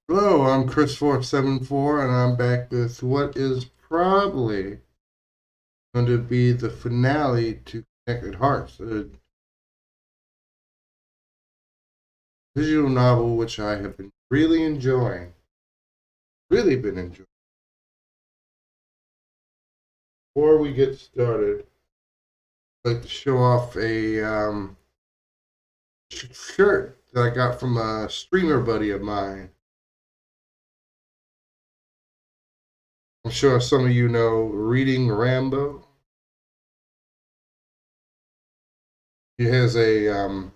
Hello, I'm Chris474, and I'm back with what is probably going to be the finale to Connected Hearts, a visual novel which I have been really enjoying. Really been enjoying. Before we get started, I'd like to show off a shirt that I got from a streamer buddy of mine. I'm sure some of you know Reading Rambo. He has a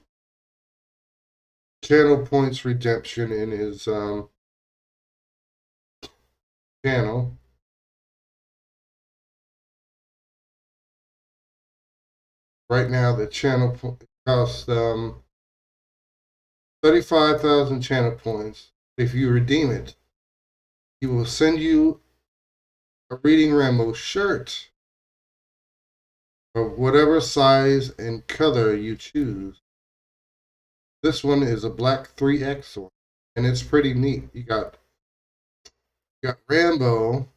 channel points redemption in his channel. Right now, the channel costs 35,000 channel points. If you redeem it, he will send you a Reading Rambo shirt of whatever size and color you choose. This one is a black 3X one, and it's pretty neat. You got Rambo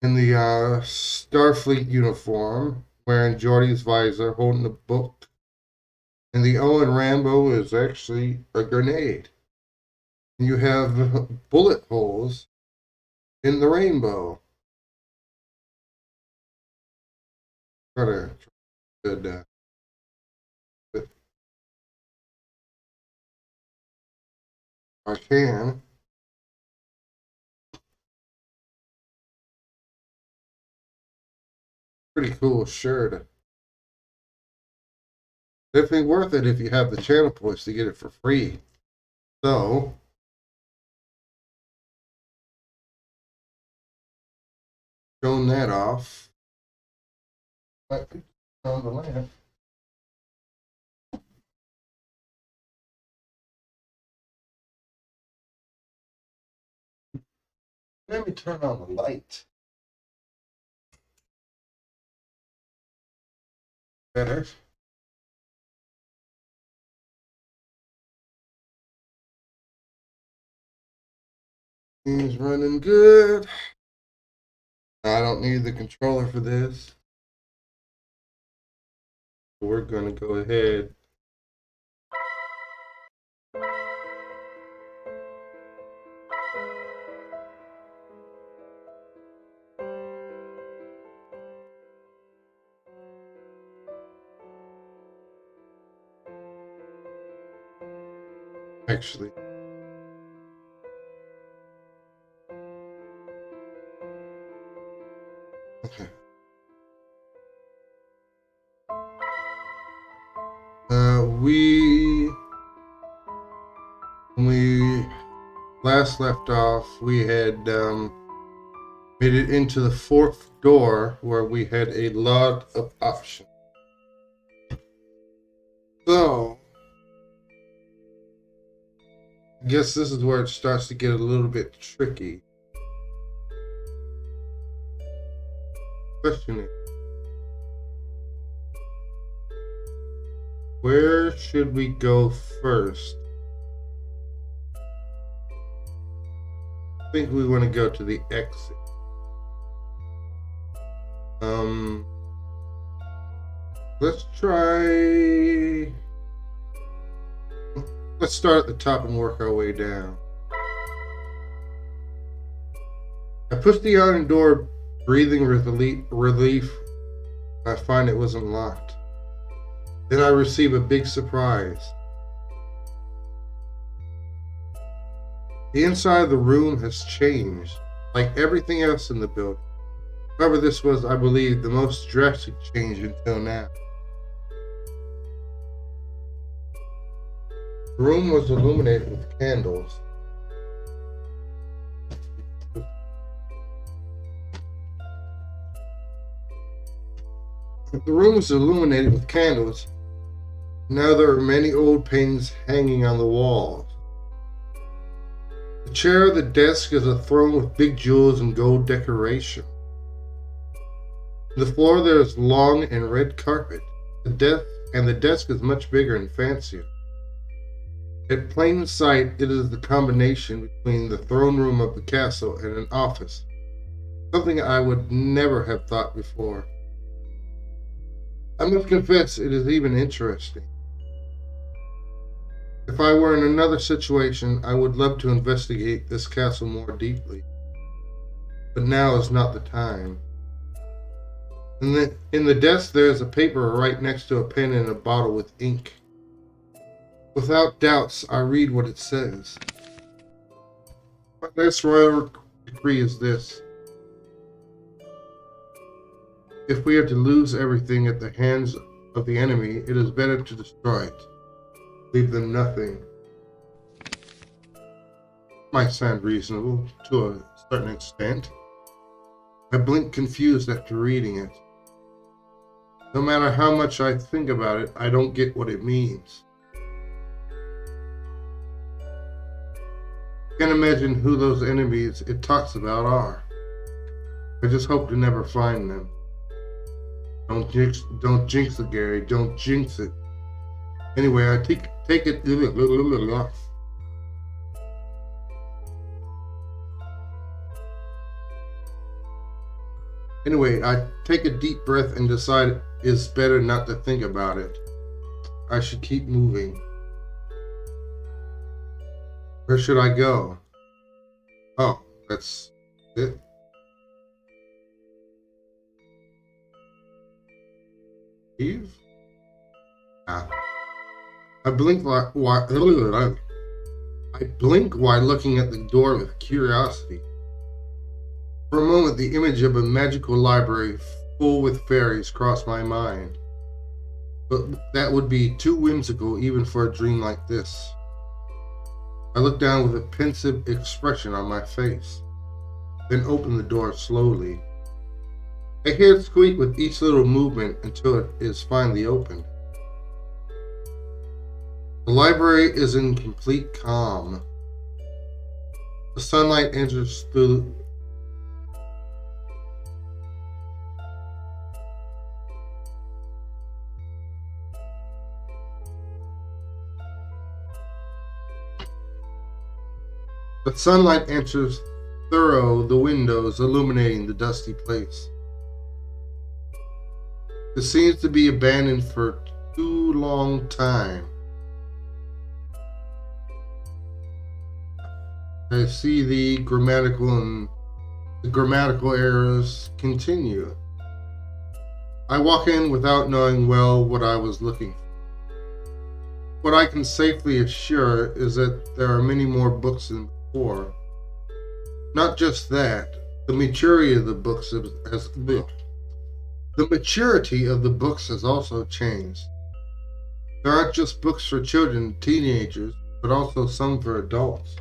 in the Starfleet uniform, wearing Geordi's visor, holding a book. And the O in Rambo is actually a grenade. And you have bullet holes in the rainbow. Got a good if I can. Pretty cool shirt. Definitely worth it if you have the channel points to get it for free. So, showing that off. Might be on the lamp. Let me turn on the light. Better. Things running good. I don't need the controller for this. We're going to go ahead. Actually, okay. When we last left off, we had made it into the fourth door where we had a lot of options. So, I guess this is where it starts to get a little bit tricky. Question is, where should we go first? I think we want to go to the exit. Let's try. Let's start at the top and work our way down. I pushed the iron door, breathing relief. I find it wasn't locked. Then I receive a big surprise. The inside of the room has changed, like everything else in the building. However, this was, I believe, the most drastic change until now. The room was illuminated with candles. The room was illuminated with candles. Now there are many old paintings hanging on the walls. The chair of the desk is a throne with big jewels and gold decoration. On the floor there is long and red carpet. The desk is much bigger and fancier. At plain sight, it is the combination between the throne room of the castle and an office, something I would never have thought before. I must confess it is even interesting. If I were in another situation, I would love to investigate this castle more deeply. But now is not the time. In the desk, there is a paper right next to a pen and a bottle with ink. Without doubts, I read what it says. My last royal decree is this. If we are to lose everything at the hands of the enemy, it is better to destroy it. Leave them nothing. Might sound reasonable to a certain extent. I blink confused after reading it. No matter how much I think about it, I don't get what it means. I can't imagine who those enemies it talks about are. I just hope to never find them. Don't jinx it, Gary. Don't jinx it. Anyway, I take it. Anyway, I take a deep breath and decide it's better not to think about it. I should keep moving. Where should I go? Oh, that's it. Eve? Ah. I blink while looking at the door with curiosity. For a moment, the image of a magical library full with fairies crossed my mind. But that would be too whimsical even for a dream like this. I looked down with a pensive expression on my face, then opened the door slowly. I hear it squeak with each little movement until it is finally opened. The library is in complete calm. The sunlight enters through through the windows, illuminating the dusty place. It seems to be abandoned for too long time. I see the grammatical errors continue. I walk in without knowing well what I was looking for. What I can safely assure is that there are many more books than before. Not just that, the maturity of the books has also changed. There aren't just books for children and teenagers, but also some for adults.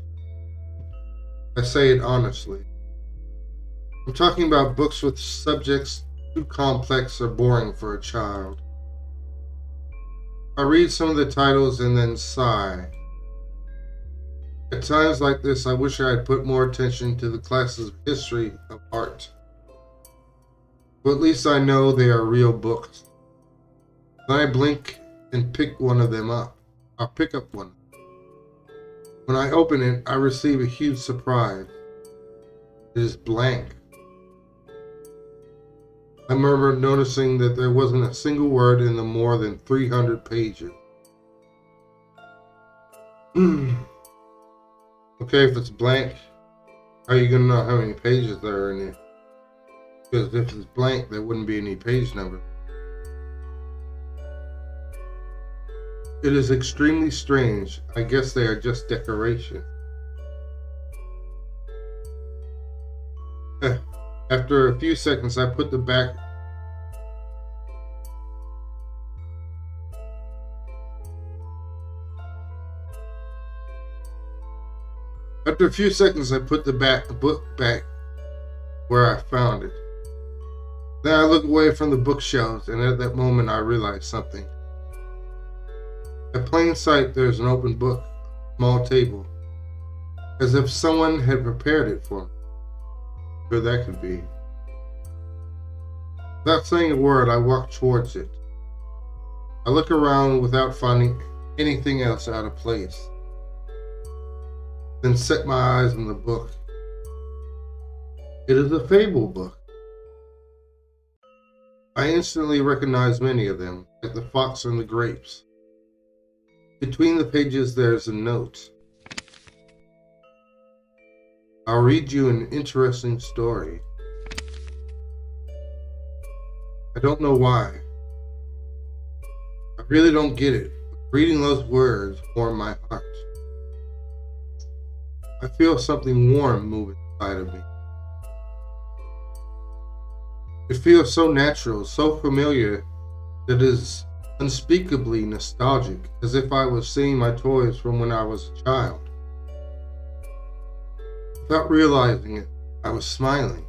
I say it honestly. I'm talking about books with subjects too complex or boring for a child. I read some of the titles and then sigh. At times like this, I wish I had put more attention to the classes of history of art. But at least I know they are real books. Then I blink and pick one of them up. I'll pick up one. When I open it, I receive a huge surprise. It is blank. I remember noticing that there wasn't a single word in the more than 300 pages. Okay, if it's blank, how are you going to know how many pages there are in it? Because if it's blank, there wouldn't be any page number. It is extremely strange. I guess they are just decoration. After a few seconds, I put the back. After a few seconds, I put the book back where I found it. Then I look away from the bookshelves, and at that moment, I realize something. At plain sight, there's an open book, small table, as if someone had prepared it for me. Sure that could be. Without saying a word, I walk towards it. I look around without finding anything else out of place. then set my eyes on the book. It is a fable book. I instantly recognized many of them, like the fox and the grapes. Between the pages there's a note. I'll read you an interesting story. I don't know why. I really don't get it. Reading those words warm my heart. I feel something warm move inside of me. It feels so natural, so familiar, that it is unspeakably nostalgic, as if I was seeing my toys from when I was a child. Without realizing it, I was smiling.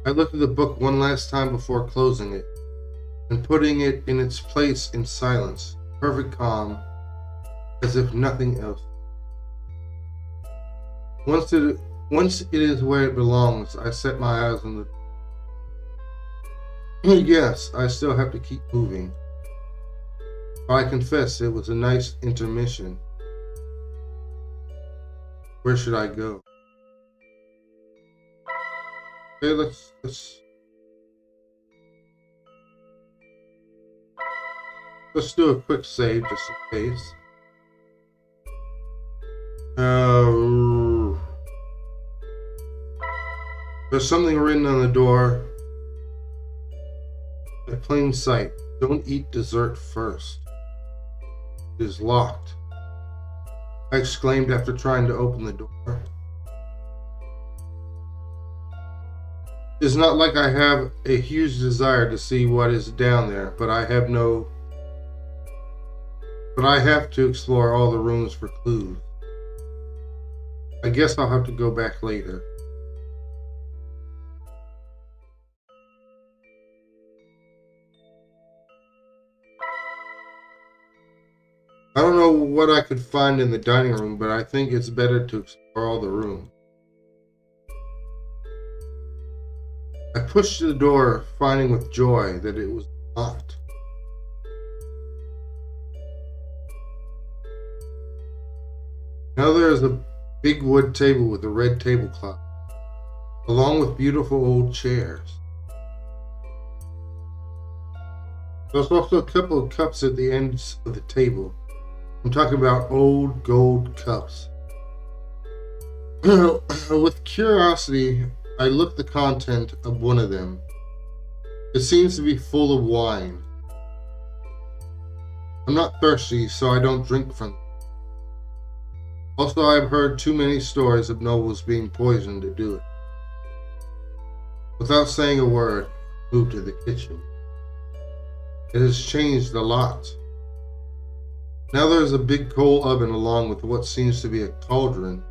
I looked at the book one last time before closing it and putting it in its place in silence, perfect calm, as if nothing else. Once it is where it belongs, I set my eyes on the Yes, I still have to keep moving. But I confess it was a nice intermission. Where should I go? Okay, let's do a quick save just in case. There's something written on the door. In plain sight, don't eat dessert first. It is locked. I exclaimed after trying to open the door. It's not like I have a huge desire to see what is down there, but I have to explore all the rooms for clues. I guess I'll have to go back later. I don't know what I could find in the dining room, but I think it's better to explore all the rooms. I pushed the door, finding with joy that it was locked. Now there is a big wood table with a red tablecloth, along with beautiful old chairs. There's also a couple of cups at the ends of the table. I'm talking about old gold cups. With curiosity, I looked the content of one of them. It seems to be full of wine. I'm not thirsty, so I don't drink from it. Also, I've heard too many stories of nobles being poisoned to do it. Without saying a word, I moved to the kitchen. It has changed a lot. Now there's a big coal oven along with what seems to be a cauldron.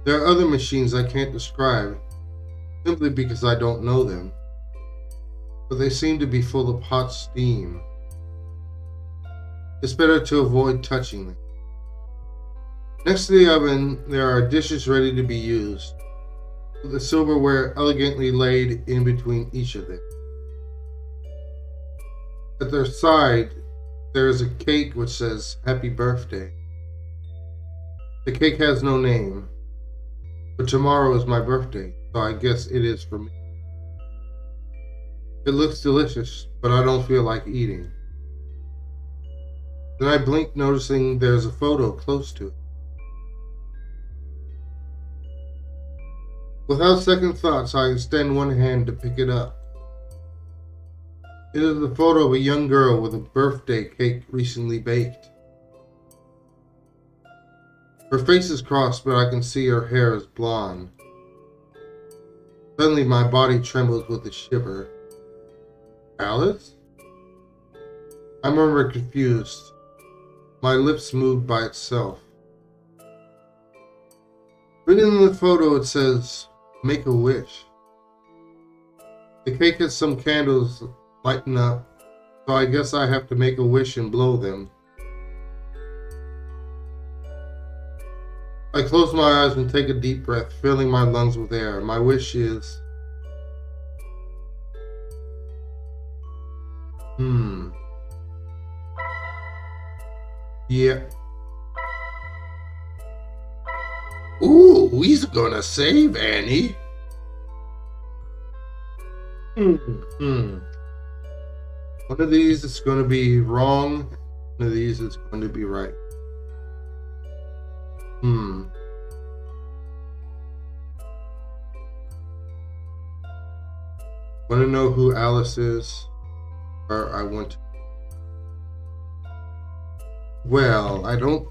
There are other machines I can't describe, simply because I don't know them, but they seem to be full of hot steam. It's better to avoid touching them. Next to the oven, there are dishes ready to be used, with the silverware elegantly laid in between each of them. At their side, there is a cake which says, "Happy Birthday." The cake has no name, but tomorrow is my birthday, so I guess it is for me. It looks delicious, but I don't feel like eating. Then I blink, noticing there's a photo close to it. Without second thoughts, I extend one hand to pick it up. It is the photo of a young girl with a birthday cake recently baked. Her face is crossed, but I can see her hair is blonde. Suddenly, my body trembles with a shiver. Alice? I murmur confused. My lips moved by itself. Written in the photo, it says, "Make a wish." The cake has some candles lighten up, so I guess I have to make a wish and blow them. I close my eyes and take a deep breath, filling my lungs with air. My wish is... Yeah. Ooh, he's gonna save Annie. One of these is going to be wrong. One of these is going to be right. Want to know who Alice is? Or I want to... Well, I don't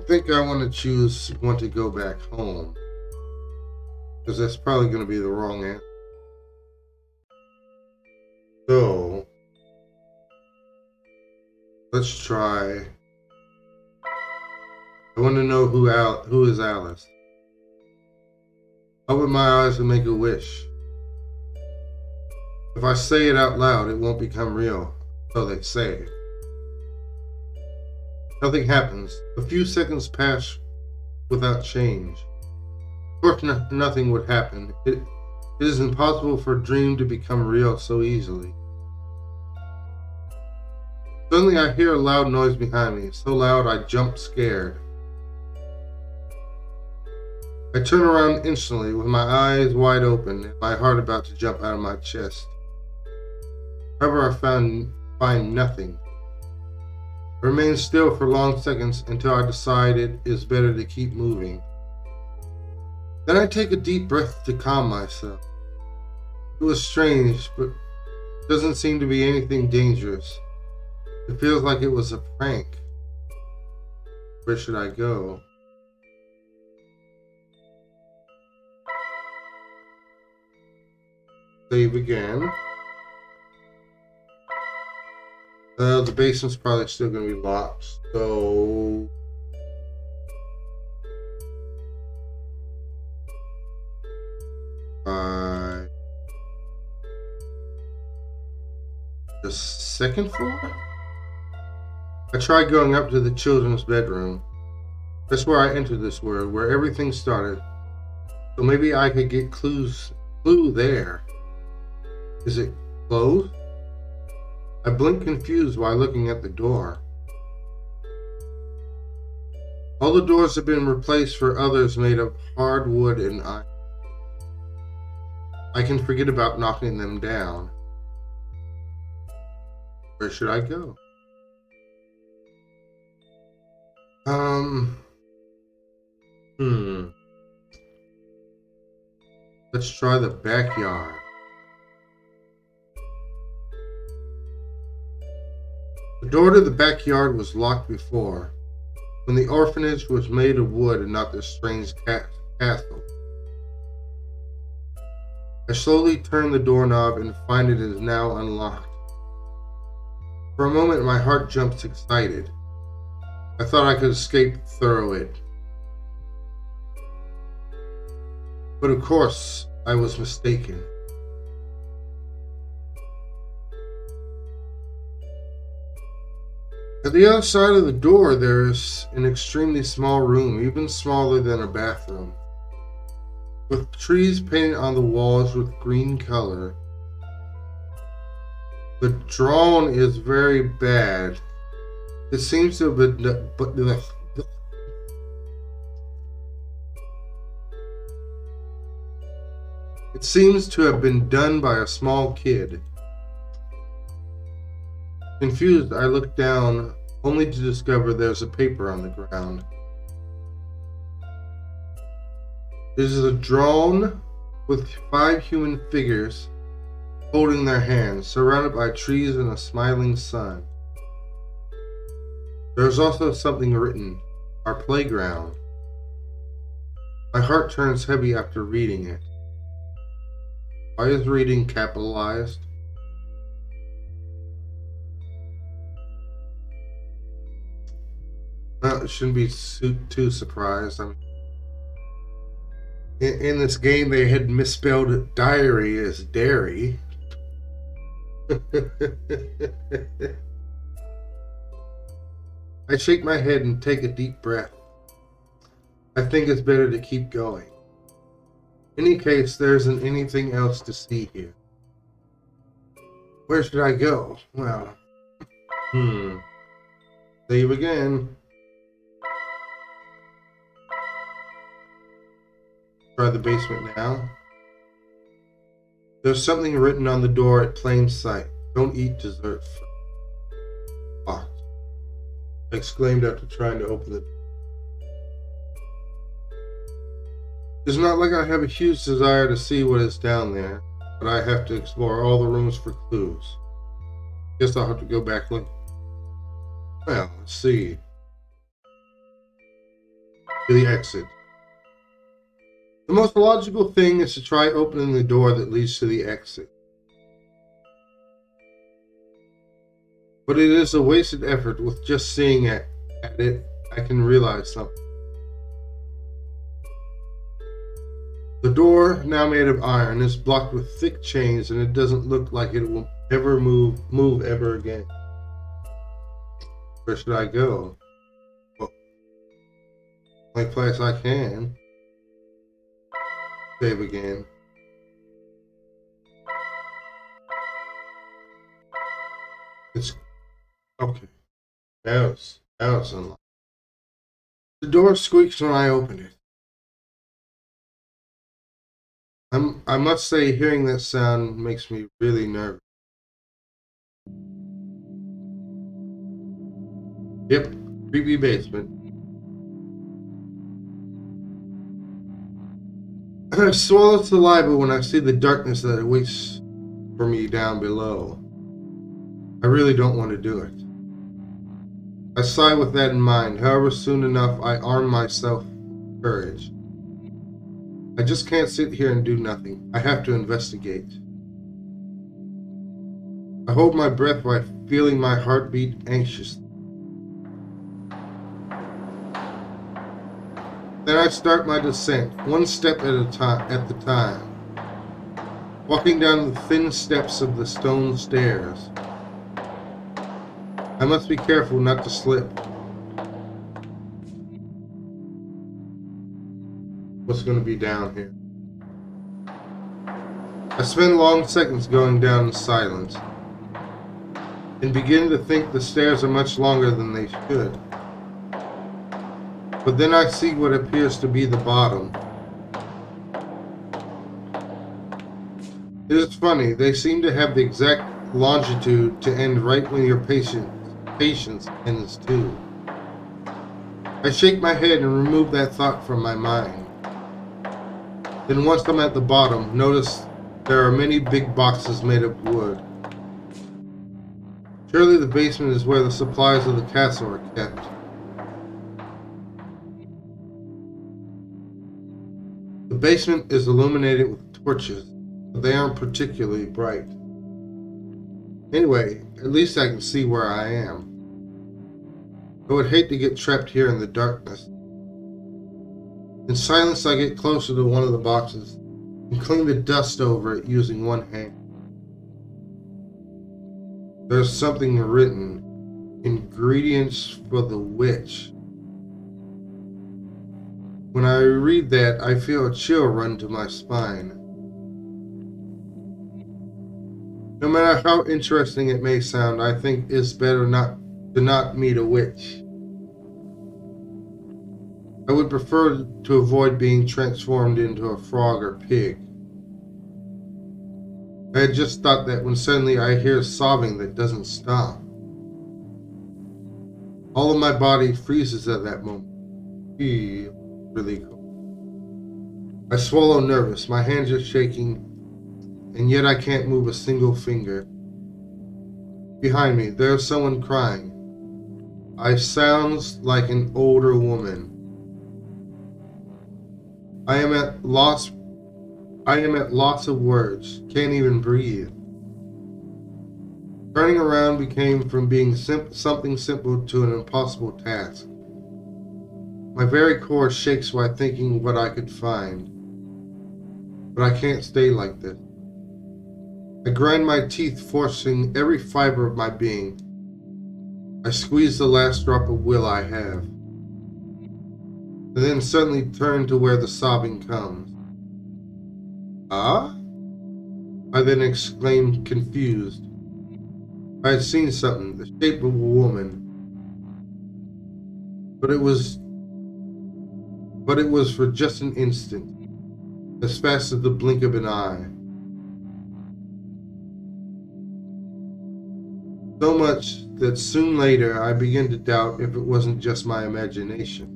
think I want to go back home. Because that's probably going to be the wrong answer. So, let's try. I want to know who is Alice. Open my eyes and make a wish. If I say it out loud, it won't become real. So they say. Nothing happens. A few seconds pass without change. Of course, nothing would happen. It is impossible for a dream to become real so easily. Suddenly, I hear a loud noise behind me. So loud, I jump scared. I turn around instantly with my eyes wide open and my heart about to jump out of my chest. However, I find nothing. I remain still for long seconds until I decide it is better to keep moving. Then I take a deep breath to calm myself. It was strange, but it doesn't seem to be anything dangerous. It feels like it was a prank. Where should I go? Save again. The basement's probably still going to be locked, so... The second floor? I tried going up to the children's bedroom. That's where I entered this world, where everything started. So maybe I could get clue there. Is it closed? I blinked confused while looking at the door. All the doors have been replaced for others made of hard wood and iron. I can forget about knocking them down. Where should I go? Let's try the backyard. The door to the backyard was locked before, when the orphanage was made of wood and not this strange castle. I slowly turn the doorknob and find it is now unlocked. For a moment, my heart jumps excited. I thought I could escape through it. But of course, I was mistaken. At the other side of the door, there is an extremely small room, even smaller than a bathroom, with trees painted on the walls with green color. The drone is very bad. It seems to have been... It seems to have been done by a small kid. Confused, I look down, only to discover there's a paper on the ground. This is a drone with 5 human figures holding their hands, surrounded by trees and a smiling sun. There's also something written, our playground. My heart turns heavy after reading it. Why is reading capitalized? Well, it shouldn't be too surprised. I mean, in this game, they had misspelled diary as dairy. I shake my head and take a deep breath. I think it's better to keep going. In any case, there isn't anything else to see here. Where should I go? Well, Save again. Try the basement now. There's something written on the door at plain sight. Don't eat dessert first. Locked. I exclaimed after trying to open the door. It's not like I have a huge desire to see what is down there, but I have to explore all the rooms for clues. Guess I'll have to go back later. Well, let's see. To the exit. The most logical thing is to try opening the door that leads to the exit. But it is a wasted effort. With just seeing at it, I can realize something. The door, now made of iron, is blocked with thick chains, and it doesn't look like it will ever move ever again. Where should I go? Well, only place I can. Save again. It's okay. Now it's unlocked. The door squeaks when I open it. I must say, hearing that sound makes me really nervous. Yep, creepy basement. I swallow saliva when I see the darkness that awaits for me down below. I really don't want to do it. I sigh with that in mind. However, soon enough, I arm myself with courage. I just can't sit here and do nothing. I have to investigate. I hold my breath while feeling my heartbeat anxiously. Then I start my descent, one step at the time, walking down the thin steps of the stone stairs. I must be careful not to slip. What's going to be down here? I spend long seconds going down in silence and begin to think the stairs are much longer than they should. But then I see what appears to be the bottom. It is funny, they seem to have the exact longitude to end right when your patience ends too. I shake my head and remove that thought from my mind. Then once I'm at the bottom, notice there are many big boxes made of wood. Surely the basement is where the supplies of the castle are kept. The basement is illuminated with torches, but they aren't particularly bright. Anyway, at least I can see where I am. I would hate to get trapped here in the darkness. In silence, I get closer to one of the boxes and clean the dust over it using one hand. There's something written. Ingredients for the witch. When I read that, I feel a chill run to my spine. No matter how interesting it may sound, I think it's better to not meet a witch. I would prefer to avoid being transformed into a frog or pig. I had just thought that when suddenly I hear sobbing that doesn't stop. All of my body freezes at that moment. Really cold. I swallow nervous, my hands are shaking, and yet I can't move a single finger. Behind me, there's someone crying. I sounds like an older woman. I am at loss of words, can't even breathe. Turning around became from being something simple to an impossible task. My very core shakes while thinking what I could find. But I can't stay like this. I grind my teeth, forcing every fiber of my being. I squeeze the last drop of will I have. And then suddenly turn to where the sobbing comes. Ah? I then exclaimed, confused. I had seen something, the shape of a woman. But it was for just an instant, as fast as the blink of an eye. So much that soon later I began to doubt if it wasn't just my imagination.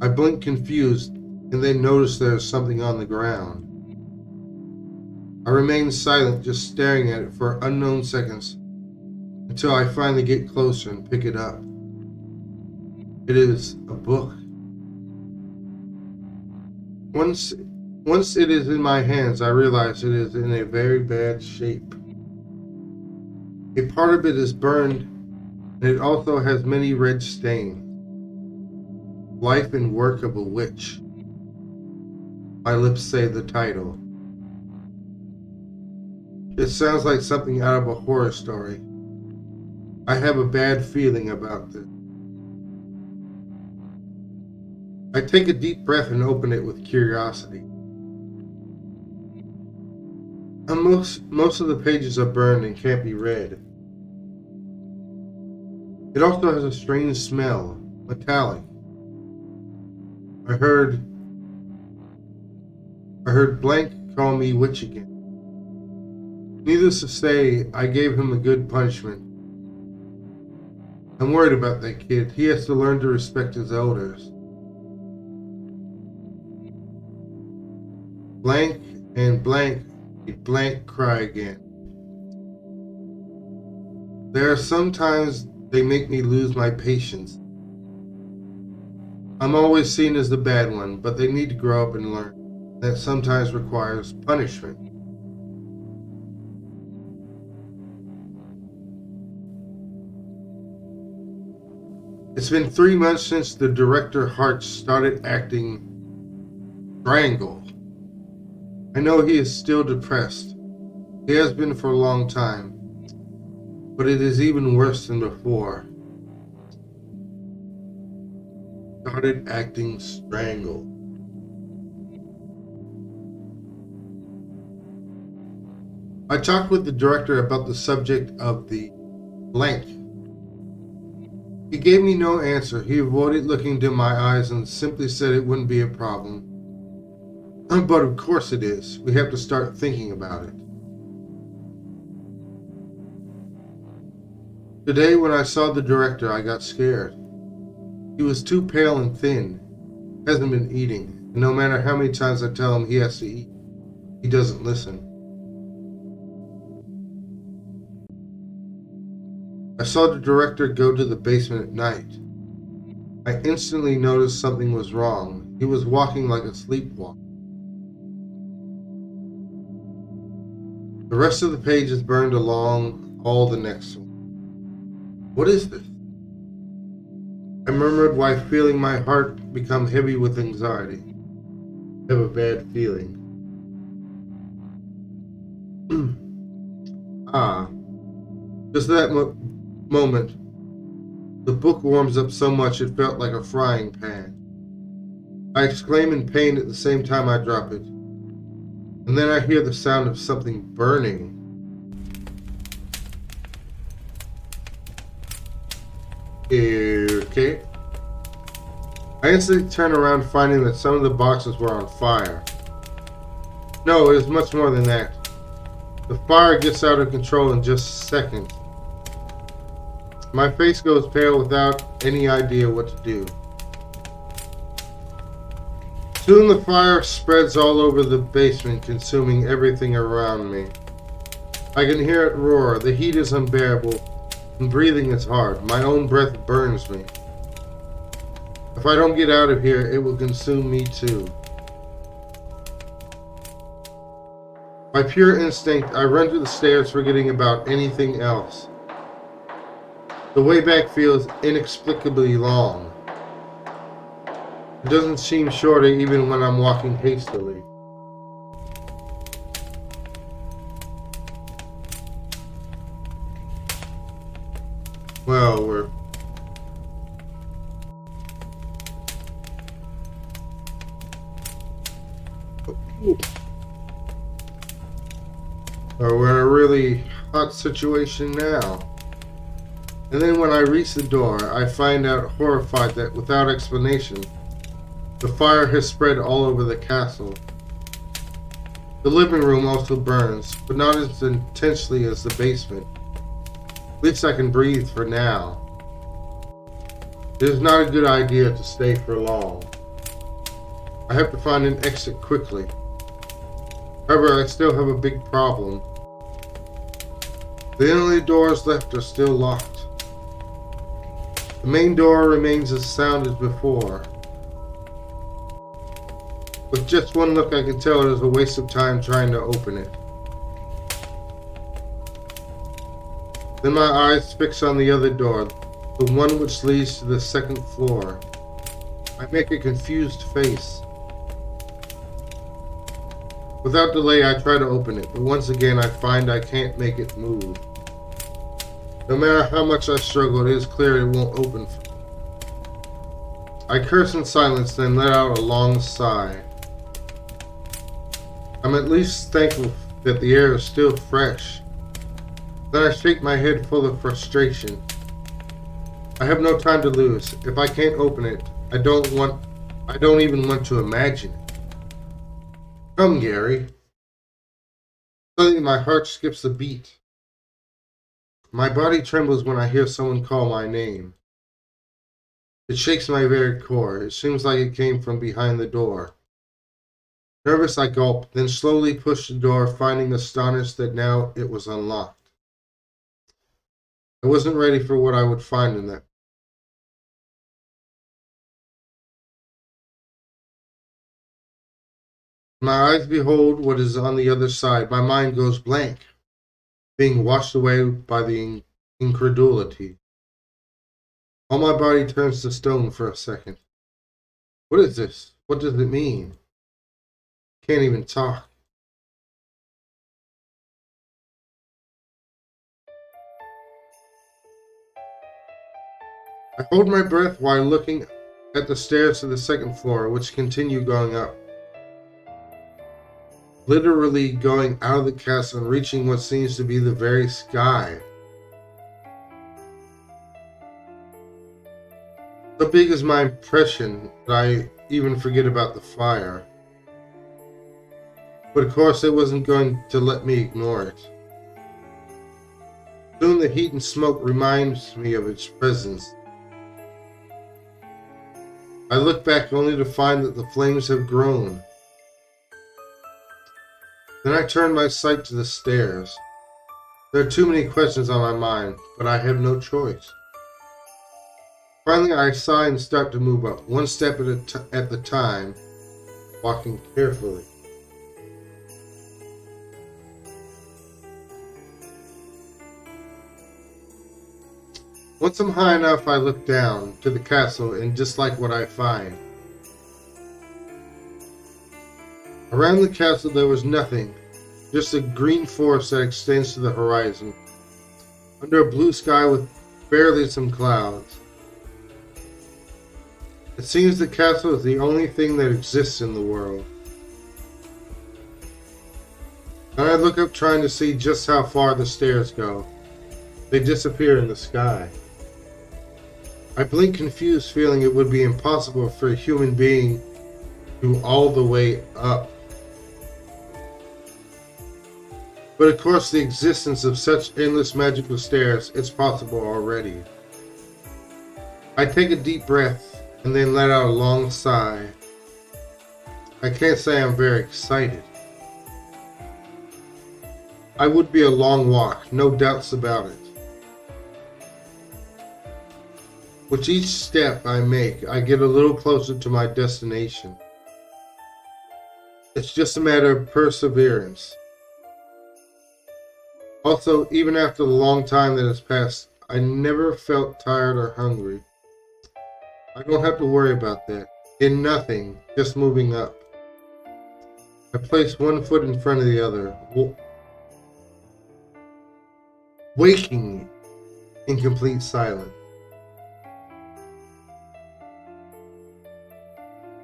I blinked confused and then noticed there was something on the ground. I remained silent, just staring at it for unknown seconds until I finally get closer and pick it up. It is a book. Once it is in my hands, I realize it is in a very bad shape. A part of it is burned, and it also has many red stains. Life and Work of a Witch. My lips say the title. It sounds like something out of a horror story. I have a bad feeling about this. I take a deep breath and open it with curiosity. Most of the pages are burned and can't be read. It also has a strange smell, metallic. I heard Blank call me witch again. Needless to say, I gave him a good punishment. I'm worried about that kid. He has to learn to respect his elders. Blank and Blank made Blank cry again. There are some times they make me lose my patience. I'm always seen as the bad one, but they need to grow up and learn. That sometimes requires punishment. It's been 3 months since the director Hart started acting Strangle. I know he is still depressed. He has been for a long time. But it is even worse than before. Started acting Strangle. I talked with the director about the subject of the blank. He gave me no answer. He avoided looking into my eyes and simply said it wouldn't be a problem. But of course it is. We have to start thinking about it. Today when I saw the director, I got scared. He was too pale and thin. Hasn't been eating. And no matter how many times I tell him he has to eat, he doesn't listen. I saw the director go to the basement at night. I instantly noticed something was wrong. He was walking like a sleepwalker. The rest of the page is burned along all the next one. What is this? I murmured while feeling my heart become heavy with anxiety. I have a bad feeling. Just that moment, the book warms up so much it felt like a frying pan. I exclaim in pain at the same time I drop it. And then I hear the sound of something burning. Okay. I instantly turn around finding that some of the boxes were on fire. No, it is much more than that. The fire gets out of control in just seconds. My face goes pale without any idea what to do. Soon the fire spreads all over the basement, consuming everything around me. I can hear it roar. The heat is unbearable, and breathing is hard. My own breath burns me. If I don't get out of here, it will consume me too. By pure instinct, I run to the stairs, forgetting about anything else. The way back feels inexplicably long. It doesn't seem shorter even when I'm walking hastily. Well, we're in a really hot situation now. And then when I reach the door, I find out horrified that without explanation, the fire has spread all over the castle. The living room also burns, but not as intensely as the basement. At least I can breathe for now. It is not a good idea to stay for long. I have to find an exit quickly. However, I still have a big problem. The only doors left are still locked. The main door remains as sound as before. With just one look, I can tell it is a waste of time trying to open it. Then my eyes fix on the other door, the one which leads to the second floor. I make a confused face. Without delay, I try to open it, but once again I find I can't make it move. No matter how much I struggle, it is clear it won't open. I curse in silence, then let out a long sigh. I'm at least thankful that the air is still fresh. Then I shake my head full of frustration. I have no time to lose. If I can't open it, I don't even want to imagine it. Come, Gary. Suddenly my heart skips a beat. My body trembles when I hear someone call my name. It shakes my very core. It seems like it came from behind the door. Nervous, I gulp, then slowly push the door, finding astonished that now it was unlocked. I wasn't ready for what I would find in that. My eyes behold what is on the other side. My mind goes blank, being washed away by the incredulity. All my body turns to stone for a second. What is this? What does it mean? Can't even talk. I hold my breath while looking at the stairs to the second floor, which continue going up. Literally going out of the castle and reaching what seems to be the very sky. So big is my impression that I even forget about the fire. But of course it wasn't going to let me ignore it. Soon the heat and smoke reminds me of its presence. I look back only to find that the flames have grown. Then I turn my sight to the stairs. There are too many questions on my mind, but I have no choice. Finally, I sigh and start to move up, one step at the time, walking carefully. Once I'm high enough, I look down to the castle and just like what I find. Around the castle there was nothing, just a green forest that extends to the horizon, under a blue sky with barely some clouds. It seems the castle is the only thing that exists in the world. And I look up trying to see just how far the stairs go. They disappear in the sky. I blink confused, feeling it would be impossible for a human being to go all the way up. But of course, the existence of such endless magical stairs is possible already. I take a deep breath and then let out a long sigh. I can't say I'm very excited. I would be a long walk, no doubts about it. With each step I make, I get a little closer to my destination. It's just a matter of perseverance. Also, even after the long time that has passed, I never felt tired or hungry. I don't have to worry about that. In nothing, just moving up. I place one foot in front of the other, waking in complete silence.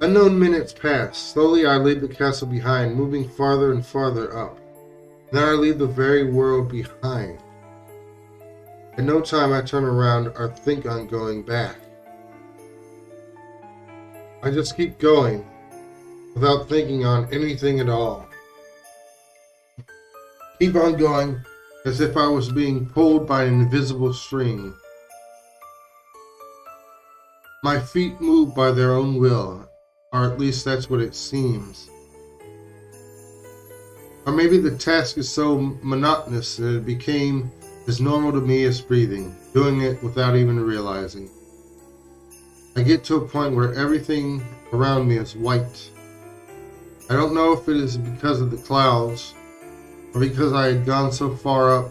Unknown minutes pass. Slowly I leave the castle behind, moving farther and farther up. Then I leave the very world behind. At no time I turn around or think on going back. I just keep going without thinking on anything at all. Keep on going as if I was being pulled by an invisible string. My feet move by their own will, or at least that's what it seems. Or maybe the task is so monotonous that it became as normal to me as breathing, doing it without even realizing. I get to a point where everything around me is white. I don't know if it is because of the clouds, or because I had gone so far up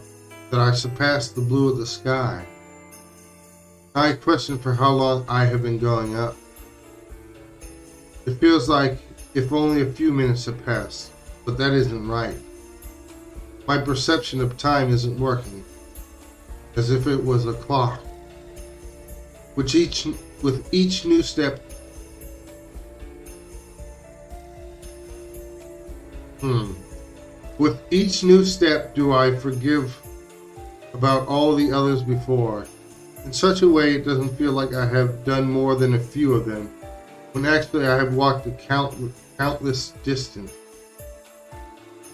that I surpassed the blue of the sky. I question for how long I have been going up. It feels like if only a few minutes have passed, but that isn't right. My perception of time isn't working, as if it was a clock. With each new step, With each new step do I forgive about all the others before, in such a way it doesn't feel like I have done more than a few of them, when actually I have walked a countless distance.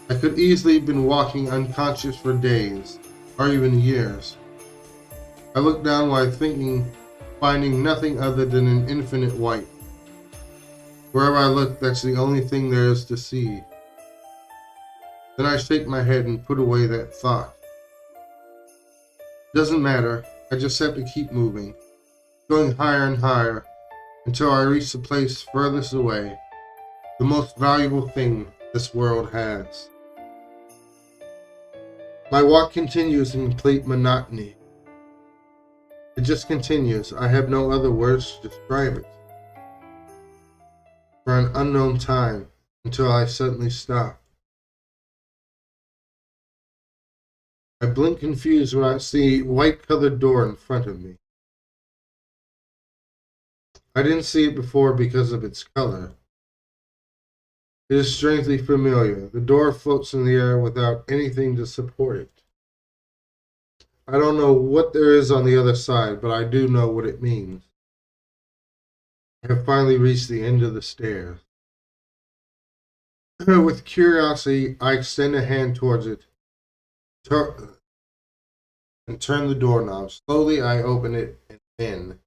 I could easily have been walking unconscious for days, or even years. I look down while thinking, finding nothing other than an infinite white. Wherever I look, that's the only thing there is to see. Then I shake my head and put away that thought. It doesn't matter, I just have to keep moving, going higher and higher, until I reach the place furthest away, the most valuable thing this world has. My walk continues in complete monotony. It just continues. I have no other words to describe it. For an unknown time, until I suddenly stop. I blink confused when I see a white-colored door in front of me. I didn't see it before because of its color. It is strangely familiar. The door floats in the air without anything to support it. I don't know what there is on the other side, but I do know what it means. I have finally reached the end of the stairs. With curiosity, I extend a hand towards it and turn the doorknob. Slowly, I open it and in.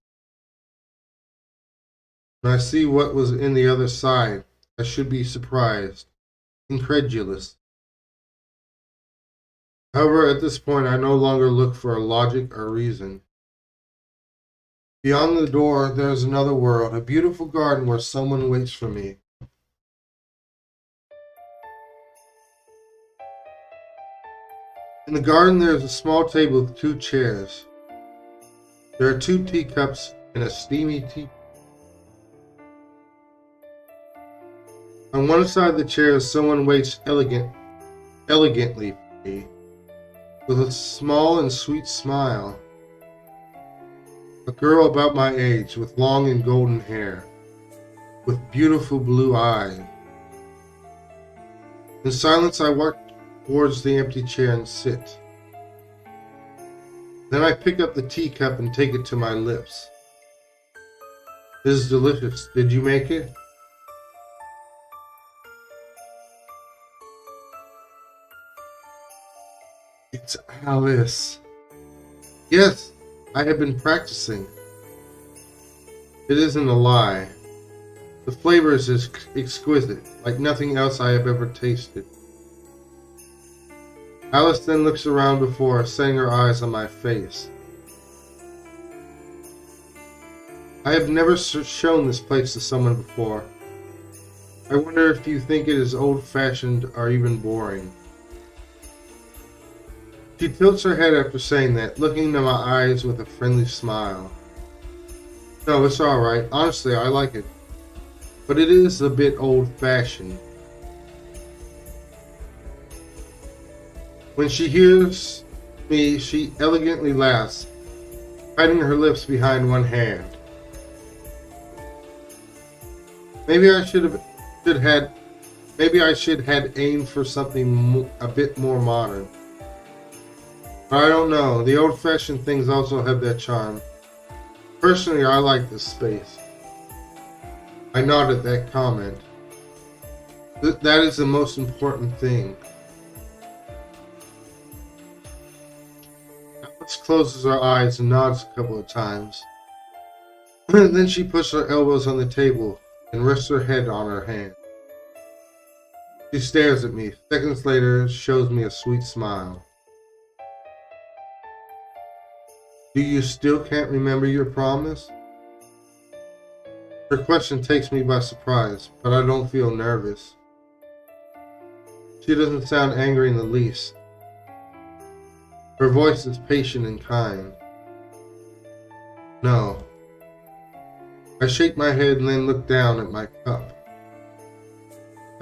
When I see what was in the other side, I should be surprised, incredulous. However, at this point, I no longer look for a logic or reason. Beyond the door, there is another world, a beautiful garden where someone waits for me. In the garden, there is a small table with 2 chairs. There are 2 teacups and a steamy tea. On one side of the chairs, someone waits elegantly for me, with a small and sweet smile. A girl about my age, with long and golden hair, with beautiful blue eyes. In silence, I walk towards the empty chair and sit. Then I pick up the teacup and take it to my lips. It is delicious. Did you make it? It's Alice. Yes, I have been practicing. It isn't a lie. The flavor is exquisite, like nothing else I have ever tasted. Alice then looks around before setting her eyes on my face. I have never shown this place to someone before. I wonder if you think it is old-fashioned or even boring. She tilts her head after saying that, looking into my eyes with a friendly smile. No, it's alright. Honestly, I like it. But it is a bit old-fashioned. When she hears me, she elegantly laughs, hiding her lips behind one hand. Maybe I should had aimed for something a bit more modern. But I don't know. The old-fashioned things also have that charm. Personally, I like this space. I nod at that comment. That is the most important thing. Alice closes her eyes and nods a couple of times. Then she puts her elbows on the table and rests her head on her hand. She stares at me. Seconds later, shows me a sweet smile. Do you still can't remember your promise? Her question takes me by surprise, but I don't feel nervous. She doesn't sound angry in the least. Her voice is patient and kind. No. I shake my head and then look down at my cup.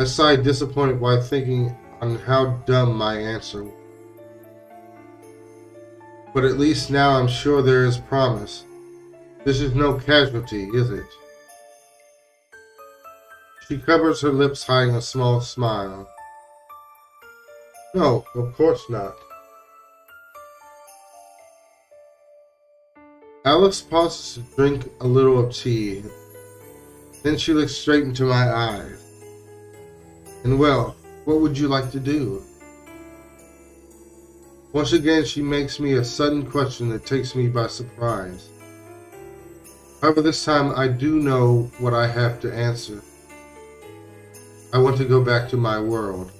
I sigh disappointed while thinking on how dumb my answer was. But at least now I'm sure there is promise. This is no casualty, is it? She covers her lips, hiding a small smile. No, of course not. Alice pauses to drink a little of tea. Then she looks straight into my eyes. And well, what would you like to do? Once again, she makes me a sudden question that takes me by surprise. However, this time I do know what I have to answer. I want to go back to my world.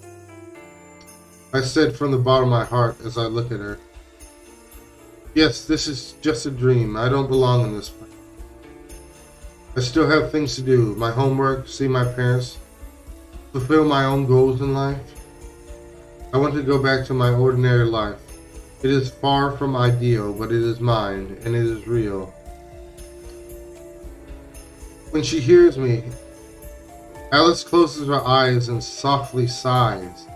I said from the bottom of my heart as I look at her. Yes, this is just a dream. I don't belong in this place. I still have things to do. My homework, see my parents, fulfill my own goals in life. I want to go back to my ordinary life. It is far from ideal, but it is mine, and it is real. When she hears me, Alice closes her eyes and softly sighs.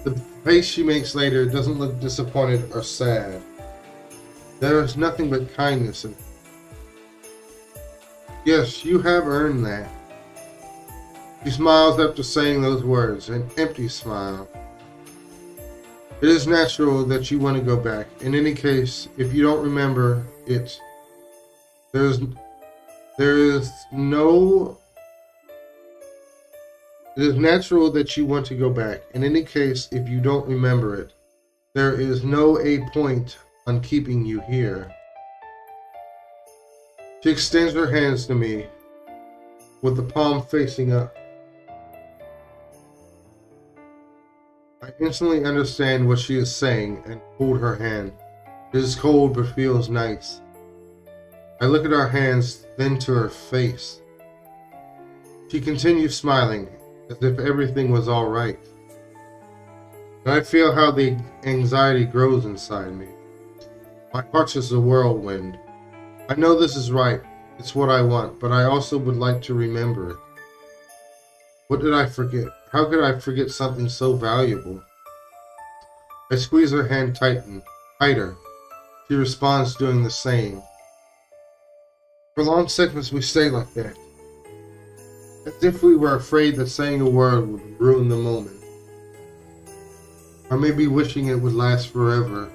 The face she makes later doesn't look disappointed or sad. There is nothing but kindness in it. Yes, you have earned that. She smiles after saying those words, an empty smile. It is natural that you want to go back. In any case, if you don't remember it, there is no. It is natural that you want to go back. In any case, if you don't remember it, there is no point on keeping you here. She extends her hands to me, with the palm facing up. I instantly understand what she is saying and hold her hand. It is cold but feels nice. I look at our hands, then to her face. She continues smiling, as if everything was all right. And I feel how the anxiety grows inside me. My heart is a whirlwind. I know this is right. It's what I want, but I also would like to remember it. What did I forget? How could I forget something so valuable? I squeeze her hand tighter. She responds doing the same. For long seconds we stay like that, as if we were afraid that saying a word would ruin the moment. Or maybe wishing it would last forever.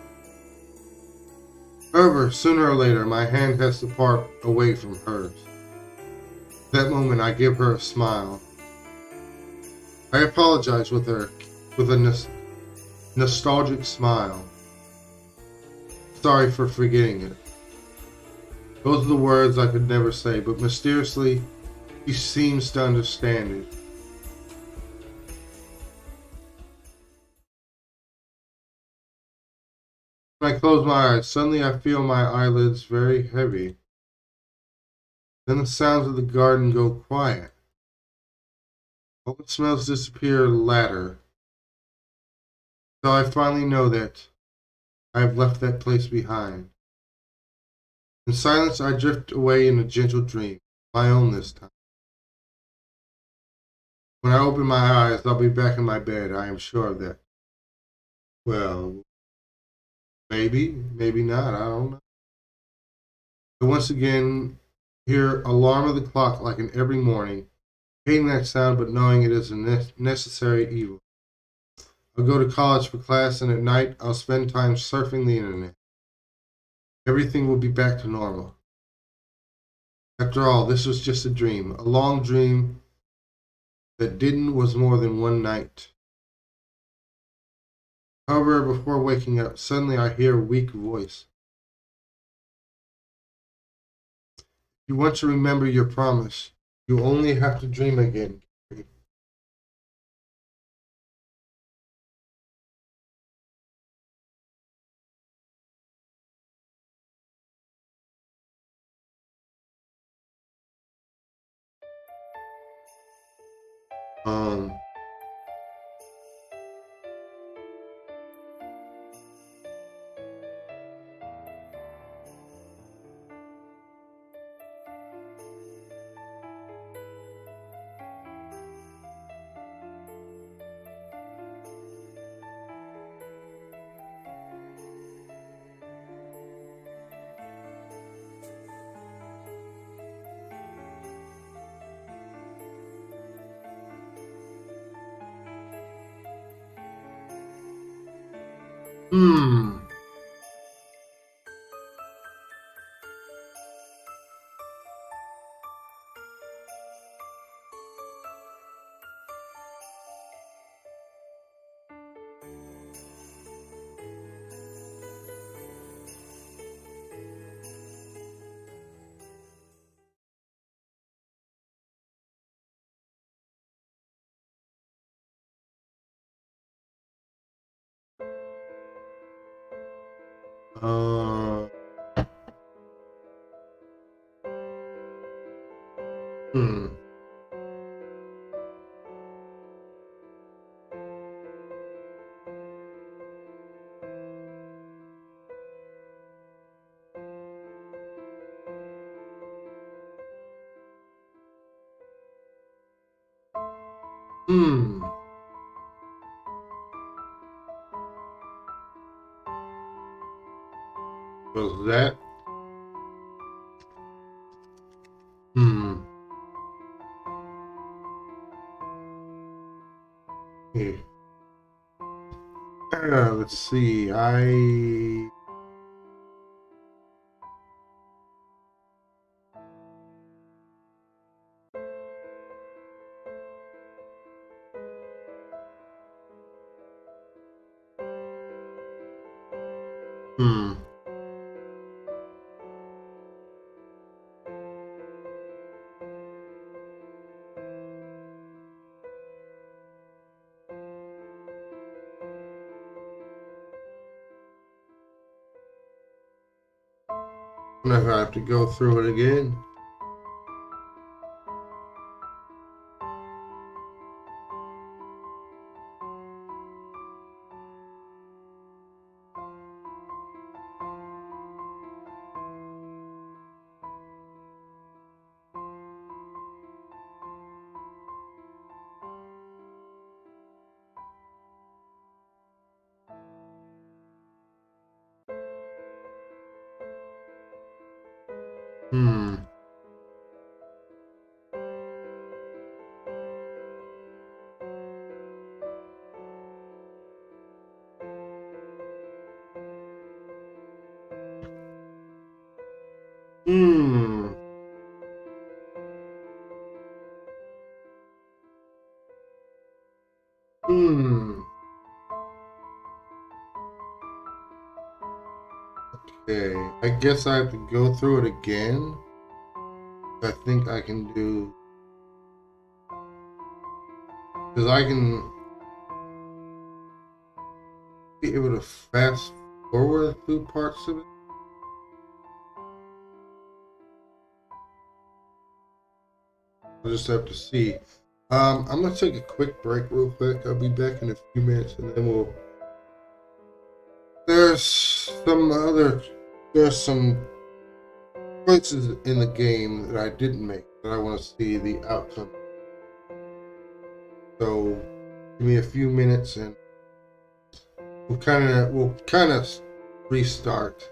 However, sooner or later, my hand has to part away from hers. At that moment, I give her a smile. I apologize with her, with a nostalgic smile. Sorry for forgetting it. Those are the words I could never say, but mysteriously, she seems to understand it. When I close my eyes, suddenly I feel my eyelids very heavy. Then the sounds of the garden go quiet. All the smells disappear later. So I finally know that I have left that place behind. In silence, I drift away in a gentle dream, my own this time. When I open my eyes, I'll be back in my bed, I am sure of that. Well, maybe not, I don't know. I once again hear alarm of the clock like in every morning, hating that sound but knowing it is a necessary evil. I'll go to college for class, and at night I'll spend time surfing the internet. Everything will be back to normal. After all, this was just a dream, a long dream that didn't was more than one night. However, before waking up, suddenly I hear a weak voice. If you want to remember your promise, you only have to dream again. Um, hmm. Uh, hmm. Hmm. Was that? Hmm. Yeah. Let's see. Hmm. I'm gonna have to go through it again. Hmm. Hmm. Hmm. Okay. I guess I have to go through it again. I think I can do because I can be able to fast forward through parts of it. I'll just have to see. I'm gonna take a quick break real quick. I'll be back in a few minutes, and then we'll. There's some other. There's some choices in the game that I didn't make that I want to see the outcome. So give me a few minutes, and we'll kind of restart.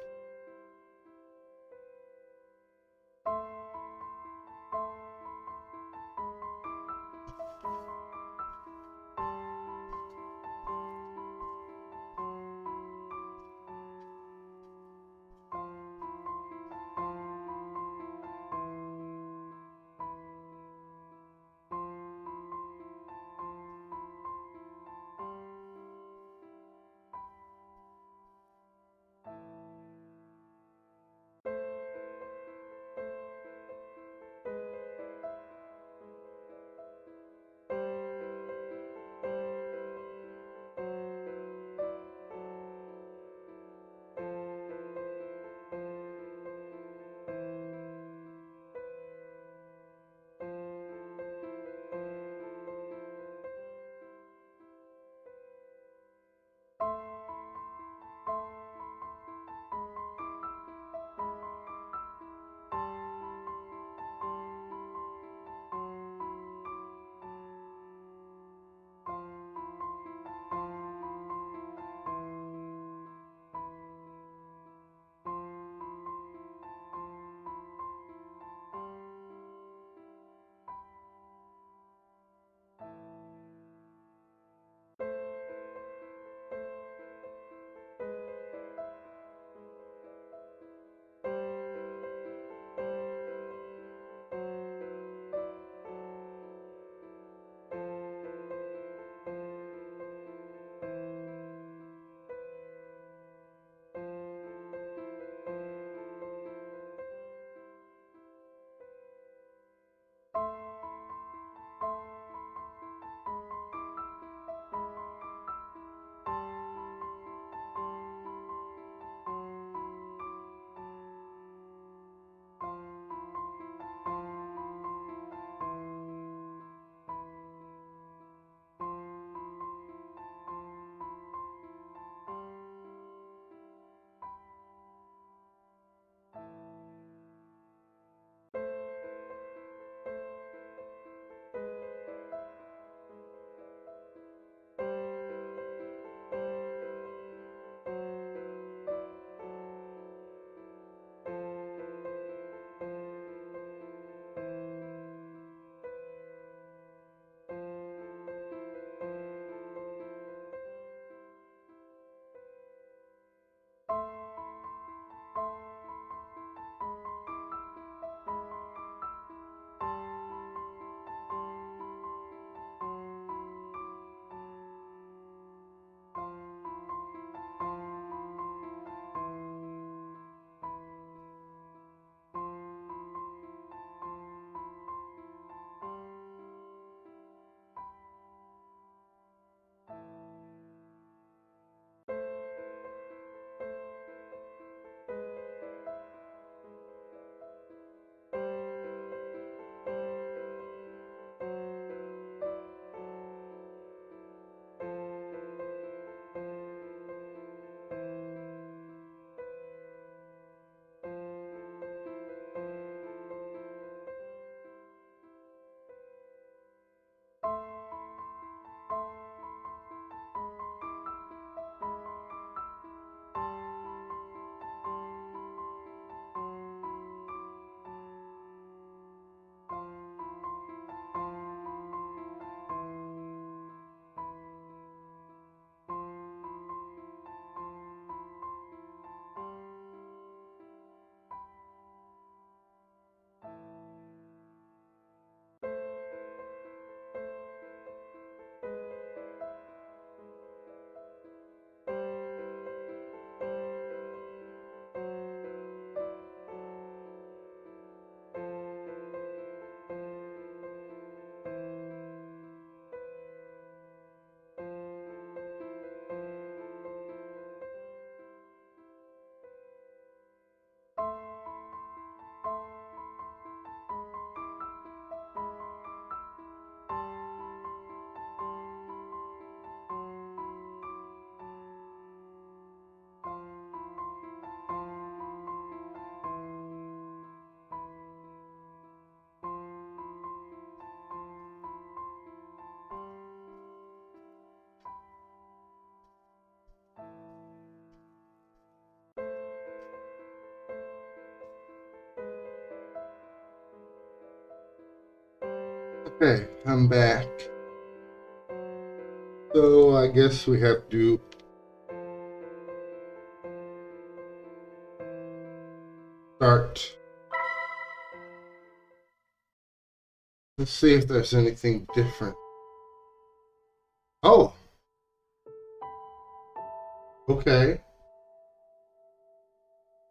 Okay, I'm back. So I guess we have to start. Let's see if there's anything different. Oh, okay.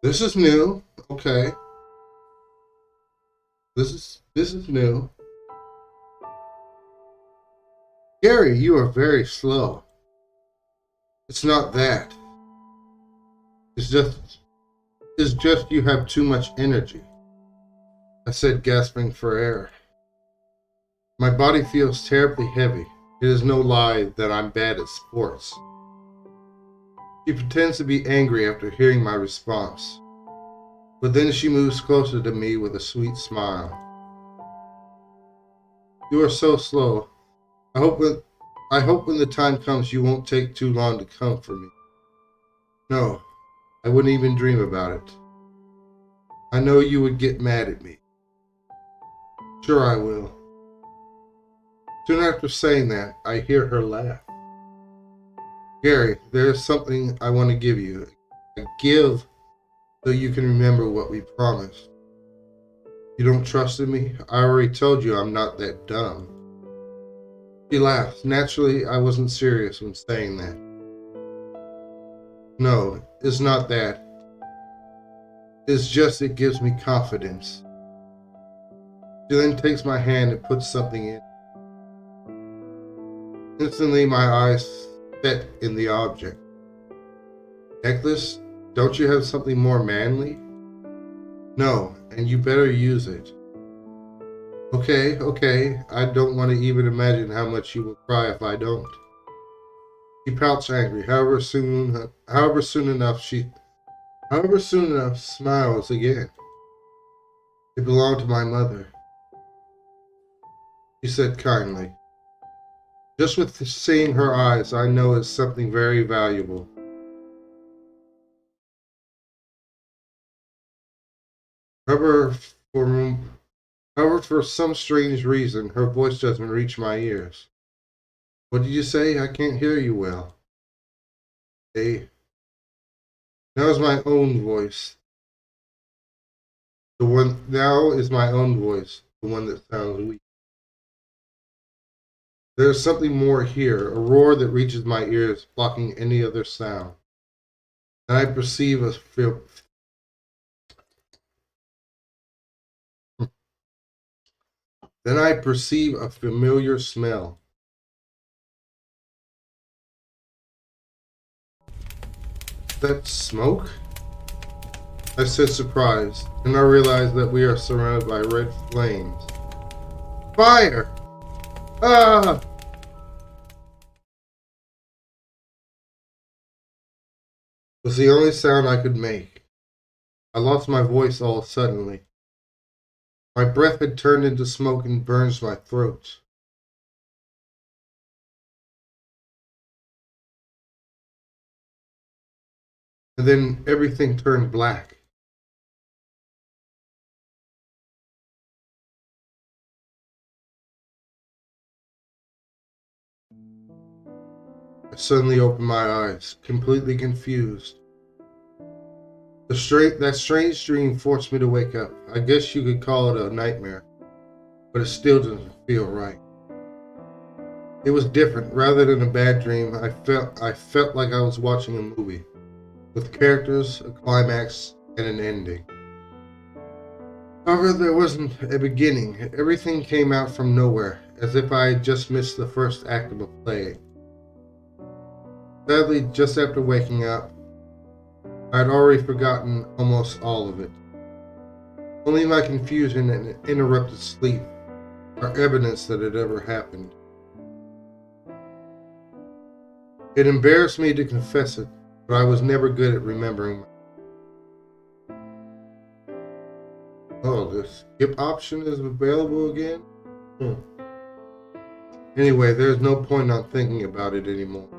This is new. Okay. This is new. Gary, you are very slow. It's not that. It's just you have too much energy. I said, gasping for air. My body feels terribly heavy. It is no lie that I'm bad at sports. She pretends to be angry after hearing my response, but then she moves closer to me with a sweet smile. You are so slow. I hope when the time comes you won't take too long to come for me. No, I wouldn't even dream about it. I know you would get mad at me. Sure I will. Soon after saying that, I hear her laugh. Gary, there is something I want to give you. A give so you can remember what we promised. You don't trust in me? I already told you I'm not that dumb. She laughs. Naturally, I wasn't serious when saying that. No, it's not that. It's just it gives me confidence. She then takes my hand and puts something in. Instantly, my eyes set in the object. Necklace? Don't you have something more manly? No, and you better use it. Okay, I don't want to even imagine how much you will cry if I don't. She pouts angry. However soon enough smiles again. It belonged to my mother. She said kindly. Just with seeing her eyes, I know it's something very valuable. However, for However, for some strange reason, her voice doesn't reach my ears. What did you say? I can't hear you well. Hey, now is my own voice. Now is my own voice, the one that sounds weak. There is something more here, a roar that reaches my ears, blocking any other sound. And I perceive a Then I perceive a familiar smell. That smoke? I said, surprised, and I realized that we are surrounded by red flames. Fire! Ah! Was the only sound I could make. I lost my voice all suddenly. My breath had turned into smoke and burns my throat. And then everything turned black. I suddenly opened my eyes, completely confused. That strange dream forced me to wake up. I guess you could call it a nightmare, but it still didn't feel right. It was different. Rather than a bad dream, I felt like I was watching a movie, with characters, a climax, and an ending. However, there wasn't a beginning. Everything came out from nowhere, as if I had just missed the first act of a play. Sadly, just after waking up, I had already forgotten almost all of it. Only my confusion and interrupted sleep are evidence that it ever happened. It embarrassed me to confess it, but I was never good at remembering. Oh, the skip option is available again? Anyway, there's no point on thinking about it anymore.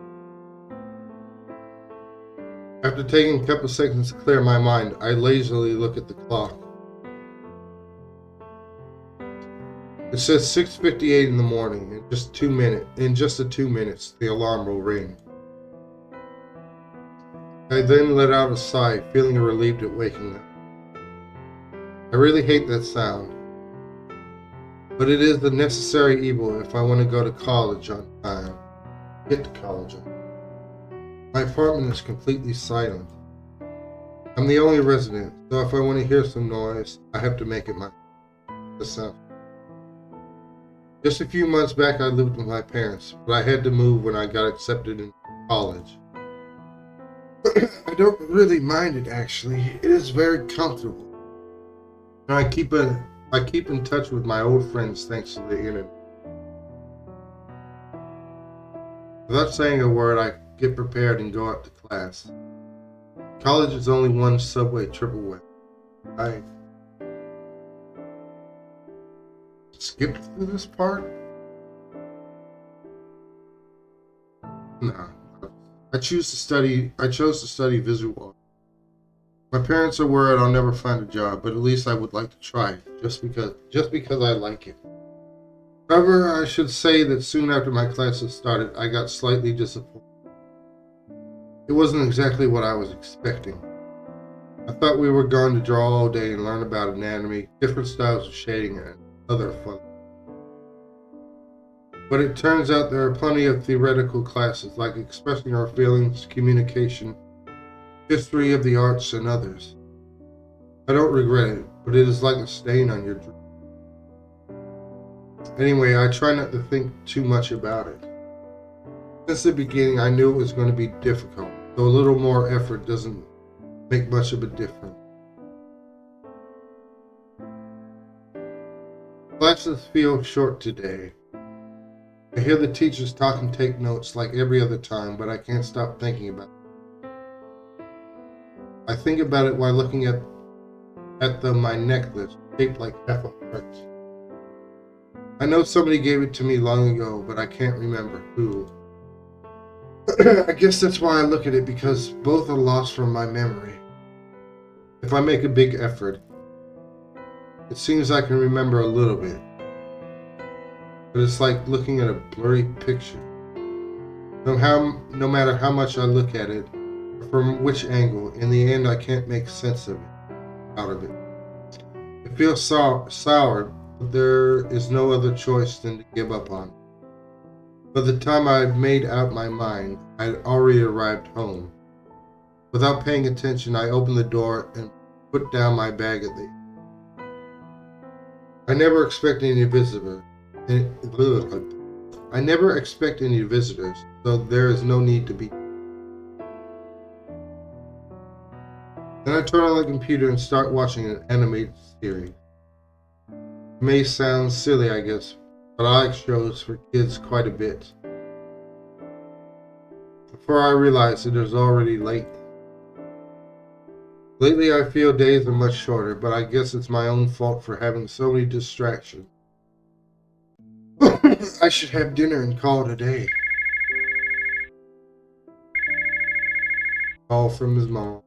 After taking a couple seconds to clear my mind, I lazily look at the clock. It says 6:58 in the morning. In just 2 minutes, the alarm will ring. I then let out a sigh, feeling relieved at waking up. I really hate that sound, but it is the necessary evil if I want to go to college on time. Get to college on time. My apartment is completely silent. I'm the only resident, so if I want to hear some noise, I have to make it myself. Just a few months back, I lived with my parents, but I had to move when I got accepted in college. I don't really mind it, actually. It is very comfortable. And I keep in touch with my old friends thanks to the internet. Without saying a word, I get prepared and go out to class. College is only one subway trip away. I skipped through this part? No. I chose to study visual art. My parents are worried I'll never find a job, but at least I would like to try it, just because I like it. However, I should say that soon after my classes started, I got slightly disappointed. It wasn't exactly what I was expecting. I thought we were going to draw all day and learn about anatomy, different styles of shading, and other fun. But it turns out there are plenty of theoretical classes like expressing our feelings, communication, history of the arts, and others. I don't regret it, but it is like a stain on your dream. Anyway, I try not to think too much about it. Since the beginning, I knew it was going to be difficult, so a little more effort doesn't make much of a difference. Classes feel short today. I hear the teachers talk and take notes like every other time, but I can't stop thinking about it. I think about it while looking at my necklace, shaped like half a heart. I know somebody gave it to me long ago, but I can't remember who. I guess that's why I look at it, because both are lost from my memory. If I make a big effort, it seems I can remember a little bit. But it's like looking at a blurry picture. No matter how much I look at it, or from which angle, in the end I can't make sense out of it. It feels sour, but there is no other choice than to give up on it. By the time I had made out my mind, I had already arrived home. Without paying attention, I opened the door and put down my bag at the. I never expect any visitors. I never expect any visitors, so there is no need to be. Then I turn on the computer and start watching an animated series. It may sound silly, I guess, but I like shows for kids quite a bit. Before I realize it is already late. Lately I feel days are much shorter, but I guess it's my own fault for having so many distractions. I should have dinner and call it a day. Call from his mom.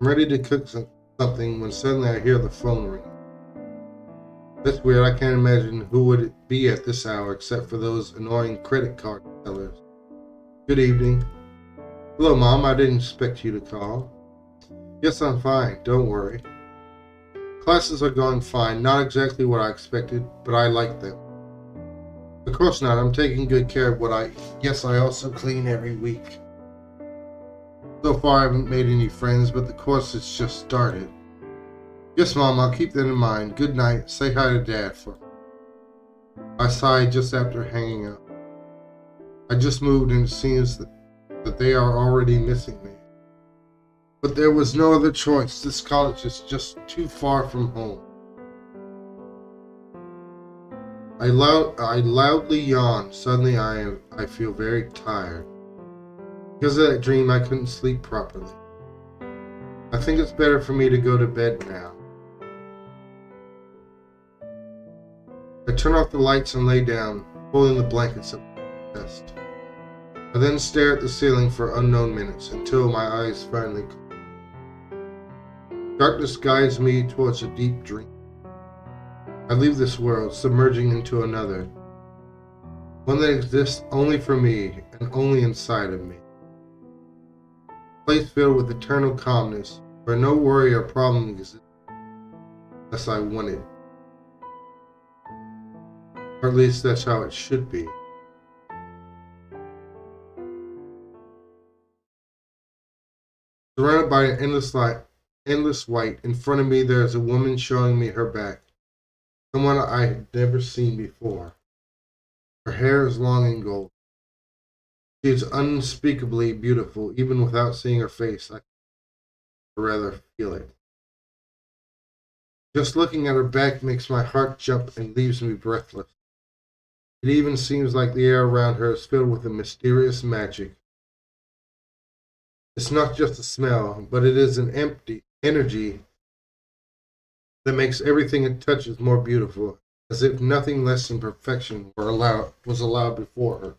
I'm ready to cook something when suddenly I hear the phone ring. That's weird. I can't imagine who would it be at this hour except for those annoying credit card tellers. Good evening. Hello, Mom. I didn't expect you to call. Yes, I'm fine. Don't worry. Classes are going fine. Not exactly what I expected, but I like them. Of course not. I'm taking good care of what I guess I also clean every week. So far, I haven't made any friends, but the course has just started. Yes, Mom, I'll keep that in mind. Good night. Say hi to Dad for me. I sighed just after hanging up. I just moved and it seems that they are already missing me. But there was no other choice. This college is just too far from home. I loudly yawned. Suddenly I feel very tired. Because of that dream, I couldn't sleep properly. I think it's better for me to go to bed now. I turn off the lights and lay down, pulling the blankets up to my chest. I then stare at the ceiling for unknown minutes until my eyes finally close. Darkness guides me towards a deep dream. I leave this world, submerging into another, one that exists only for me and only inside of me. A place filled with eternal calmness, where no worry or problem exists unless I want it. Or at least that's how it should be. Surrounded by an endless light, endless white, in front of me there is a woman showing me her back, someone I had never seen before. Her hair is long and gold. She is unspeakably beautiful, even without seeing her face. I can rather feel it. Just looking at her back makes my heart jump and leaves me breathless. It even seems like the air around her is filled with a mysterious magic. It's not just a smell, but it is an empty energy that makes everything it touches more beautiful, as if nothing less than perfection was allowed before her.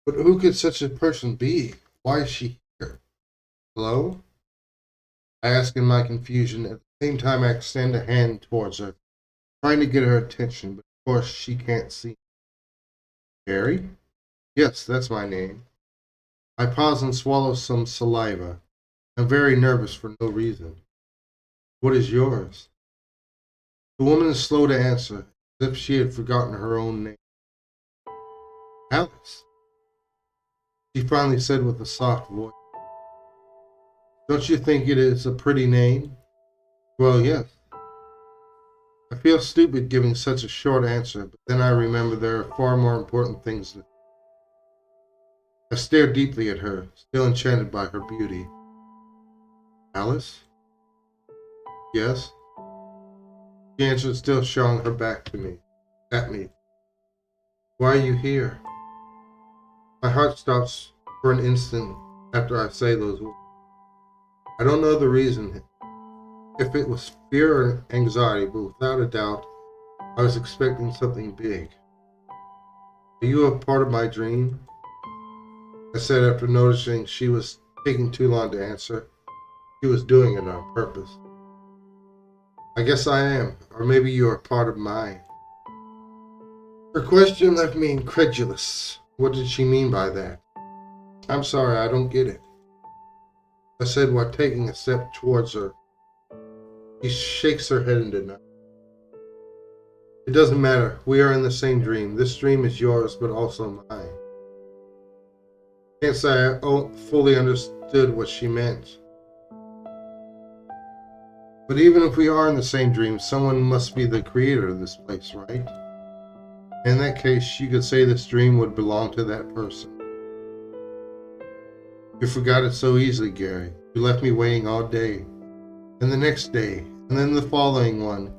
But who could such a person be? Why is she here? Hello? I ask in my confusion. At the same time, I extend a hand towards her, trying to get her attention, but of course she can't see me. Gary? Yes, that's my name. I pause and swallow some saliva. I'm very nervous for no reason. What is yours? The woman is slow to answer, as if she had forgotten her own name. Alice, she finally said with a soft voice. Don't you think it is a pretty name? Well, yes. I feel stupid giving such a short answer, but then I remember there are far more important things. I stare deeply at her, still enchanted by her beauty. Alice? Yes? She answered, still showing her back to me, at me. Why are you here? My heart stops for an instant after I say those words. I don't know the reason, if it was fear or anxiety, but without a doubt, I was expecting something big. Are you a part of my dream? I said after noticing she was taking too long to answer. She was doing it on purpose. I guess I am, or maybe you are part of mine. Her question left me incredulous. What did she mean by that? I'm sorry, I don't get it, I said while taking a step towards her. She shakes her head in denial. It doesn't matter. We are in the same dream. This dream is yours, but also mine. Can't say I fully understood what she meant. But even if we are in the same dream, someone must be the creator of this place, right? In that case, you could say this dream would belong to that person. You forgot it so easily, Gary. You left me waiting all day, and the next day, and then the following one,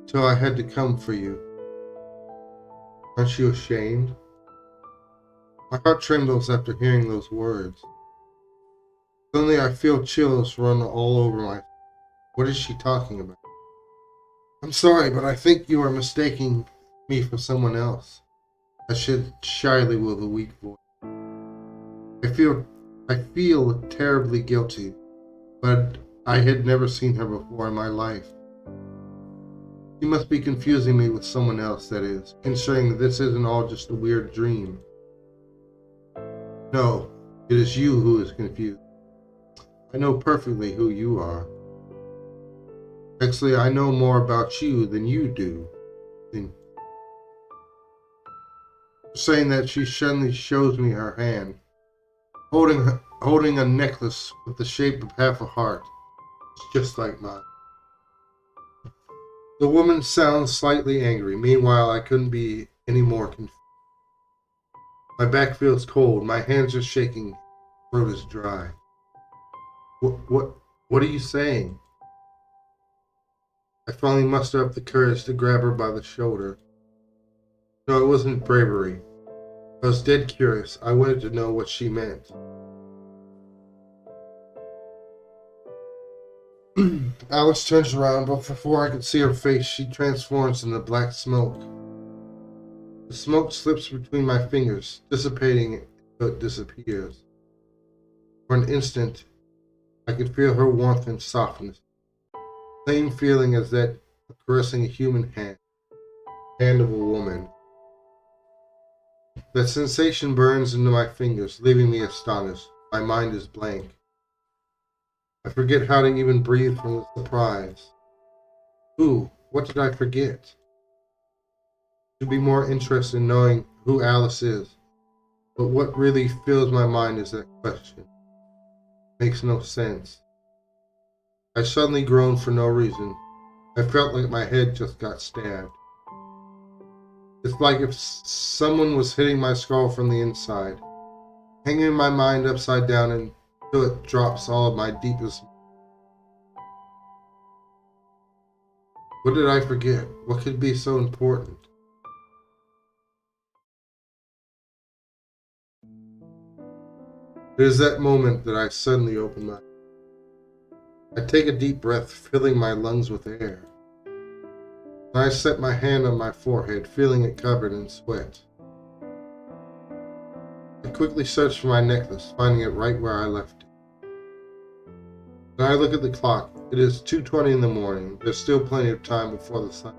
till I had to come for you. Aren't you ashamed? My heart trembles after hearing those words. Suddenly I feel chills run all over my... What is she talking about? I'm sorry, but I think you are mistaking me for someone else, I said shyly with a weak voice. I feel terribly guilty, but I had never seen her before in my life. She must be confusing me with someone else, that is, considering that this isn't all just a weird dream. No, it is you who is confused. I know perfectly who you are. Actually, I know more about you than you do. Saying that, she suddenly shows me her hand, holding a necklace with the shape of half a heart. It's just like mine. The woman sounds slightly angry. Meanwhile, I couldn't be any more confused. My back feels cold. My hands are shaking. My throat is dry. What are you saying? I finally muster up the courage to grab her by the shoulder. No, it wasn't bravery. I was dead curious. I wanted to know what she meant. Alice turns around, but before I could see her face, she transforms into black smoke. The smoke slips between my fingers, dissipating until it disappears. For an instant, I could feel her warmth and softness. Same feeling as that of caressing a human hand of a woman. That sensation burns into my fingers, leaving me astonished. My mind is blank. I forget how to even breathe from the surprise. Ooh, what did I forget? To be more interested in knowing who Alice is. But what really fills my mind is that question. Makes no sense. I suddenly groaned for no reason. I felt like my head just got stabbed. It's like if someone was hitting my skull from the inside, hanging my mind upside down until it drops all of my deepest. What did I forget? What could be so important? It is that moment that I suddenly open my eyes. I take a deep breath, filling my lungs with air. I set my hand on my forehead, feeling it covered in sweat. I quickly search for my necklace, finding it right where I left it. Then I look at the clock. It is 2:20 in the morning. There's still plenty of time before the sun.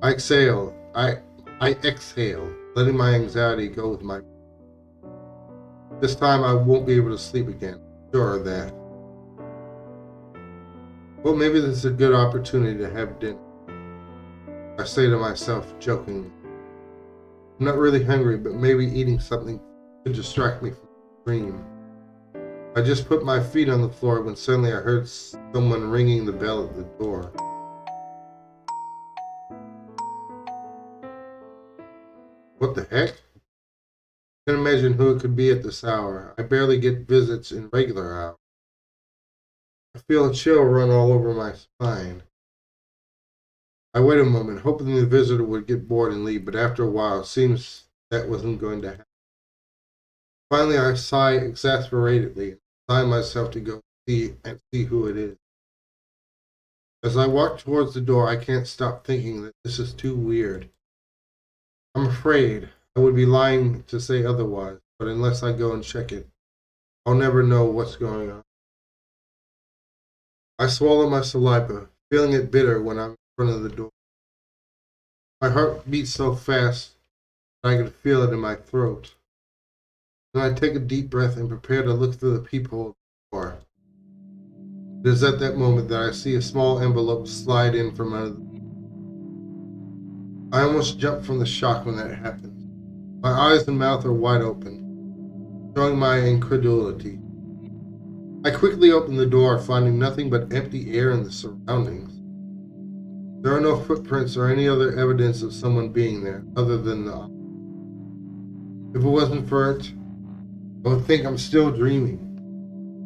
I exhale. I exhale, letting my anxiety go with my. This time I won't be able to sleep again. Sure of that. Well, maybe this is a good opportunity to have dinner. I say to myself, jokingly. I'm not really hungry, but maybe eating something could distract me from the dream. I just put my feet on the floor when suddenly I heard someone ringing the bell at the door. What the heck? I can't imagine who it could be at this hour. I barely get visits in regular hours. I feel a chill run all over my spine. I wait a moment, hoping the visitor would get bored and leave, but after a while, it seems that wasn't going to happen. Finally, I sigh exasperatedly and sign myself to go see who it is. As I walk towards the door, I can't stop thinking that this is too weird. I'm afraid I would be lying to say otherwise, but unless I go and check it, I'll never know what's going on. I swallow my saliva, feeling it bitter when I'm in front of the door. My heart beats so fast that I can feel it in my throat. Then I take a deep breath and prepare to look through the peephole of the door. It is at that moment that I see a small envelope slide in from under. I almost jump from the shock when that happens. My eyes and mouth are wide open, showing my incredulity. I quickly open the door, finding nothing but empty air in the surroundings. There are no footprints or any other evidence of someone being there, other than the. If it wasn't for it, I would think I'm still dreaming.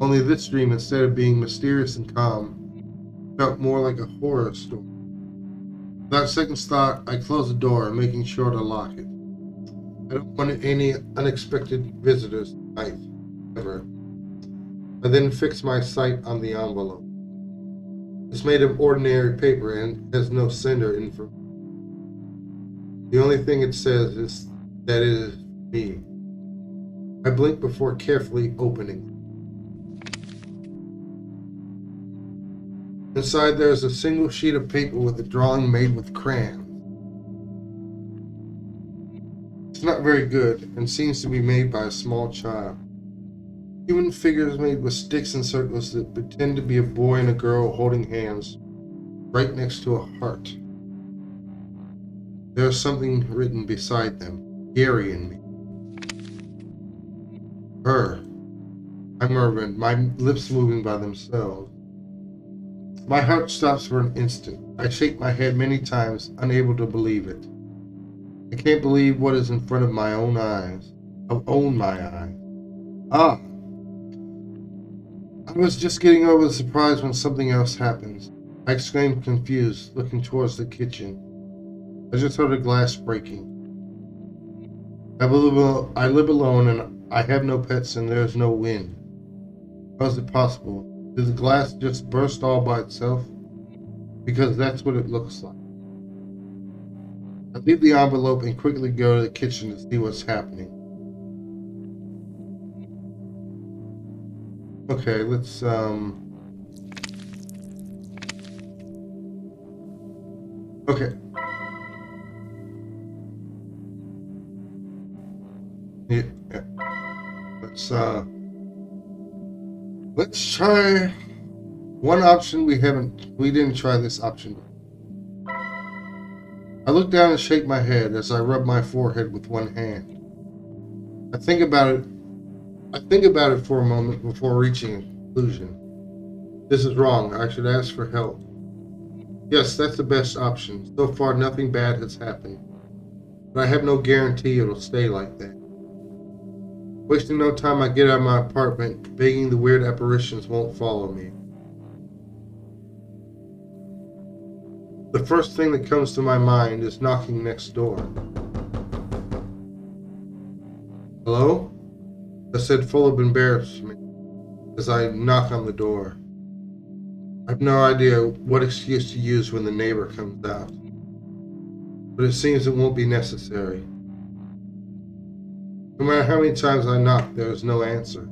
Only this dream, instead of being mysterious and calm, felt more like a horror story. Without second thought, I close the door, making sure to lock it. I don't want any unexpected visitors tonight, ever. I then fix my sight on the envelope. It's made of ordinary paper and has no sender information. The only thing it says is that it is me. I blink before carefully opening. Inside there is a single sheet of paper with a drawing made with crayons. It's not very good and seems to be made by a small child. Human figures made with sticks and circles that pretend to be a boy and a girl holding hands right next to a heart. There is something written beside them, Gary and me. Her. I murmured, my lips moving by themselves. My heart stops for an instant. I shake my head many times, unable to believe it. I can't believe what is in front of my own eyes. I've owned my eyes. Ah! I was just getting over the surprise when something else happens. I exclaimed, confused, looking towards the kitchen. I just heard a glass breaking. I live alone and I have no pets and there is no wind. How is it possible? Did the glass just burst all by itself? Because that's what it looks like. I leave the envelope and quickly go to the kitchen to see what's happening. Okay, let's okay. Yeah, let's let's try one option we didn't try this option. I look down and shake my head as I rub my forehead with one hand. I think about it I think about it for a moment before reaching a conclusion. This is wrong. I should ask for help. Yes, that's the best option. So far nothing bad has happened. But I have no guarantee it'll stay like that. Wasting no time, I get out of my apartment, begging the weird apparitions won't follow me. The first thing that comes to my mind is knocking next door. Hello? I said, full of embarrassment as I knock on the door. I have no idea what excuse to use when the neighbor comes out, but it seems it won't be necessary. No matter how many times I knock, there is no answer.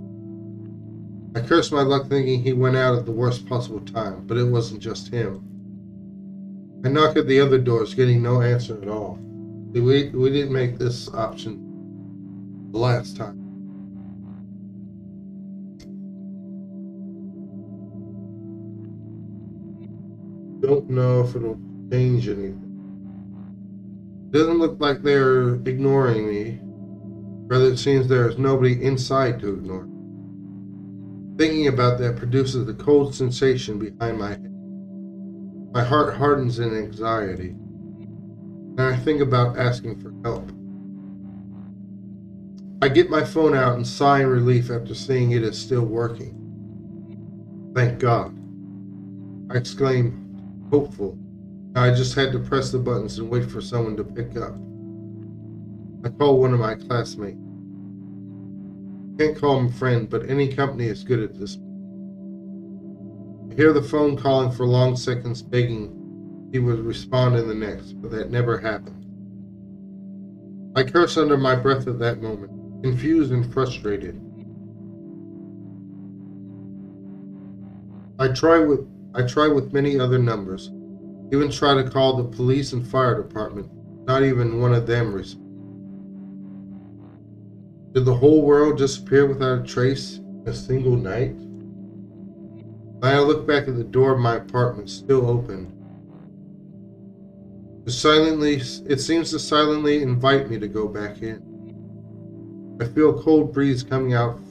I curse my luck thinking he went out at the worst possible time, but it wasn't just him. I knock at the other doors, getting no answer at all. We didn't make this option the last time. Don't know if it'll change anything. It doesn't look like they're ignoring me. Rather, it seems there is nobody inside to ignore. Thinking about that produces the cold sensation behind my head. My heart hardens in anxiety, and I think about asking for help. I get my phone out and sigh in relief after seeing it is still working. Thank God. I exclaim, hopeful. I just had to press the buttons and wait for someone to pick up. I call one of my classmates. Can't call him a friend, but any company is good at this. I hear the phone calling for long seconds, begging he would respond in the next, but that never happened. I curse under my breath at that moment, confused and frustrated. I try with many other numbers, even try to call the police and fire department. Not even one of them responds. Did the whole world disappear without a trace in a single night? When I look back at the door of my apartment, still open, it seems to silently invite me to go back in. I feel a cold breeze coming out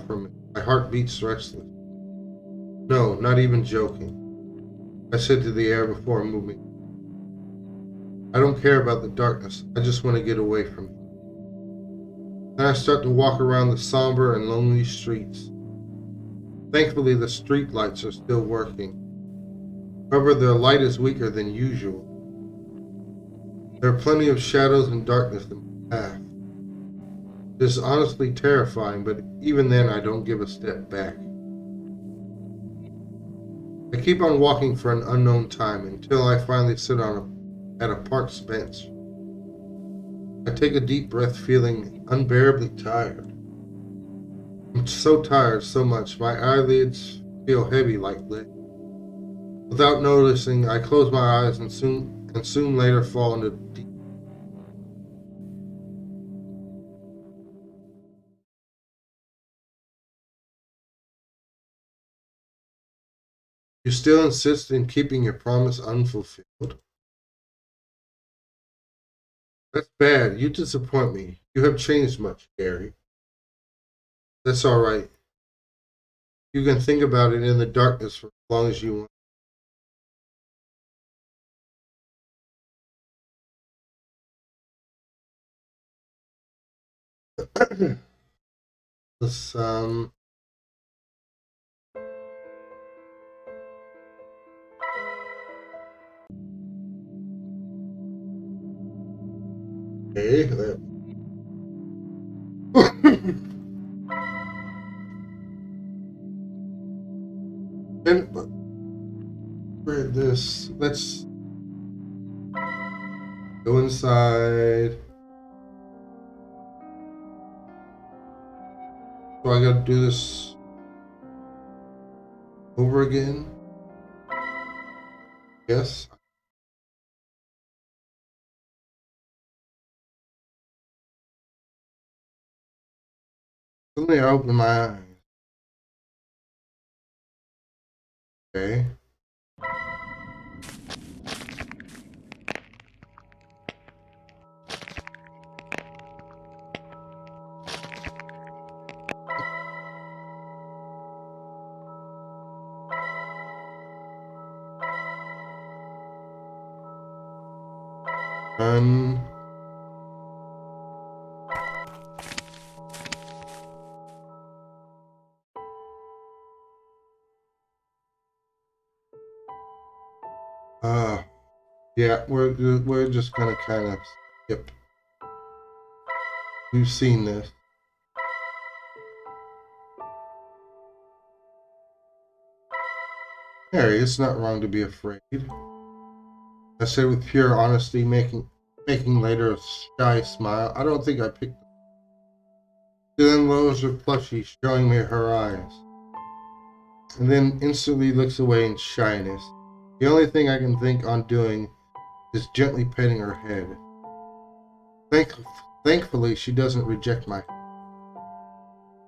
from it. My heart beats restless. No, not even joking. I said to the air before moving. I don't care about the darkness. I just want to get away from it. Then I start to walk around the somber and lonely streets. Thankfully, the street lights are still working. However, their light is weaker than usual. There are plenty of shadows and darkness in my path. It is honestly terrifying, but even then I don't give a step back. I keep on walking for an unknown time until I finally sit at a park's bench. I take a deep breath, feeling unbearably tired. I'm so tired so much, my eyelids feel heavy like lead. Without noticing, I close my eyes and soon later fall into deep. You still insist in keeping your promise unfulfilled? That's bad. You disappoint me. You have changed much, Gary. That's all right. You can think about it in the darkness for as long as you want. Let's okay. And read this. Let's go inside. So I gotta do this over again. Yes. Suddenly I open my eyes. Okay. Run. Yeah, we're just gonna kind of skip. You've seen this. Harry, it's not wrong to be afraid. I said with pure honesty, making later a shy smile. I don't think I picked. She then lowers her plushie, showing me her eyes, and then instantly looks away in shyness. The only thing I can think on doing is gently petting her head. Thankfully, she doesn't reject my.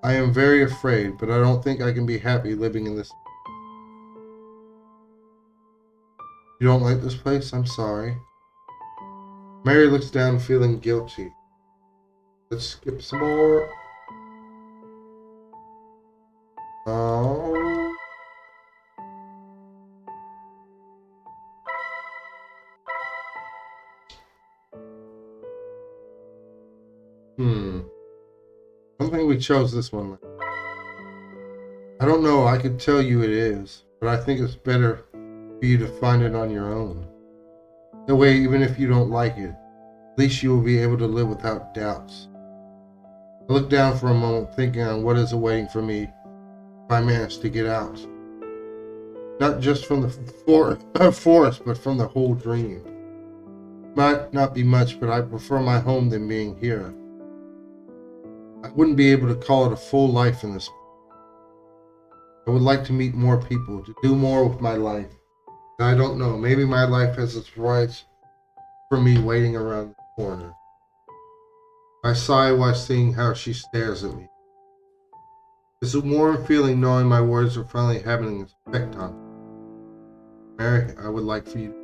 I am very afraid, but I don't think I can be happy living in this. You don't like this place? I'm sorry. Mary looks down, feeling guilty. Let's skip some more. Oh. I don't think we chose this one. I don't know, I could tell you it is, but I think it's better for you to find it on your own. That way, even if you don't like it, at least you will be able to live without doubts. I look down for a moment, thinking on what is awaiting for me if I manage to get out. Not just from the forest, but from the whole dream. Might not be much, but I prefer my home than being here. I wouldn't be able to call it a full life in this. I would like to meet more people, to do more with my life. And I don't know, maybe my life has its rights for me waiting around the corner. I sigh while seeing how she stares at me. It's a warm feeling knowing my words are finally having an effect on her. Mary, I would like for you to.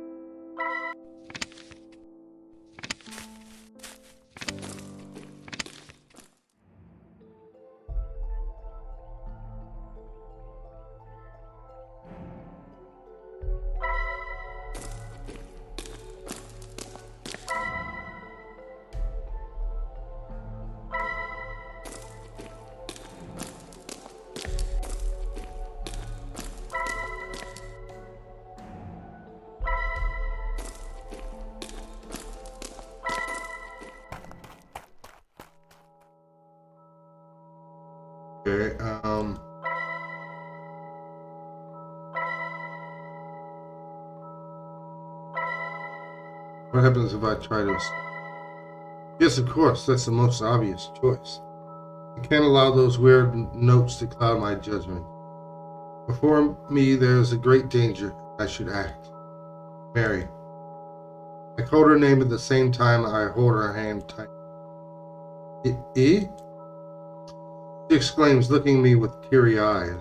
Okay, what happens if I try to escape? Yes, of course, that's the most obvious choice. I can't allow those weird notes to cloud my judgment. Before me, there is a great danger. I should act. Mary. I called her name at the same time I hold her hand tight. Eh? She exclaims, looking at me with teary eyes.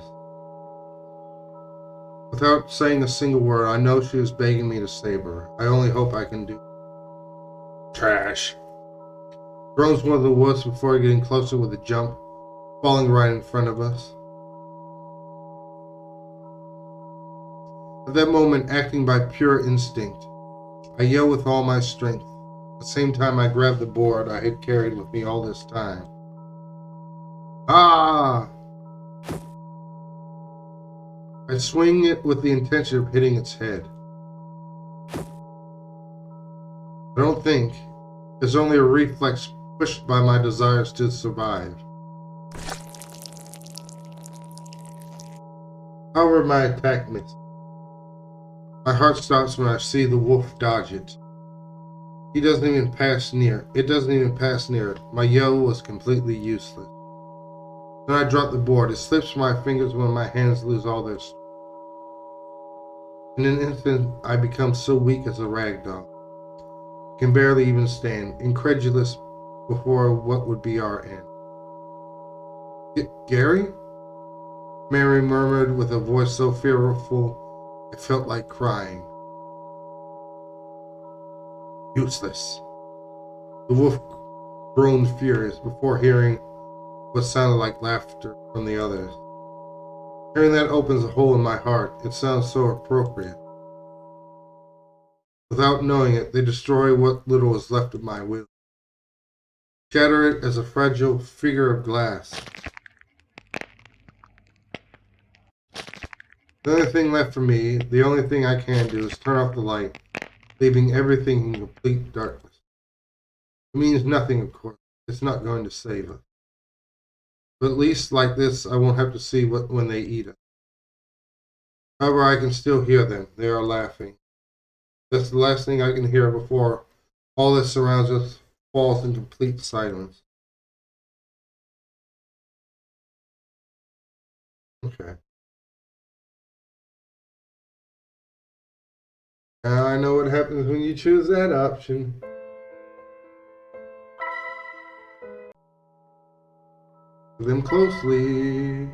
Without saying a single word, I know she is begging me to save her. I only hope I can do. Trash. Drones one of the woods before getting closer with a jump, falling right in front of us. At that moment, acting by pure instinct, I yell with all my strength. At the same time, I grab the board I had carried with me all this time. Ah! I swing it with the intention of hitting its head. I don't think. It's only a reflex pushed by my desires to survive. However, my attack missed. My heart stops when I see the wolf dodge it. It doesn't even pass near it. My yell was completely useless. Then I drop the board. It slips from my fingers when my hands lose all their strength. In an instant, I become so weak as a rag doll. Can barely even stand, incredulous before what would be our end. Gary? Mary murmured with a voice so fearful it felt like crying. Useless. The wolf groaned furious before hearing what sounded like laughter from the others. Hearing that opens a hole in my heart. It sounds so appropriate. Without knowing it, they destroy what little is left of my will. Shatter it as a fragile figure of glass. The only thing left for me, the only thing I can do is turn off the light, leaving everything in complete darkness. It means nothing, of course. It's not going to save us. But at least like this, I won't have to see when they eat us. However, I can still hear them. They are laughing. That's the last thing I can hear before all that surrounds us falls in complete silence. Okay. Now I know what happens when you choose that option. Look them closely.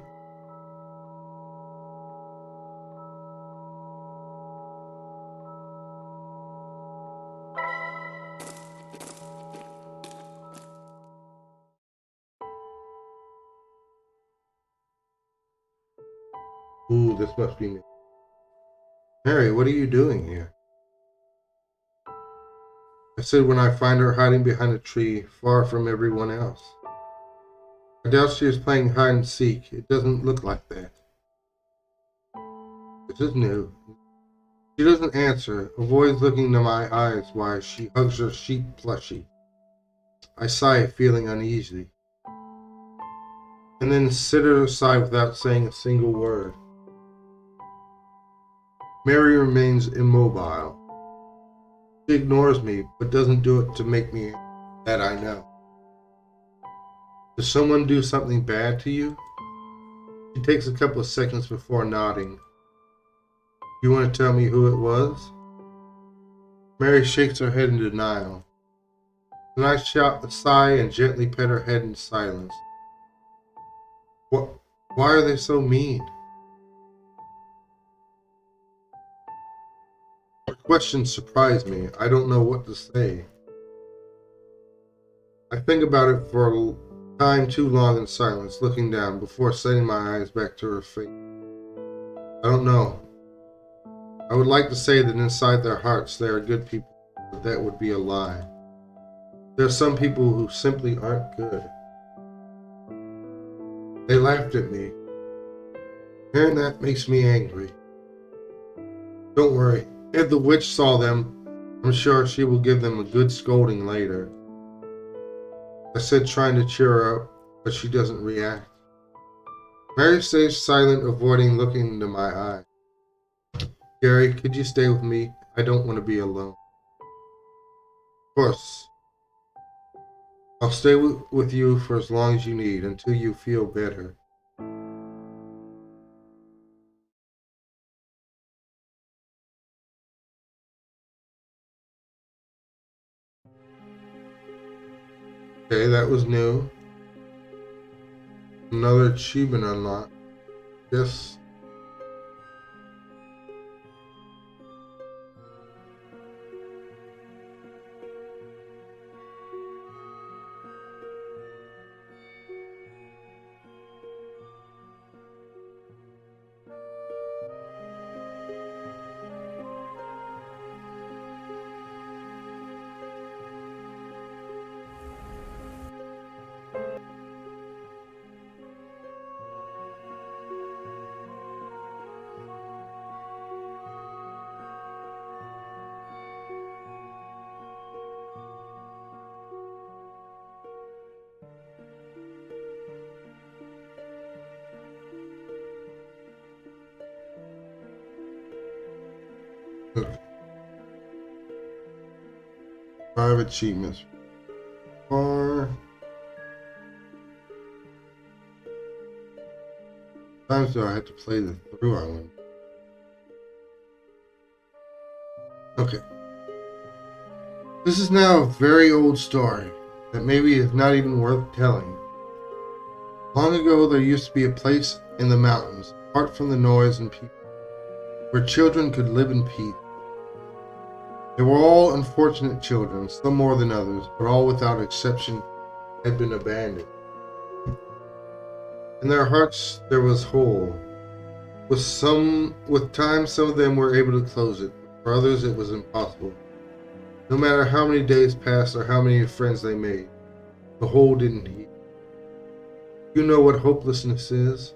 Ooh, this must be me. Harry, what are you doing here? I said when I find her hiding behind a tree, far from everyone else. I doubt she is playing hide and seek. It doesn't look like that. This is new. She doesn't answer, avoids looking into my eyes while she hugs her sheep plushie. I sigh, feeling uneasy, and then sit her aside without saying a single word. Mary remains immobile. She ignores me, but doesn't do it to make me that I know. Does someone do something bad to you? She takes a couple of seconds before nodding. You want to tell me who it was? Mary shakes her head in denial. Then I sigh and gently pet her head in silence. What? Why are they so mean? Her questions surprise me. I don't know what to say. I think about it for a time too long in silence, looking down before setting my eyes back to her face. I don't know. I would like to say that inside their hearts they are good people, but that would be a lie. There are some people who simply aren't good. They laughed at me. Hearing that makes me angry. Don't worry. If the witch saw them, I'm sure she will give them a good scolding later. I said, trying to cheer her up, but she doesn't react. Mary stays silent, avoiding looking into my eyes. Gary, could you stay with me? I don't want to be alone. Of course. I'll stay with you for as long as you need, until you feel better. Okay, that was new. Another achievement unlocked. Yes. Okay. 5 achievements. Or times do I have to play the through island? Okay. This is now a very old story that maybe is not even worth telling. Long ago, there used to be a place in the mountains, apart from the noise and people, where children could live in peace. They were all unfortunate children, some more than others, but all without exception had been abandoned. In their hearts there was hole. With time, some of them were able to close it, but for others it was impossible. No matter how many days passed or how many friends they made, the hole didn't heal. You know what hopelessness is?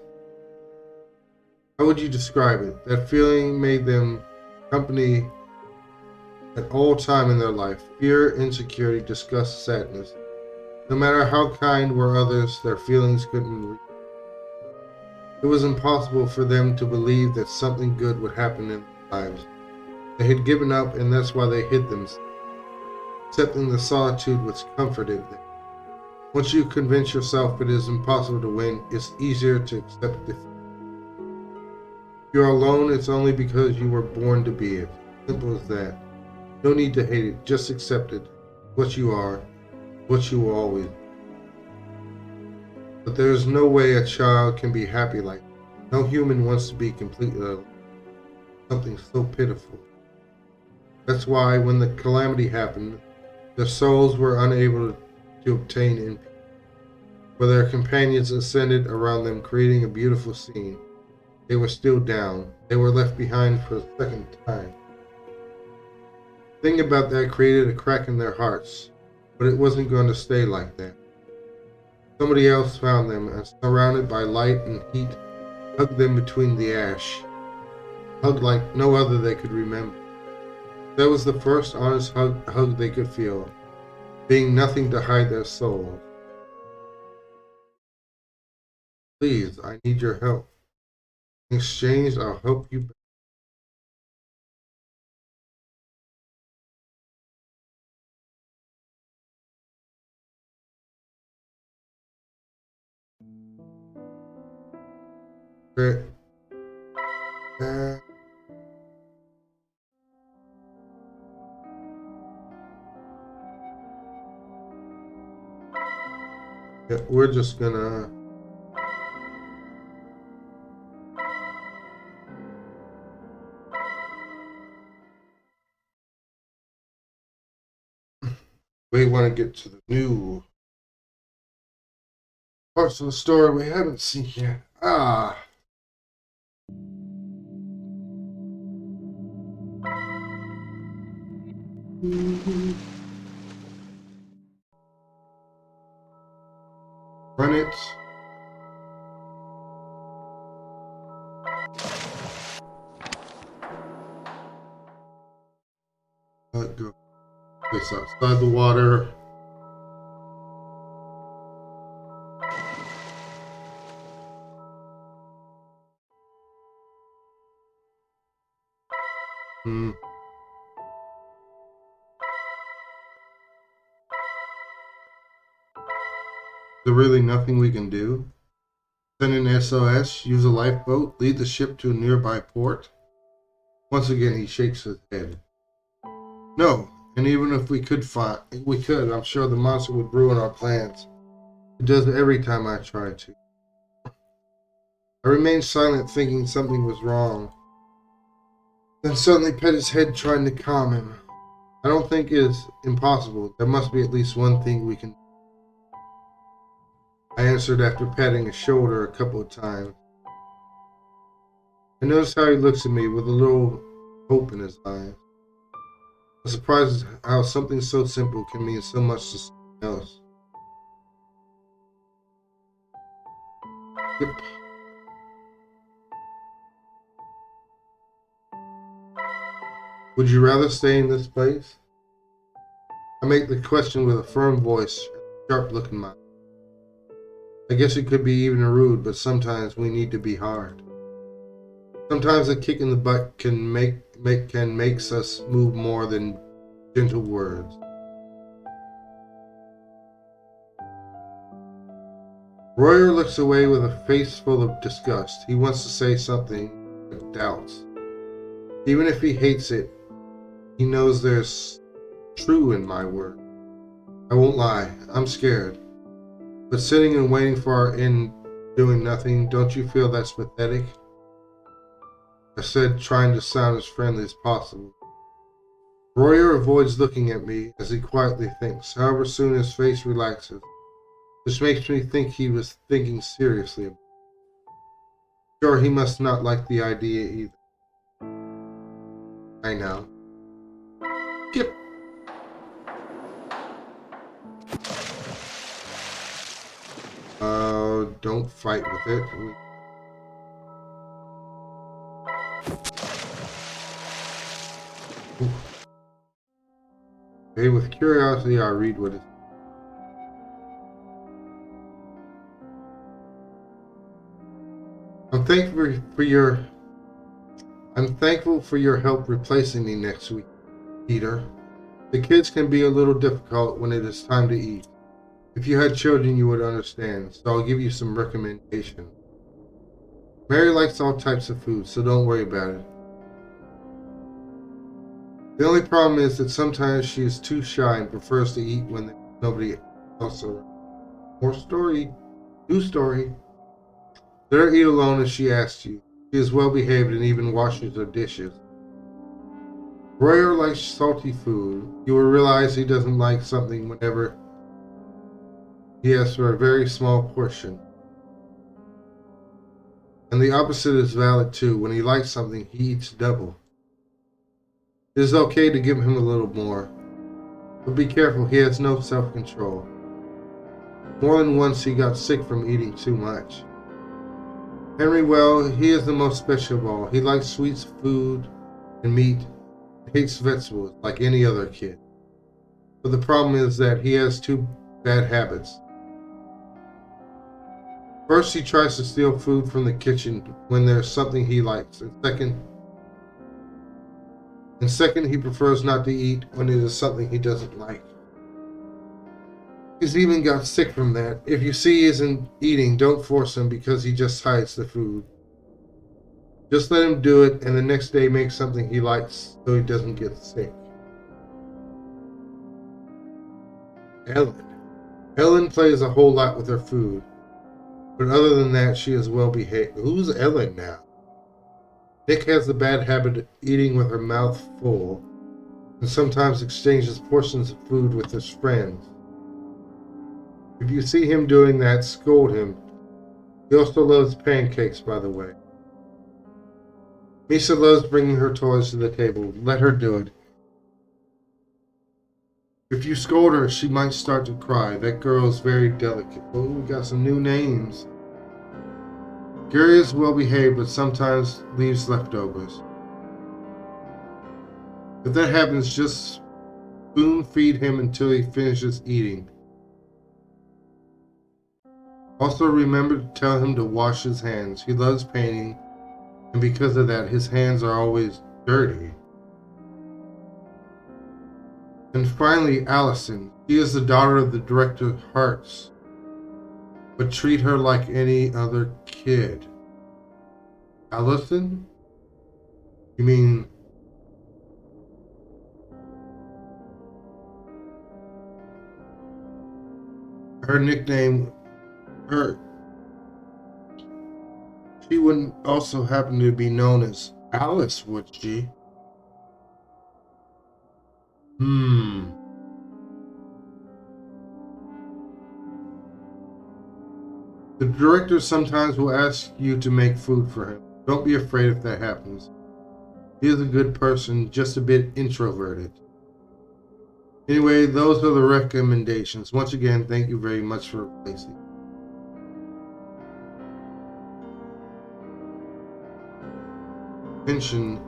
How would you describe it? That feeling made them company at all time in their life. Fear, insecurity, disgust, sadness. No matter how kind were others, their feelings couldn't reach. It was impossible for them to believe that something good would happen in their lives. They had given up, and that's why they hid themselves, accepting the solitude which comforted them. Once you convince yourself it is impossible to win, it's easier to accept defeat. If you're alone, it's only because you were born to be it. Simple as that. No need to hate it, just accept it. What you are, what you will always be. But there is no way a child can be happy like that. No human wants to be completely alone. Something so pitiful. That's why when the calamity happened, their souls were unable to obtain in peace. Where their companions ascended around them, creating a beautiful scene, they were still down. They were left behind for a second time. The thing about that created a crack in their hearts, but it wasn't going to stay like that. Somebody else found them, and surrounded by light and heat, hugged them between the ash. Hugged like no other they could remember. That was the first honest hug they could feel, being nothing to hide their souls. Please, I need your help. In exchange, I'll help you. But, yeah, we're just gonna we want to get to the new parts of the story we haven't seen yet. Run it. Let it go. It's outside the water. Is there really nothing we can do? Send an SOS, use a lifeboat, lead the ship to a nearby port? Once again, he shakes his head. No, and even if we could, I'm sure the monster would ruin our plans. It does every time I try to. I remained silent, thinking something was wrong. Then suddenly pet his head, trying to calm him. I don't think it is impossible. There must be at least one thing we can do. I answered after patting his shoulder a couple of times. I noticed how he looks at me with a little hope in his eyes. I'm surprised how something so simple can mean so much to someone else. Yep. Would you rather stay in this place? I make the question with a firm voice and a sharp look in my eyes. I guess it could be even rude, but sometimes we need to be hard. Sometimes a kick in the butt can makes us move more than gentle words. Royer looks away with a face full of disgust. He wants to say something, but doubts. Even if he hates it, He knows there's true in my word. I won't lie, I'm scared. But sitting and waiting for our end, doing nothing, don't you feel that's pathetic? I said, trying to sound as friendly as possible. Royer avoids looking at me as he quietly thinks. However, soon his face relaxes, which makes me think he was thinking seriously about it. Sure, he must not like the idea either. I know. Yep. Don't fight with it. Okay, with curiosity, I read what it. I'm thankful for your help replacing me next week, Peter. The kids can be a little difficult when it is time to eat. If you had children, you would understand, so I'll give you some recommendations. Mary likes all types of food, so don't worry about it. The only problem is that sometimes she is too shy and prefers to eat when there's nobody else around. More story. New story. Let her eat alone as she asks you. She is well behaved and even washes her dishes. Royer likes salty food. You will realize he doesn't like something whenever he asks for a very small portion. And the opposite is valid too. When he likes something, he eats double. It is okay to give him a little more. But be careful, he has no self-control. More than once he got sick from eating too much. Henry, well, he is the most special of all. He likes sweet food and meat, and hates vegetables like any other kid. But the problem is that he has two bad habits. First, he tries to steal food from the kitchen when there's something he likes, and second, he prefers not to eat when it is something he doesn't like. He's even got sick from that. If you see he isn't eating, don't force him because he just hides the food. Just let him do it and the next day make something he likes so he doesn't get sick. Ellen plays a whole lot with her food. But other than that, she is well behaved. Who's Ellen now? Nick has the bad habit of eating with her mouth full and sometimes exchanges portions of food with his friends. If you see him doing that, scold him. He also loves pancakes, by the way. Misa loves bringing her toys to the table. Let her do it. If you scold her, she might start to cry. That girl is very delicate. Oh, we got some new names. Gary is well behaved, but sometimes leaves leftovers. If that happens, just spoon feed him until he finishes eating. Also remember to tell him to wash his hands. He loves painting, and because of that, his hands are always dirty. And finally, Allison. She is the daughter of the director of Hearts, but treat her like any other kid. Allison? You mean... her nickname... She wouldn't also happen to be known as Alice, would she? The director sometimes will ask you to make food for him. Don't be afraid if that happens. He is a good person, just a bit introverted. Anyway, those are the recommendations. Once again, thank you very much for replacing. Mention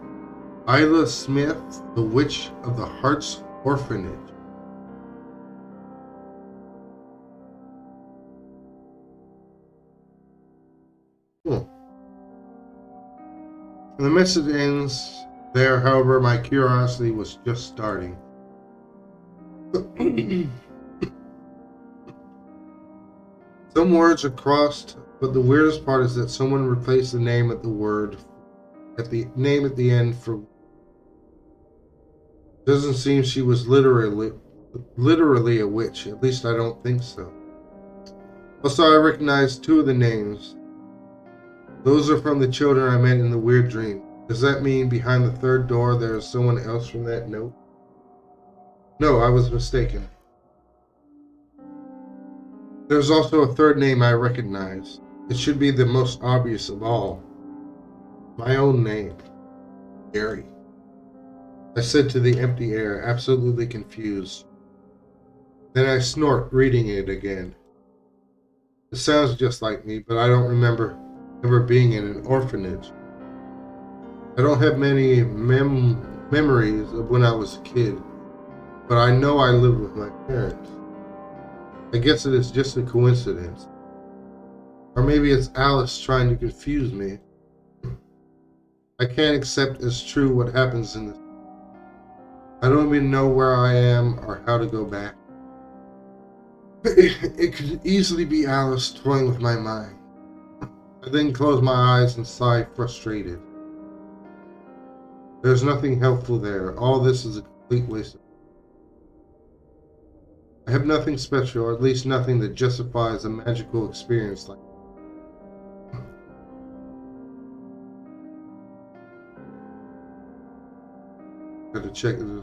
Isla Smith, the Witch of the Hearts Orphanage. Cool. The message ends there, however, my curiosity was just starting. Some words are crossed, but the weirdest part is that someone replaced the name at the word at the name at the end for Doesn't seem she was literally a witch. At least I don't think so. Also, I recognize two of the names. Those are from the children I met in the weird dream. Does that mean behind the third door there is someone else from that note? No, I was mistaken. There's also a third name I recognize. It should be the most obvious of all. My own name. Gary. I said to the empty air, absolutely confused. Then I snort, reading it again. It sounds just like me, but I don't remember ever being in an orphanage. I don't have many memories of when I was a kid, but I know I lived with my parents. I guess it is just a coincidence. Or maybe it's Alice trying to confuse me. I can't accept as true what happens in this. I don't even know where I am or how to go back. It could easily be Alice toying with my mind. I then close my eyes and sigh frustrated. There's nothing helpful there. All this is a complete waste of time. I have nothing special, or at least nothing that justifies a magical experience like that. To check this.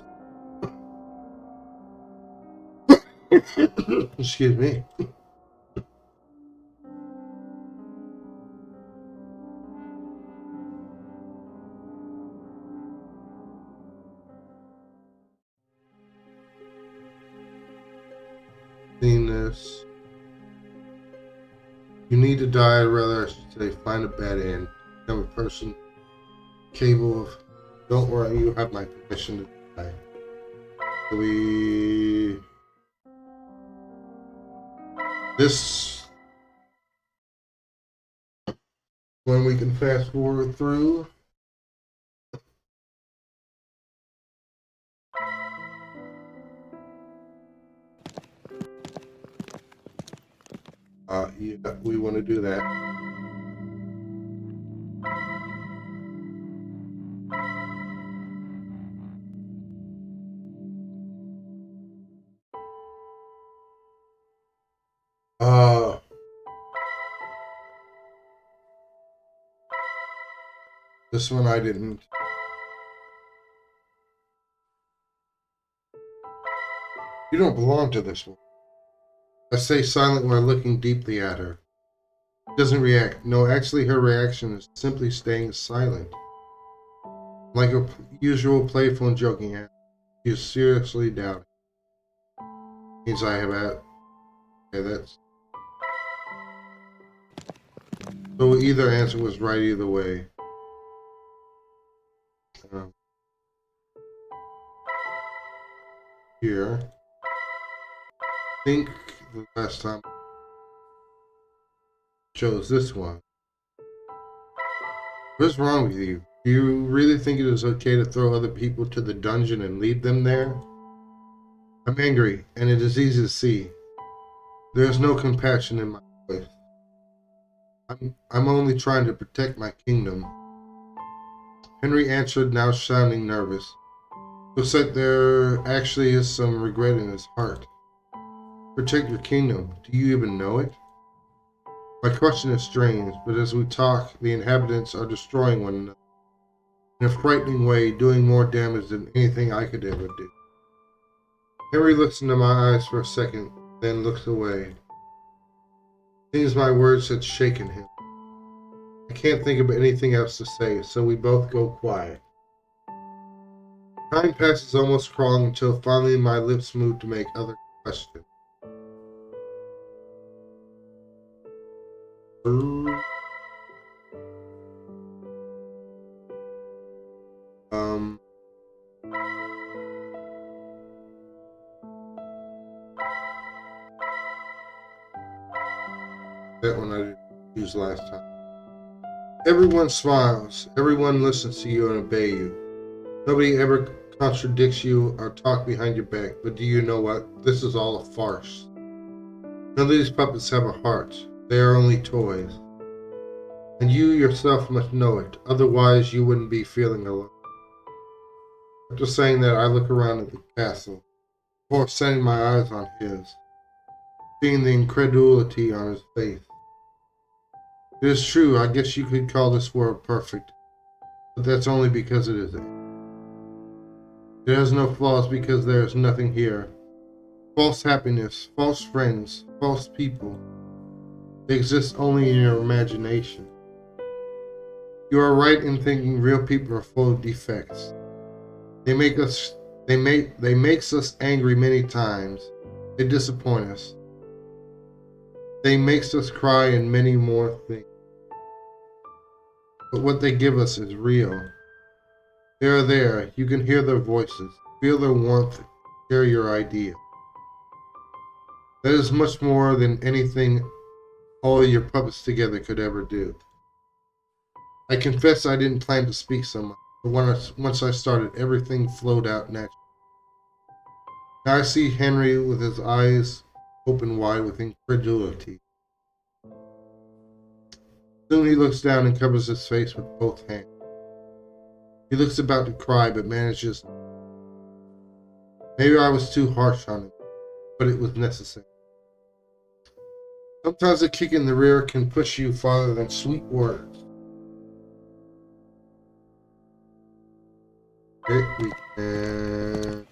Excuse me. Seen this. You need to die, or rather I should say find a bad end. Become a person capable of. Don't worry, you have my permission to die. This one we can fast forward through. Yeah, we want to do that. This one I didn't. You don't belong to this one. I say silent while looking deeply at her. She doesn't react. No, actually her reaction is simply staying silent. Like a usual playful and joking act. She is seriously doubting. Means I have at. Okay, that's. So either answer was right either way. Here. I think the last time I chose this one. What's wrong with you? Do you really think it is okay to throw other people to the dungeon and leave them there? I'm angry, and it is easy to see. There is no compassion in my voice. I'm only trying to protect my kingdom. Henry answered, now sounding nervous. Looks like there actually is some regret in his heart. Protect your kingdom. Do you even know it? My question is strange, but as we talk, the inhabitants are destroying one another. In a frightening way, doing more damage than anything I could ever do. Henry looks into my eyes for a second, then looks away. Seems my words had shaken him. I can't think of anything else to say, so we both go quiet. Time passes almost crawling until finally my lips move to make other questions. That one I didn't use last time. Everyone smiles. Everyone listens to you and obey you. Nobody ever contradicts you or talks behind your back. But do you know what? This is all a farce. None of these puppets have a heart. They are only toys. And you yourself must know it. Otherwise, you wouldn't be feeling alone. After saying that, I look around at the castle, before setting my eyes on his, seeing the incredulity on his face. It is true, I guess you could call this world perfect, but that's only because it isn't. It has no flaws because there is nothing here. False happiness, false friends, false people. They exist only in your imagination. You are right in thinking real people are full of defects. They makes us angry many times. They disappoint us. They makes us cry and many more things. But what they give us is real. They are there. You can hear their voices, feel their warmth, share your idea. That is much more than anything all of your puppets together could ever do. I confess I didn't plan to speak so much, but once I started, everything flowed out naturally. Now I see Henry with his eyes open wide with incredulity. Soon he looks down and covers his face with both hands. He looks about to cry, but manages. Maybe I was too harsh on him, but it was necessary. Sometimes a kick in the rear can push you farther than sweet words. Okay, we can.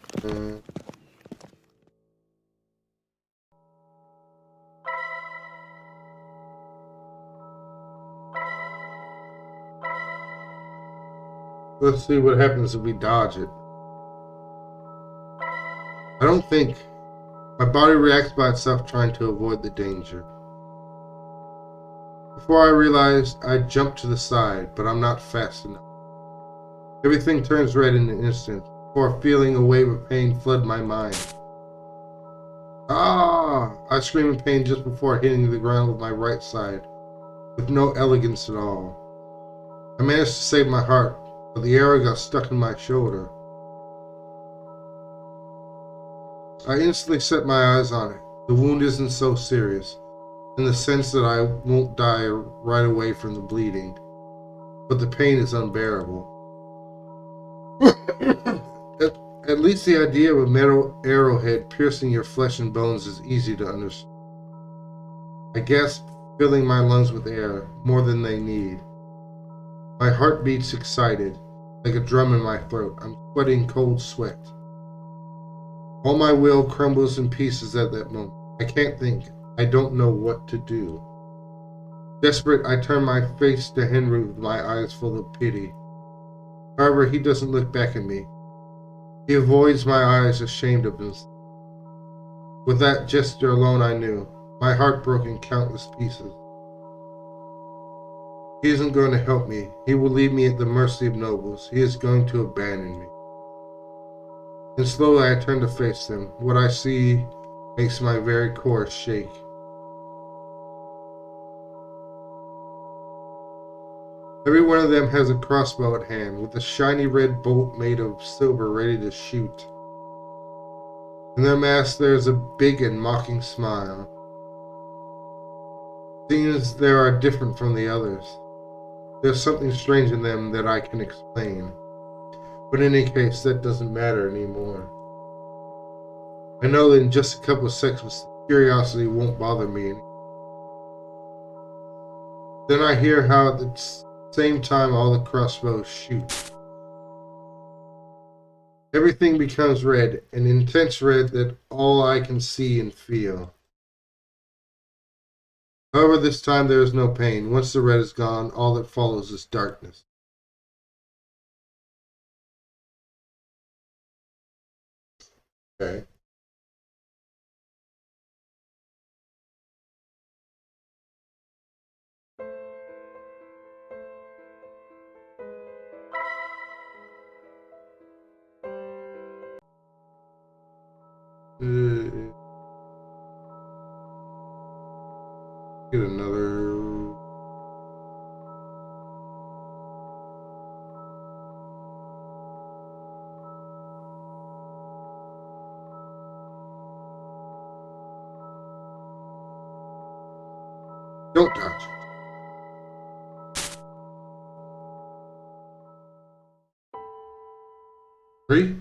Let's see what happens if we dodge it. I don't think. My body reacts by itself trying to avoid the danger. Before I realized, I jumped to the side, but I'm not fast enough. Everything turns red in an instant, before feeling a wave of pain flood my mind. Ah! I scream in pain just before hitting the ground with my right side, with no elegance at all. I managed to save my heart, but the arrow got stuck in my shoulder. I instantly set my eyes on it. The wound isn't so serious, in the sense that I won't die right away from the bleeding, but the pain is unbearable. At least the idea of a metal arrowhead piercing your flesh and bones is easy to understand. I gasped, filling my lungs with air, more than they need. My heart beats excited, like a drum in my throat. I'm sweating cold sweat. All my will crumbles in pieces at that moment. I can't think. I don't know what to do. Desperate, I turn my face to Henry with my eyes full of pity. However, he doesn't look back at me. He avoids my eyes, ashamed of himself. With that gesture alone, I knew. My heart broke in countless pieces. He isn't going to help me. He will leave me at the mercy of nobles. He is going to abandon me. And slowly I turn to face them. What I see makes my very core shake. Every one of them has a crossbow at hand, with a shiny red bolt made of silver ready to shoot. In their masks there is a big and mocking smile. Seems they are different from the others. There's something strange in them that I can explain. But in any case, that doesn't matter anymore. I know that in just a couple of seconds, curiosity won't bother me anymore. Then I hear how at the same time all the crossbows shoot. Everything becomes red, an intense red that all I can see and feel. However, this time there is no pain. Once the red is gone, all that follows is darkness. Okay. Get another. Don't dodge. Three?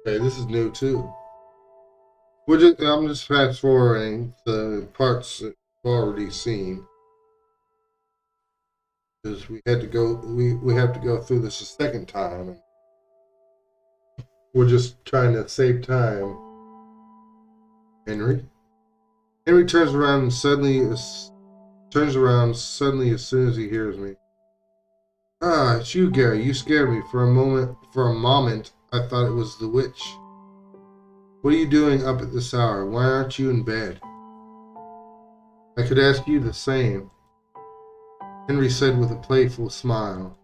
Okay, this is new too. I'm just fast forwarding the parts that we've already seen. Because we have to go through this a second time. And we're just trying to save time. Henry turns around suddenly as soon as he hears me. Ah, it's you, Gary. You scared me. For a moment, I thought it was the witch. What are you doing up at this hour? Why aren't you in bed? I could ask you the same, Henry said with a playful smile.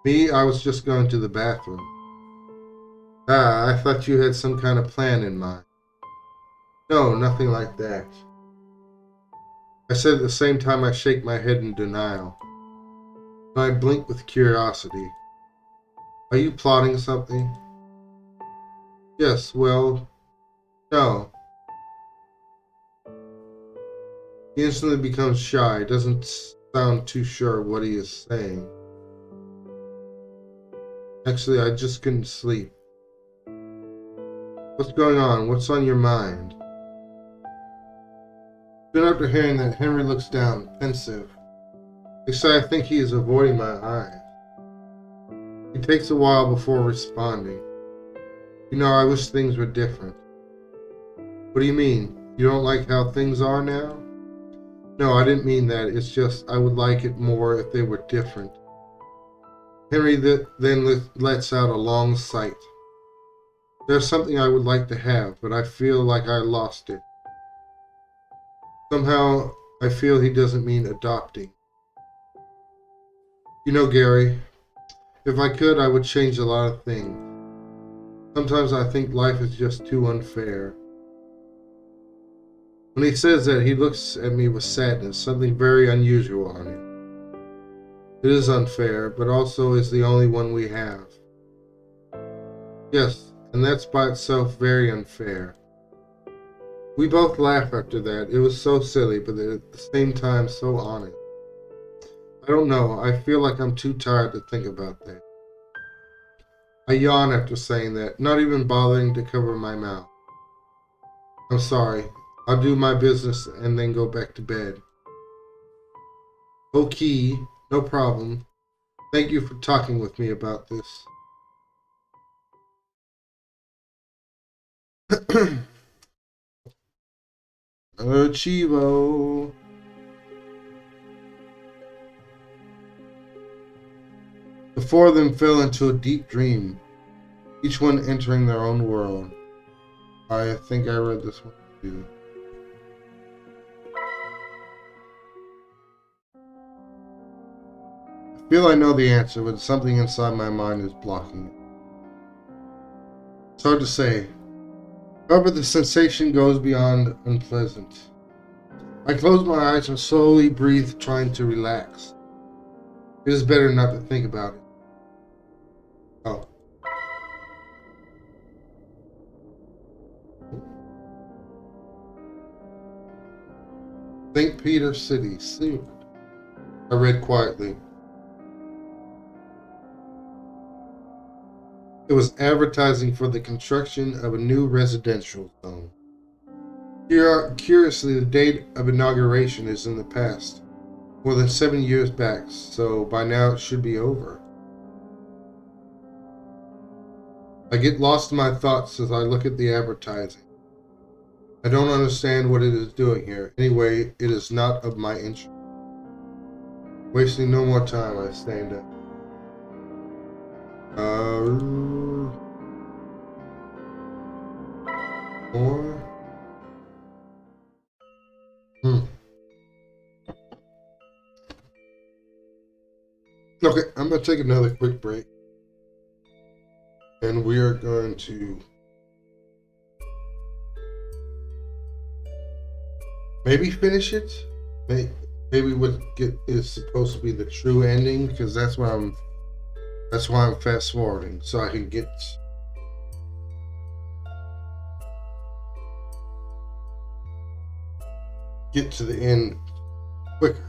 Me, I was just going to the bathroom. Ah, I thought you had some kind of plan in mind. No, nothing like that. I said at the same time I shake my head in denial. I blink with curiosity. Are you plotting something? Yes, well, no. He instantly becomes shy, doesn't sound too sure what he is saying. Actually, I just couldn't sleep. What's going on? What's on your mind? Soon after hearing that, Henry looks down, pensive. Except I think he is avoiding my eyes. He takes a while before responding. You know, I wish things were different. What do you mean? You don't like how things are now? No, I didn't mean that. It's just I would like it more if they were different. Henry then lets out a long sigh. There's something I would like to have, but I feel like I lost it. Somehow, I feel he doesn't mean adopting. You know, Gary, if I could, I would change a lot of things. Sometimes I think life is just too unfair. When he says that, he looks at me with sadness, something very unusual on him. It is unfair, but also is the only one we have. Yes, and that's by itself very unfair. We both laughed after that. It was so silly, but at the same time so honest. I don't know, I feel like I'm too tired to think about that. I yawn after saying that, not even bothering to cover my mouth. I'm sorry. I'll do my business and then go back to bed. Okay, no problem. Thank you for talking with me about this. Chivo. The four of them fell into a deep dream, each one entering their own world. I think I read this one too. I feel I know the answer, but something inside my mind is blocking it. It's hard to say. However, the sensation goes beyond unpleasant. I close my eyes and slowly breathe, trying to relax. It is better not to think about it. Oh. St. Peter City, soon. I read quietly. It was advertising for the construction of a new residential zone. Curiously, the date of inauguration is in the past, more than 7 years back, so by now it should be over. I get lost in my thoughts as I look at the advertising. I don't understand what it is doing here. Anyway, it is not of my interest. Wasting no more time, I stand up. More? Okay, I'm going to take another quick break. And we are going to maybe finish it. Maybe what is supposed to be the true ending, because that's why I'm fast forwarding, so I can get to the end quicker.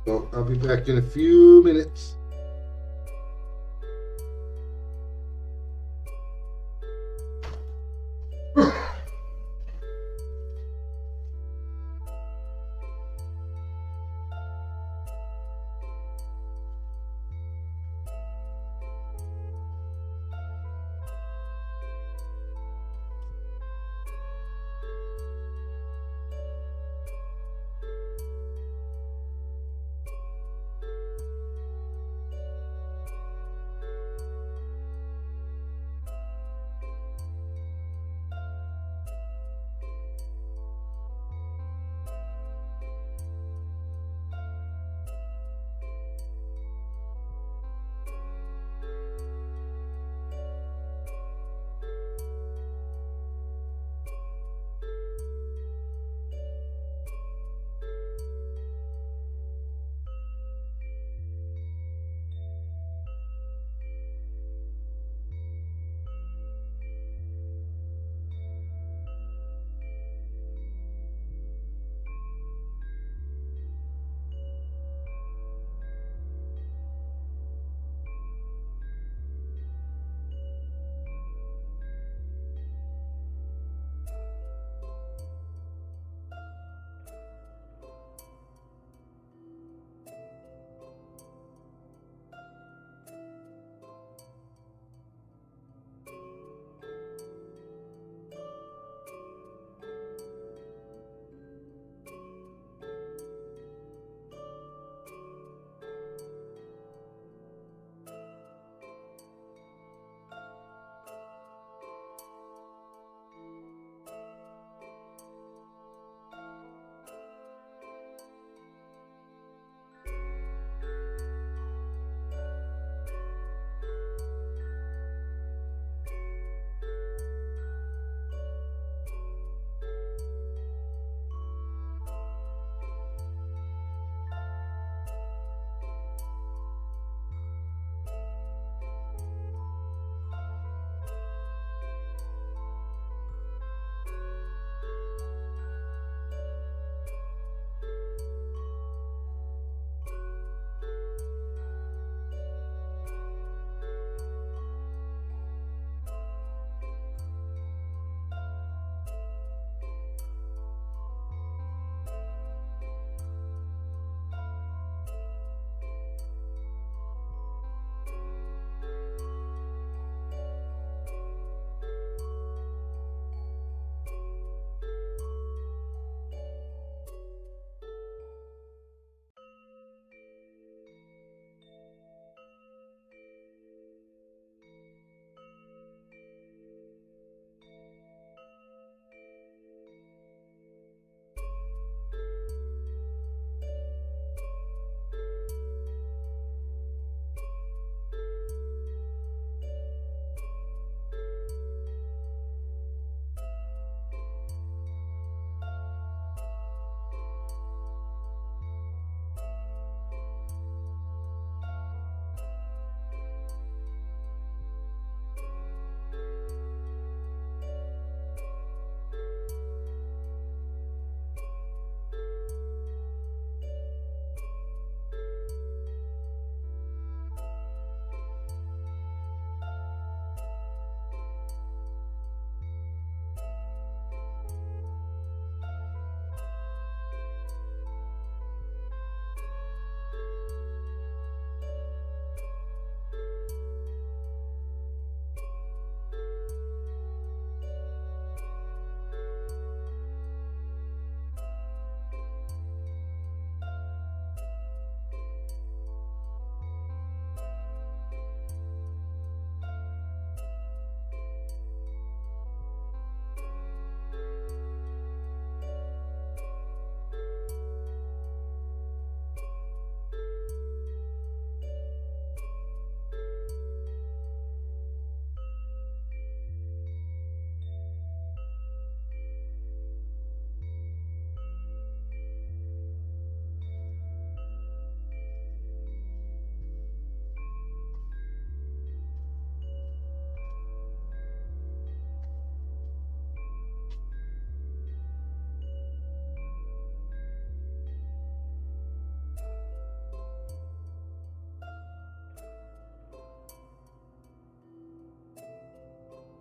So I'll be back in a few minutes.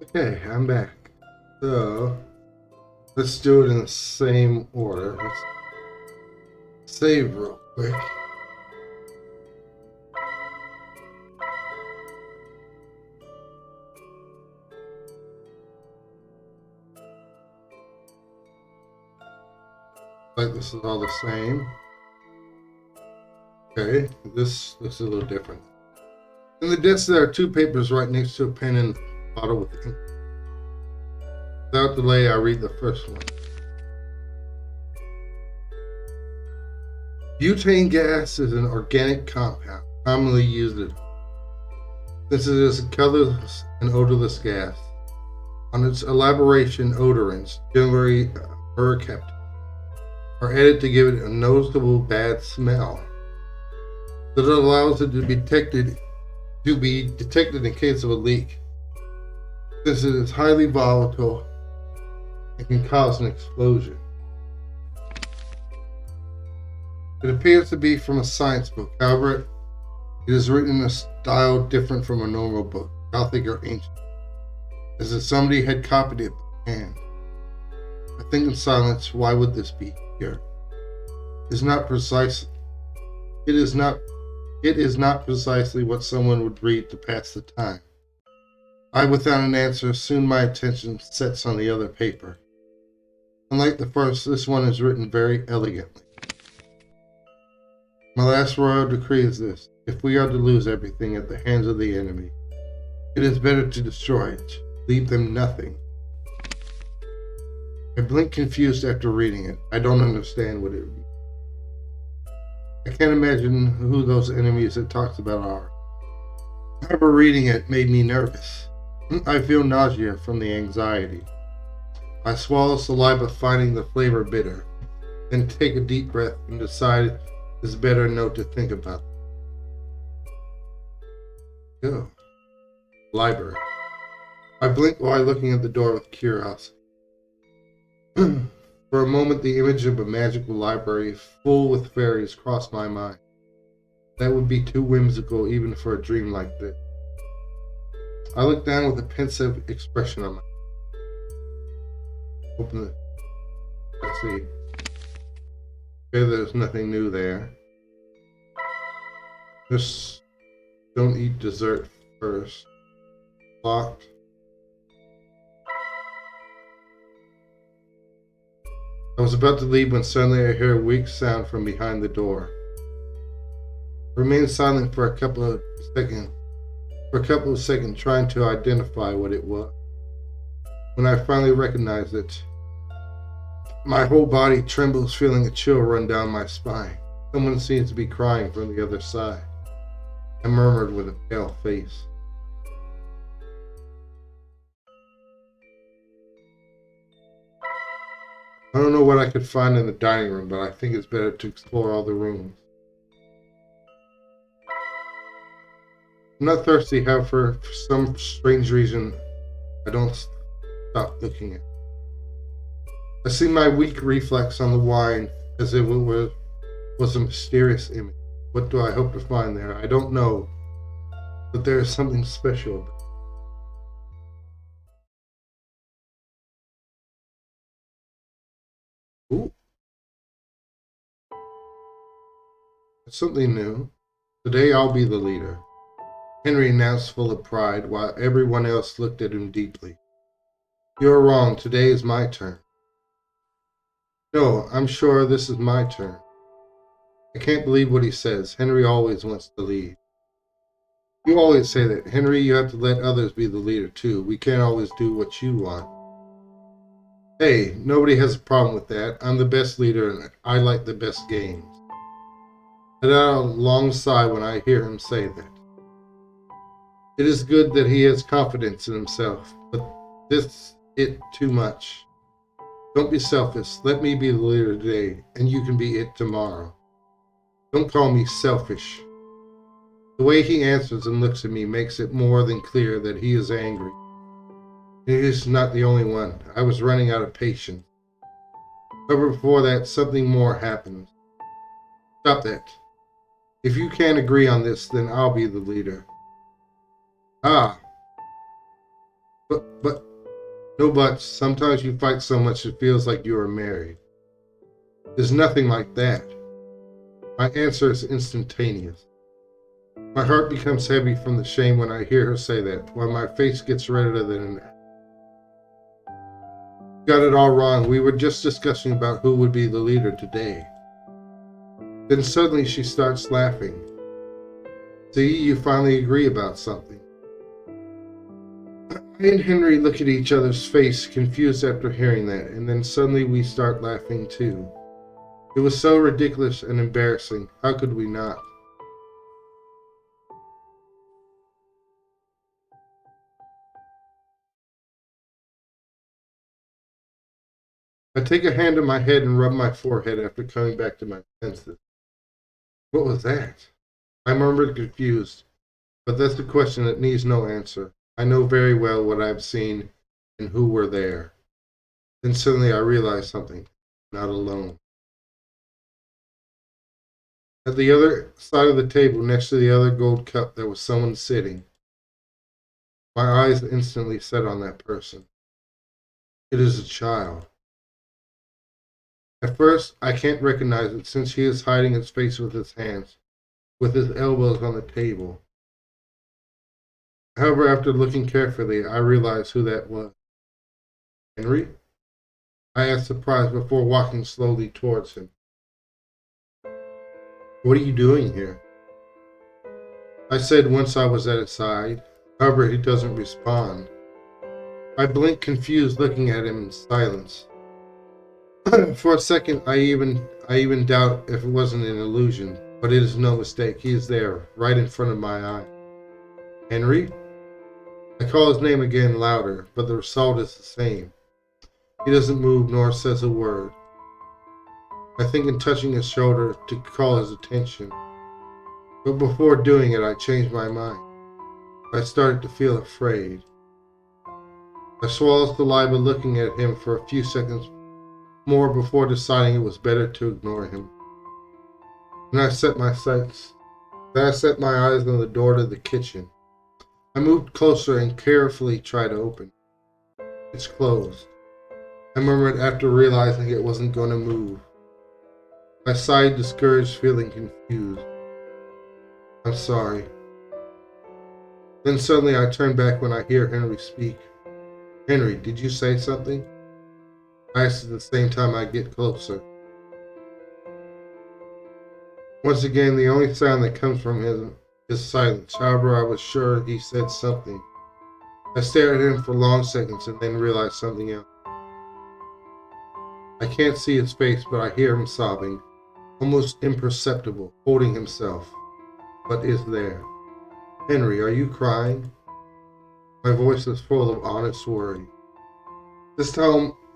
Okay, I'm back. So, let's do it in the same order. Let's save real quick. Like this is all the same. Okay, this is a little different. In the desk there are two papers right next to a pen and bottle with ink. Without delay, I read the first one. Butane gas is an organic compound commonly used since it is a colorless and odorless gas. On its elaboration, odorants, generally mercaptan, are added to give it a noticeable bad smell. That allows it to be detected in case of a leak. Since it is highly volatile, it can cause an explosion. It appears to be from a science book. However, it is written in a style different from a normal book, Gothic or ancient, as if somebody had copied it by hand. I think in silence, why would this be here? It is not precisely what someone would read to pass the time. Without an answer, soon my attention sets on the other paper. Unlike the first, this one is written very elegantly. My last royal decree is this: if we are to lose everything at the hands of the enemy, it is better to destroy it, leave them nothing. I blink confused after reading it. I don't understand what it means. I can't imagine who those enemies it talks about are. However, reading it made me nervous. I feel nausea from the anxiety. I swallow saliva, finding the flavor bitter, then take a deep breath and decide it's better not to think about it. Go. Library. I blink while looking at the door with curiosity. For a moment, the image of a magical library full with fairies crossed my mind. That would be too whimsical even for a dream like this. I looked down with a pensive expression on my face. Open it. Let's see. Okay, there's nothing new there. Just don't eat dessert first. Locked. I was about to leave when suddenly I heard a weak sound from behind the door. I remained silent for a couple of seconds, trying to identify what it was. When I finally recognized it, my whole body trembles, feeling a chill run down my spine. Someone seems to be crying from the other side. I murmured with a pale face. I don't know what I could find in the dining room, but I think it's better to explore all the rooms. I'm not thirsty, however, for some strange reason, I don't stop looking at it. I see my weak reflex on the wine as if it was a mysterious image. What do I hope to find there? I don't know, but there is something special about it. Ooh. It's something new. Today I'll be the leader, Henry announced full of pride while everyone else looked at him deeply. You're wrong. Today is my turn. No, I'm sure this is my turn. I can't believe what he says. Henry always wants to lead. You always say that. Henry, you have to let others be the leader too. We can't always do what you want. Hey, nobody has a problem with that. I'm the best leader and I like the best games. I let out a long sigh when I hear him say that. It is good that he has confidence in himself, but this it too much. Don't be selfish. Let me be the leader today, and you can be it tomorrow. Don't call me selfish. The way he answers and looks at me makes it more than clear that he is angry. He is not the only one. I was running out of patience. However, before that, something more happened. Stop that. If you can't agree on this, then I'll be the leader. Ah. But, no buts. Sometimes you fight so much it feels like you are married. There's nothing like that. My answer is instantaneous. My heart becomes heavy from the shame when I hear her say that, while my face gets redder than an got it all wrong. We were just discussing about who would be the leader today. Then suddenly she starts laughing. See, you finally agree about something. I and Henry look at each other's face, confused after hearing that, and then suddenly we start laughing too. It was so ridiculous and embarrassing. How could we not? I take a hand on my head and rub my forehead after coming back to my senses. What was that? I murmured, confused. But that's a question that needs no answer. I know very well what I've seen and who were there. Then suddenly I realized something. Not alone. At the other side of the table, next to the other gold cup, there was someone sitting. My eyes instantly set on that person. It is a child. At first, I can't recognize it since he is hiding his face with his hands, with his elbows on the table. However, after looking carefully, I realized who that was. Henry? I asked, surprised, before walking slowly towards him. What are you doing here? I said once I was at his side. However, he doesn't respond. I blink, confused, looking at him in silence. For a second, I even doubt if it wasn't an illusion, but it is no mistake. He is there, right in front of my eye. Henry? I call his name again, louder, but the result is the same. He doesn't move nor says a word. I think in touching his shoulder to call his attention. But before doing it, I changed my mind. I started to feel afraid. I swallowed saliva, looking at him for a few seconds more before deciding it was better to ignore him. Then I set my eyes on the door to the kitchen. I moved closer and carefully tried to open it. It's closed. I murmured after realizing it wasn't going to move. I sighed, discouraged, feeling confused. I'm sorry. Then suddenly I turn back when I hear Henry speak. Henry, did you say something? I asked at the same time I get closer. Once again, the only sound that comes from him is silence. However, I was sure he said something. I stared at him for long seconds and then realized something else. I can't see his face, but I hear him sobbing, almost imperceptible, holding himself, but is there. Henry, are you crying? My voice is full of honest worry.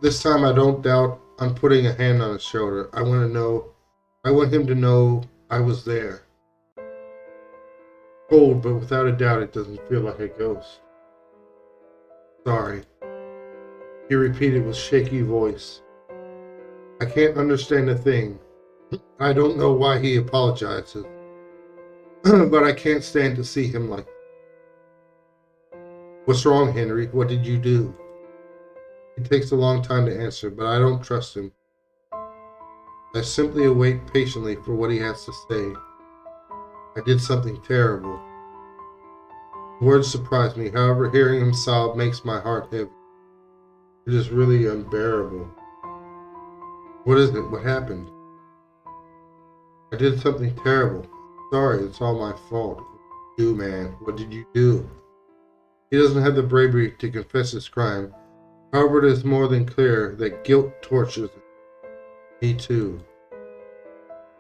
This time I don't doubt I'm putting a hand on his shoulder. I want him to know I was there. Cold, but without a doubt it doesn't feel like a ghost. Sorry, he repeated with shaky voice. I can't understand a thing. I don't know why he apologizes, but I can't stand to see him like that. What's wrong, Henry? What did you do? He takes a long time to answer, but I don't trust him. I simply await patiently for what he has to say. I did something terrible. The words surprise me. However, hearing him sob makes my heart heavy. It is really unbearable. What is it? What happened? I did something terrible. Sorry, it's all my fault. What did you do, man? What did you do? He doesn't have the bravery to confess his crime. However, it is more than clear that guilt tortures him. Me too.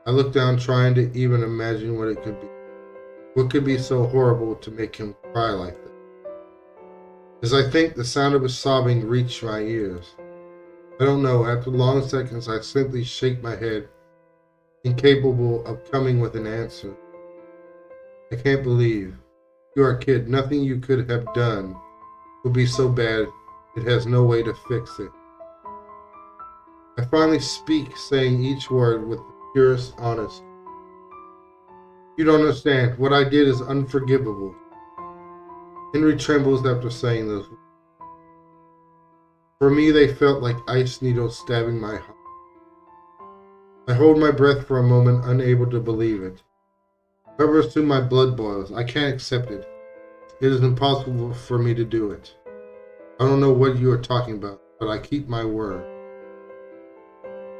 I look down, trying to even imagine what it could be. What could be so horrible to make him cry like that? As I think, the sound of his sobbing reached my ears. I don't know. After long seconds, I simply shake my head, incapable of coming with an answer. I can't believe. You are a kid. Nothing you could have done would be so bad it has no way to fix it. I finally speak, saying each word with the purest honesty. You don't understand. What I did is unforgivable. Henry trembles after saying those words. For me, they felt like ice needles stabbing my heart. I hold my breath for a moment, unable to believe it. However, soon my blood boils. I can't accept it. It is impossible for me to do it. I don't know what you are talking about, but I keep my word.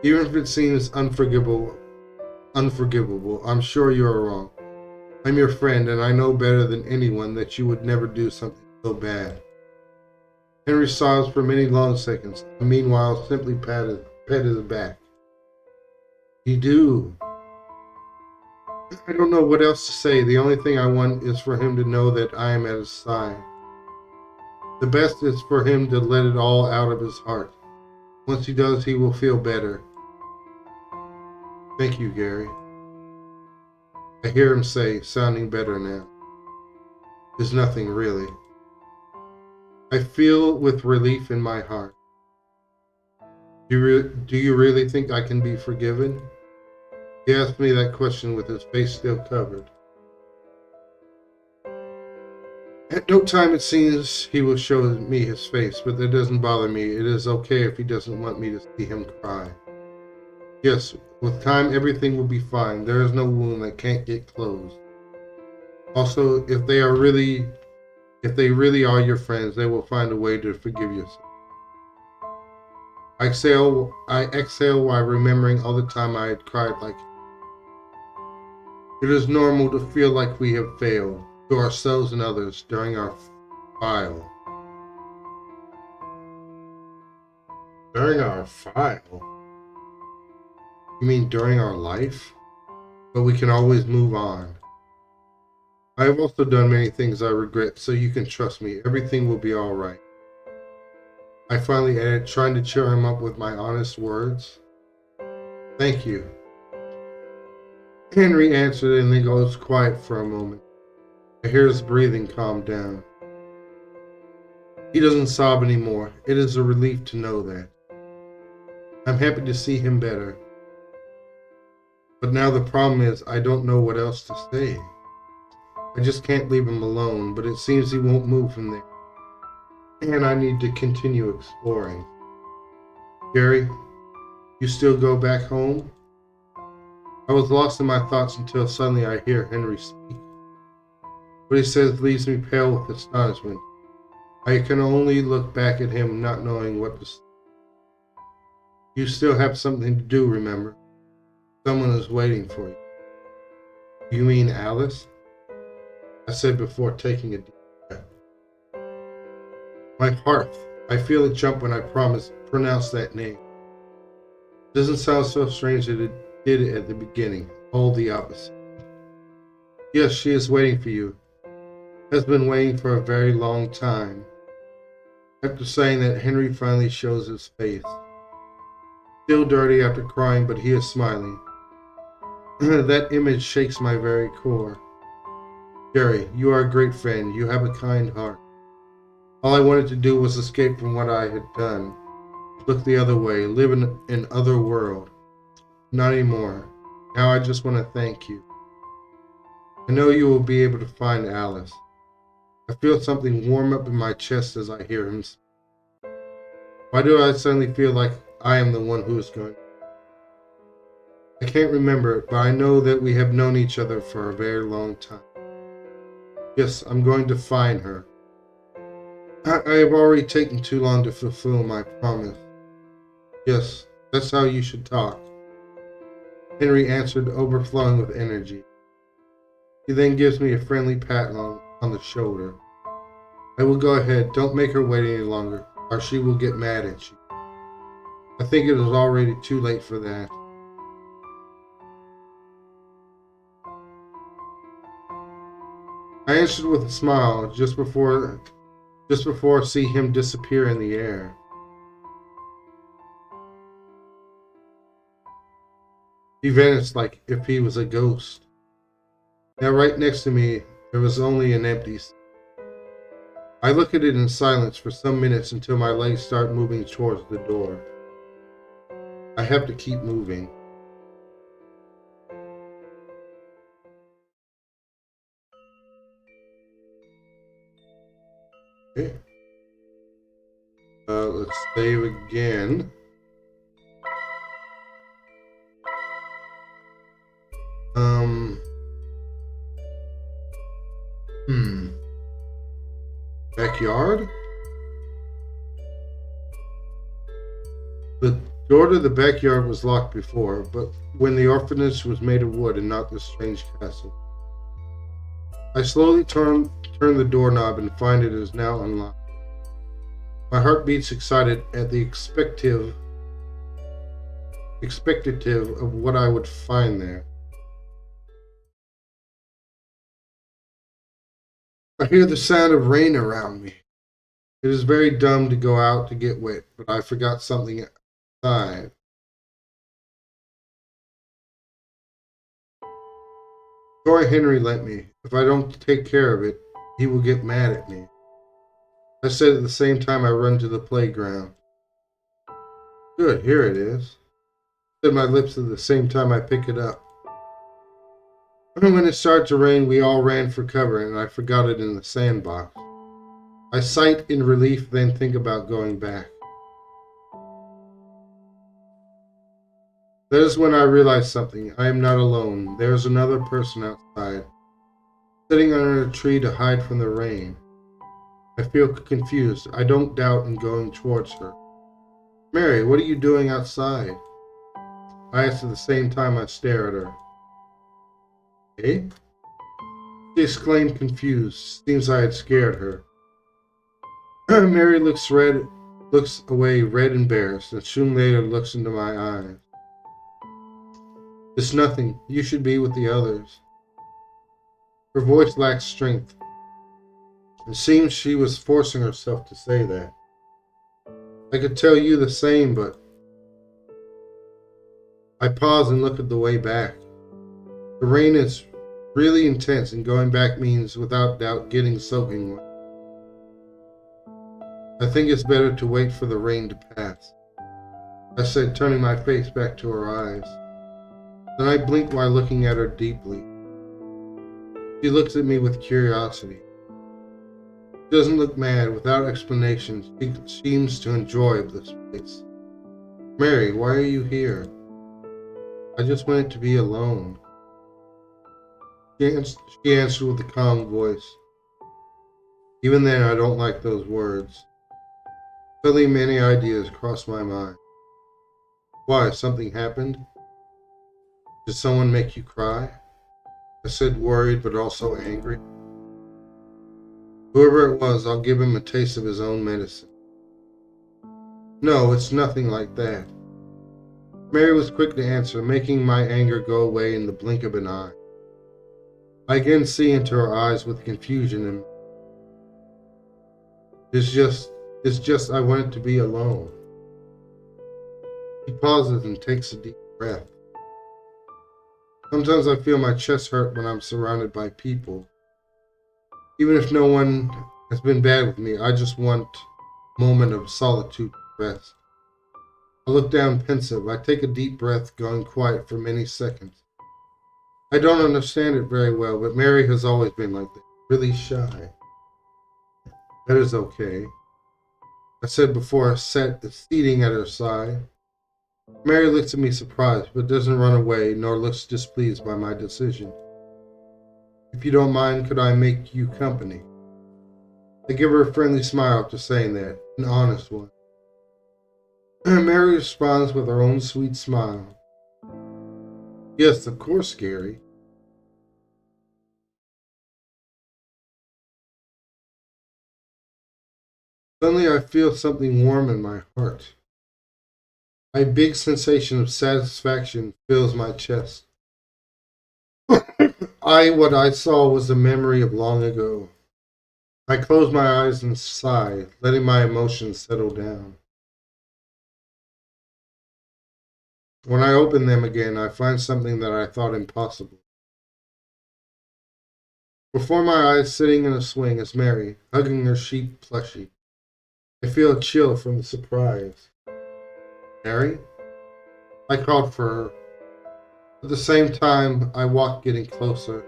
Even if it seems unforgivable, I'm sure you are wrong. I'm your friend, and I know better than anyone that you would never do something so bad. Henry sobs for many long seconds, and meanwhile simply pat his back. You do. I don't know what else to say. The only thing I want is for him to know that I am at his side. The best is for him to let it all out of his heart. Once he does, he will feel better. Thank you, Gary. I hear him say, sounding better now. There's nothing really. I feel with relief in my heart. Do you really think I can be forgiven? He asked me that question with his face still covered. At no time it seems he will show me his face, but that doesn't bother me. It is okay if he doesn't want me to see him cry. Yes, with time everything will be fine. There is no wound that can't get closed. Also, if they really are your friends, they will find a way to forgive you. I exhale while remembering all the time I had cried like it is normal to feel like we have failed to ourselves and others during our file. During our file? You mean during our life? But we can always move on. I have also done many things I regret, so you can trust me. Everything will be alright. I finally added, trying to cheer him up with my honest words. Thank you. Henry answered and then goes quiet for a moment. I hear his breathing calm down. He doesn't sob anymore. It is a relief to know that. I'm happy to see him better. But now the problem is I don't know what else to say. I just can't leave him alone, but it seems he won't move from there. And I need to continue exploring. Gary, you still go back home? I was lost in my thoughts until suddenly I hear Henry speak. What he says leaves me pale with astonishment. I can only look back at him, not knowing what to say. You still have something to do, remember? Someone is waiting for you. You mean Alice? I said before taking a deep breath. My heart, I feel it jump when I pronounce that name. It doesn't sound so strange that it did it at the beginning. All the opposite. Yes, she is waiting for you. Has been waiting for a very long time. After saying that, Henry finally shows his face. Still dirty after crying, but he is smiling. That image shakes my very core. Gary, you are a great friend. You have a kind heart. All I wanted to do was escape from what I had done. Look the other way, live in an other world. Not anymore. Now I just want to thank you. I know you will be able to find Alice. I feel something warm up in my chest as I hear him speak. Why do I suddenly feel like I am the one who is going? I can't remember it, but I know that we have known each other for a very long time. Yes, I'm going to find her. I have already taken too long to fulfill my promise. Yes, that's how you should talk. Henry answered, overflowing with energy. He then gives me a friendly pat on the shoulder. I will go ahead. Don't make her wait any longer, or she will get mad at you. I think it is already too late for that. I answered with a smile just before I see him disappear in the air. He vanished like if he was a ghost. Now right next to me, there was only an empty seat. I look at it in silence for some minutes until my legs start moving towards the door. I have to keep moving. Okay. Let's Let's save again. Backyard? The door to the backyard was locked before, but when the orphanage was made of wood and not this strange castle. I slowly turn the doorknob and find it is now unlocked. My heart beats excited at the expectative of what I would find there. I hear the sound of rain around me. It is very dumb to go out to get wet, but I forgot something outside. Toy Henry lent me. If I don't take care of it, he will get mad at me. I said at the same time I run to the playground. Good, here it is. I said my lips at the same time I pick it up. When it started to rain, we all ran for cover, and I forgot it in the sandbox. I sigh in relief, then think about going back. That is when I realize something. I am not alone. There is another person outside, sitting under a tree to hide from the rain. I feel confused. I don't doubt in going towards her. Mary, what are you doing outside? I ask at the same time I stare at her. Eh? She exclaimed, confused. Seems I had scared her. Mary looks away, red and embarrassed, and soon later looks into my eyes. It's nothing. You should be with the others. Her voice lacked strength. It seemed she was forcing herself to say that. I could tell you the same, but I pause and look at the way back. The rain is really intense, and going back means, without doubt, getting soaking wet. I think it's better to wait for the rain to pass, I said, turning my face back to her eyes. Then I blinked while looking at her deeply. She looks at me with curiosity. She doesn't look mad. Without explanation, she seems to enjoy this place. Mary, why are you here? I just wanted to be alone. She answered with a calm voice. Even then, I don't like those words. Suddenly, many ideas crossed my mind. Why, something happened? Did someone make you cry? I said, worried but also angry. Whoever it was, I'll give him a taste of his own medicine. No, it's nothing like that. Mary was quick to answer, making my anger go away in the blink of an eye. I again see into her eyes with confusion, and it's just I wanted to be alone. She pauses and takes a deep breath. Sometimes I feel my chest hurt when I'm surrounded by people. Even if no one has been bad with me, I just want a moment of solitude to rest. I look down pensive. I take a deep breath, going quiet for many seconds. I don't understand it very well, but Mary has always been like that, really shy. That is okay. I said before I sat seating at her side. Mary looks at me surprised, but doesn't run away, nor looks displeased by my decision. If you don't mind, could I make you company? I give her a friendly smile after saying that, an honest one. Mary responds with her own sweet smile. Yes, of course, Gary. Suddenly I feel something warm in my heart. A big sensation of satisfaction fills my chest. What I saw was a memory of long ago. I close my eyes and sigh, letting my emotions settle down. When I open them again, I find something that I thought impossible. Before my eyes, sitting in a swing, is Mary, hugging her sheep plushie. I feel a chill from the surprise. Mary? I called for her. At the same time, I walked, getting closer.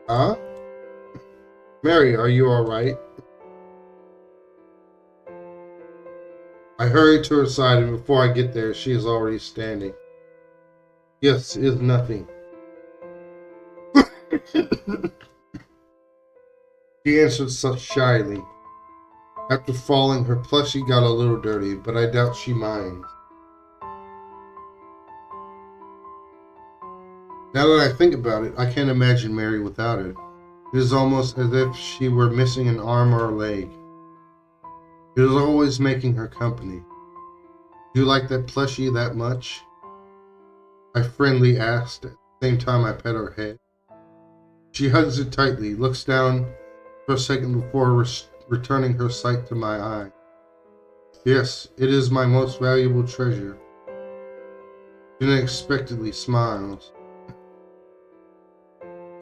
Huh? Mary, are you all right? I I hurry to her side, and before I get there, she is already standing. Yes, it is nothing. She answered so shyly. After falling, her plushie got a little dirty, but I doubt she minds. Now that I think about it, I can't imagine Mary without it. It is almost as if she were missing an arm or a leg. It is always making her company. Do you like that plushie that much? I friendly asked, at the same time I pet her head. She hugs it tightly, looks down for a second before returning her sight to my eye. Yes, it is my most valuable treasure. She unexpectedly smiles.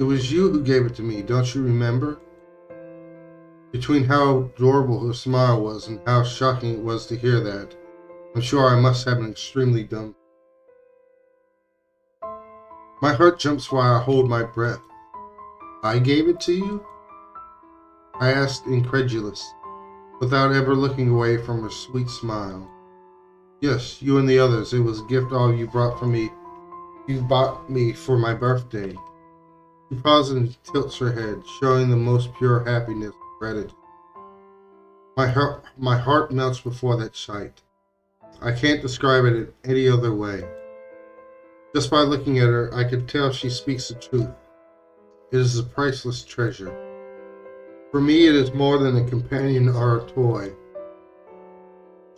It was you who gave it to me, don't you remember? Between how adorable her smile was and how shocking it was to hear that, I'm sure I must have been extremely dumb. My heart jumps while I hold my breath. I gave it to you? I asked, incredulous, without ever looking away from her sweet smile. Yes, you and the others. It was a gift all you brought for me. You bought me for my birthday. She pauses and tilts her head, showing the most pure happiness and gratitude. My heart melts before that sight. I can't describe it in any other way. Just by looking at her, I could tell she speaks the truth. It is a priceless treasure. For me, it is more than a companion or a toy.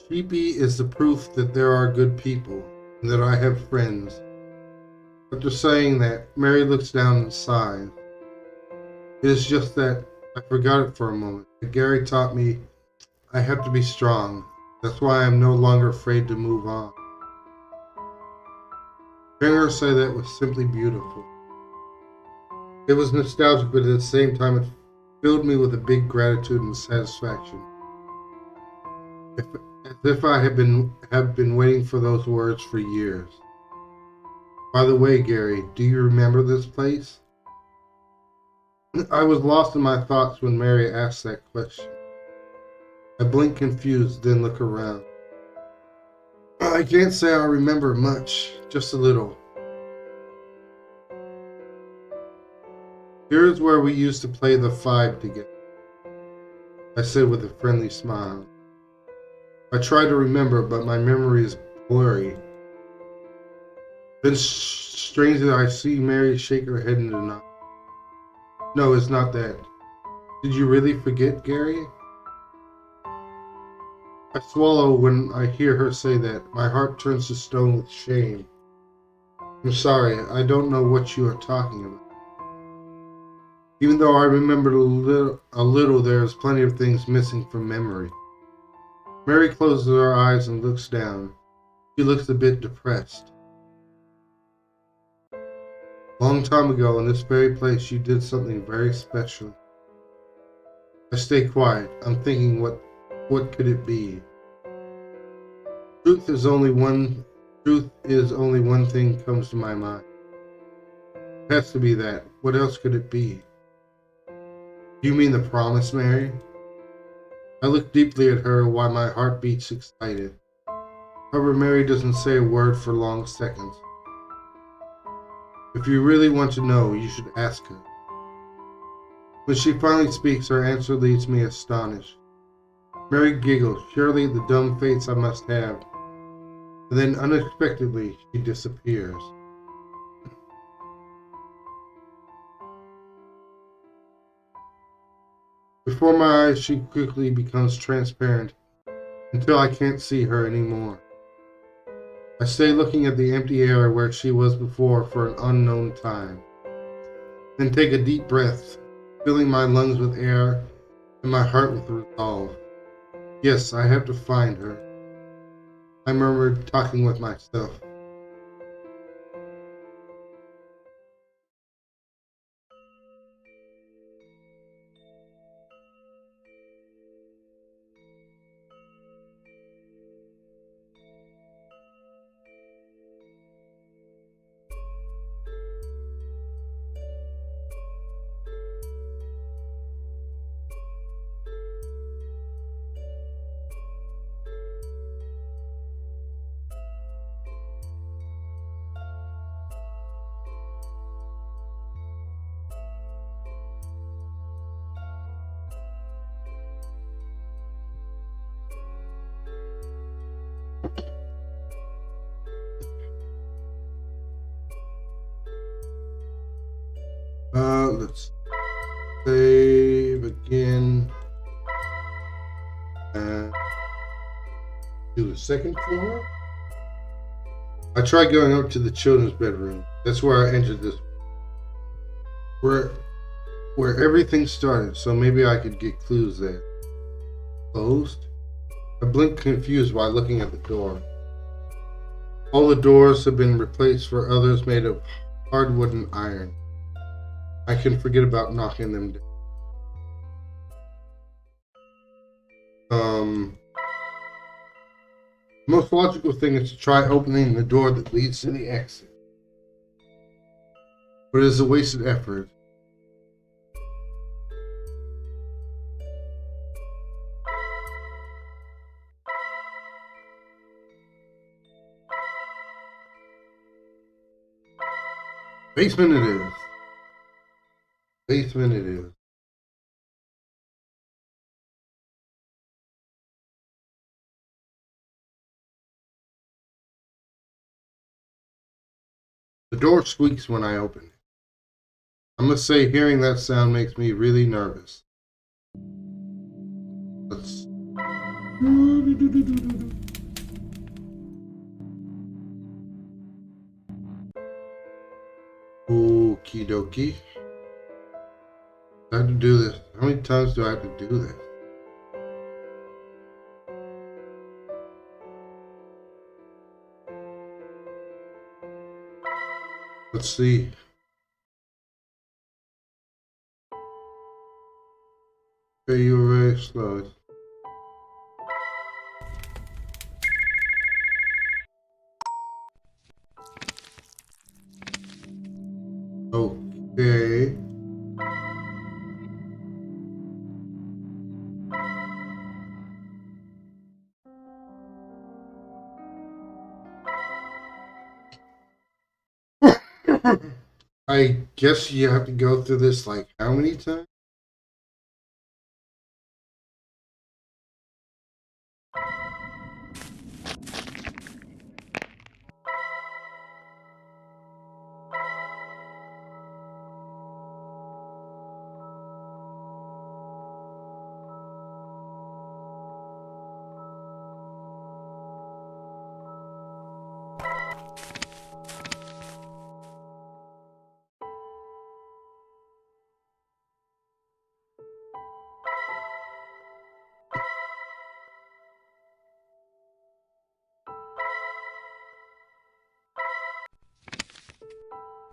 Sheepy is the proof that there are good people and that I have friends. After saying that, Mary looks down and sighs. It is just that I forgot it for a moment. But Gary taught me I have to be strong. That's why I am no longer afraid to move on. Hearing her say that was simply beautiful. It was nostalgic, but at the same time, it filled me with a big gratitude and satisfaction. As if I have been waiting for those words for years. By the way, Gary, do you remember this place? I was lost in my thoughts when Mary asked that question. I blink confused, then look around. I can't say I remember much, just a little. Here's where we used to play the five together, I said with a friendly smile. I try to remember, but my memory is blurry. Then strangely I see Mary shake her head in denial. No, it's not that. Did you really forget, Gary? I swallow when I hear her say that. My heart turns to stone with shame. I'm sorry, I don't know what you are talking about. Even though I remember a little, there is plenty of things missing from memory. Mary closes her eyes and looks down. She looks a bit depressed. Long time ago, in this very place, you did something very special. I stay quiet. I'm thinking, what could it be? Truth is only one thing comes to my mind. It has to be that. What else could it be? Do you mean the promise, Mary? I look deeply at her while my heart beats excited. However, Mary doesn't say a word for long seconds. If you really want to know, you should ask her. When she finally speaks, her answer leaves me astonished. Mary giggles, surely the dumb face I must have. And then unexpectedly, she disappears. Before my eyes, she quickly becomes transparent until I can't see her anymore. I stay looking at the empty air where she was before for an unknown time. Then take a deep breath, filling my lungs with air and my heart with resolve. Yes, I have to find her. I murmured, talking with myself. Let's save again. And do the second floor. I tried going up to the children's bedroom. That's where I entered this. Where everything started, so maybe I could get clues there. Closed? I blinked confused while looking at the door. All the doors have been replaced for others made of hardwood and iron. I can forget about knocking them down. The most logical thing is to try opening the door that leads to the exit. But it is a wasted effort. Basement it is. Basement it is. The door squeaks when I open it. I must say, hearing that sound makes me really nervous. Let's... Okie dokie. I have to do this. How many times do I have to do this? Let's see. Okay, you were very slow. Okay. I guess you have to go through this like how many times?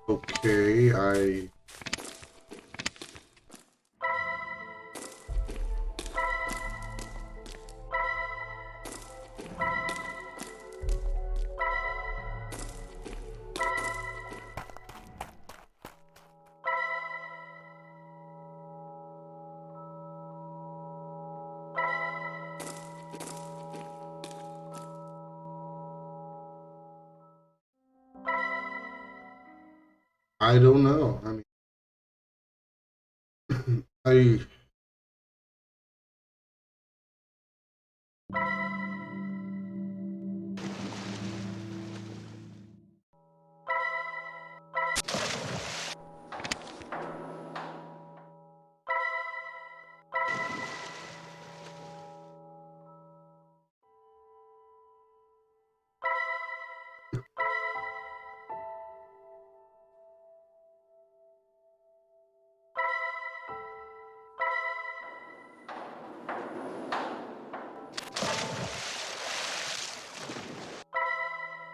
Okay, I don't know. I mean, I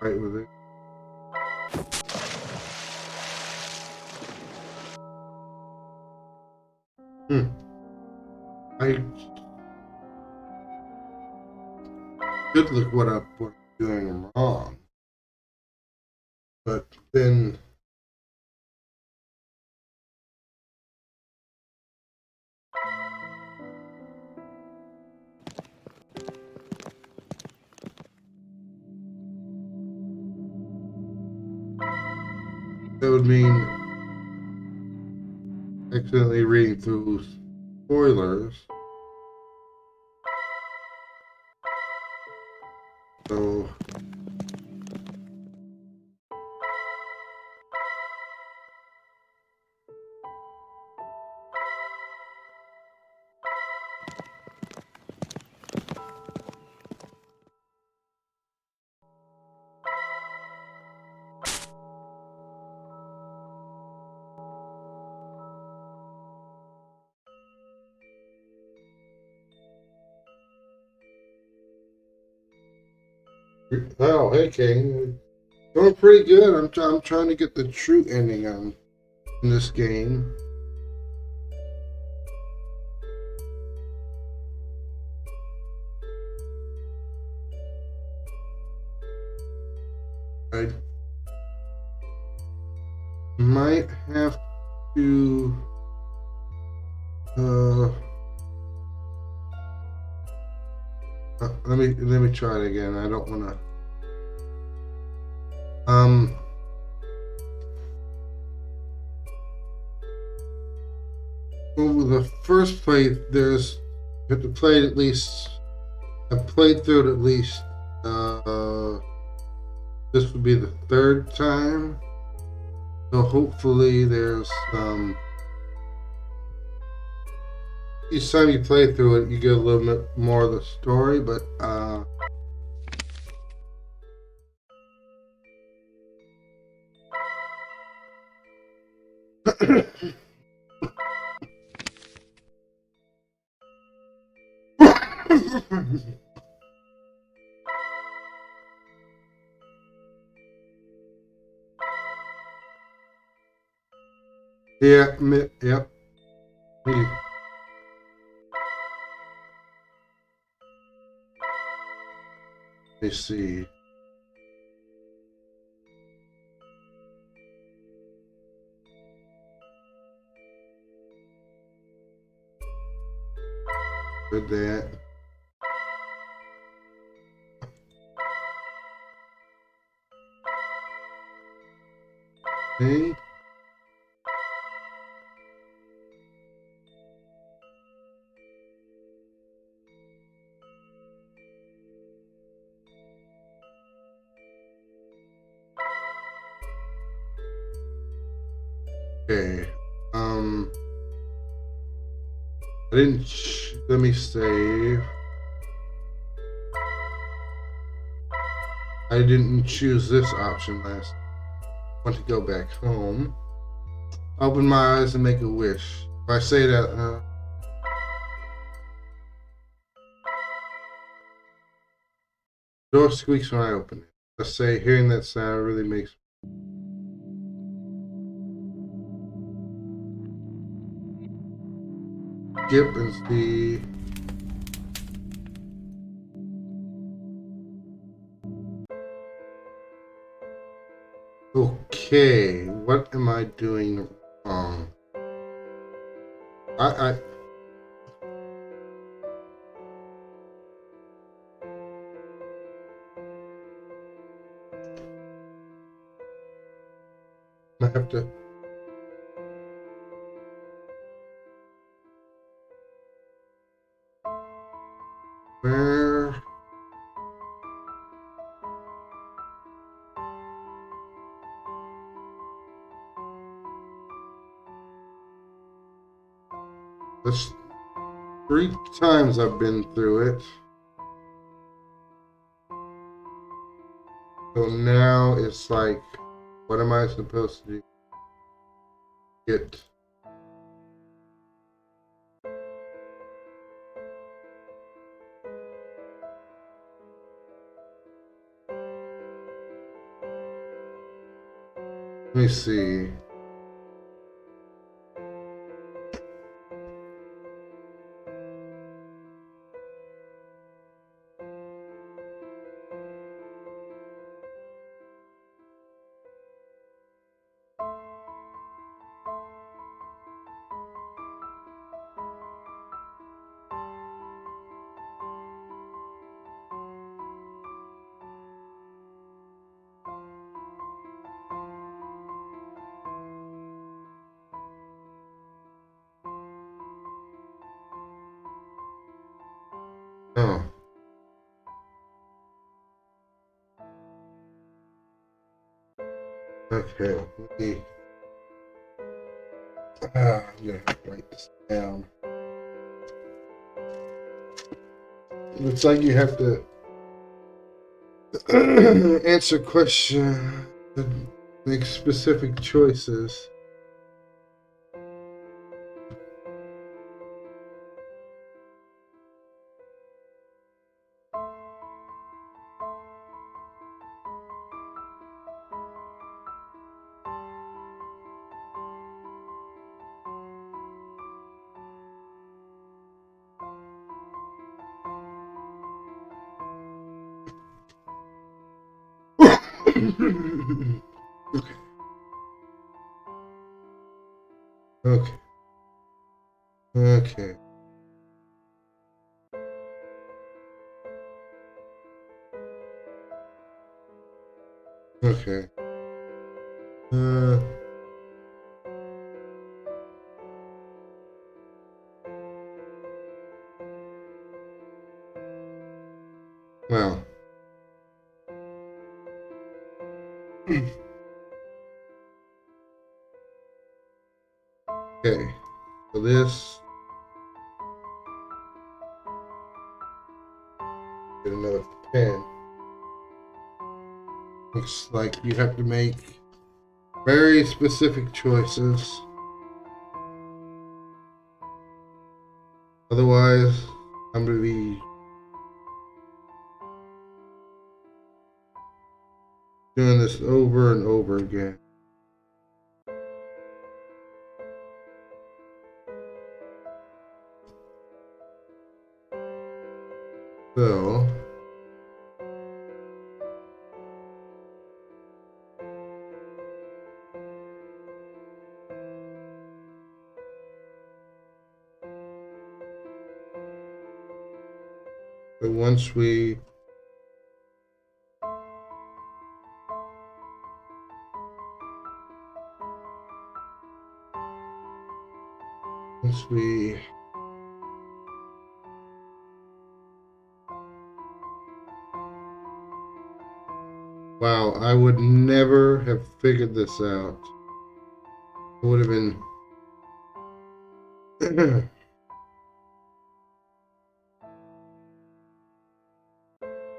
fight with it. I could look what I'm doing wrong, but then that would mean accidentally reading through spoilers. So Oh, hey, King. Doing pretty good. I'm trying to get the true ending on in this game. I might have to. Uh, let me try it again. I don't want to. Well, with the first play, there's you have to play it at least. I've played through it at least. This would be the third time. So hopefully there's each time you play through it, you get a little bit more of the story, but yeah, yep. Let me see. With that. Thing. Okay. I didn't. Let me save. I didn't choose this option last. I want to go back home. Open my eyes and make a wish. If I say that, door squeaks when I open it. Let's say hearing that sound really makes. Skip and see. Okay, what am I doing wrong? I have to. Where? That's 3 times I've been through it. So now it's like, what am I supposed to do? Get. Let me see. Oh. Okay. Let me. I'm gonna have to write this down. Looks like you have to answer question, make specific choices. Okay. Okay. Okay. Okay. Well. Okay. So this. Get another pen. Looks like you have to make very specific choices. Otherwise, I'm going to be doing this over and over again. So, once we wow, I would never have figured this out. It would have been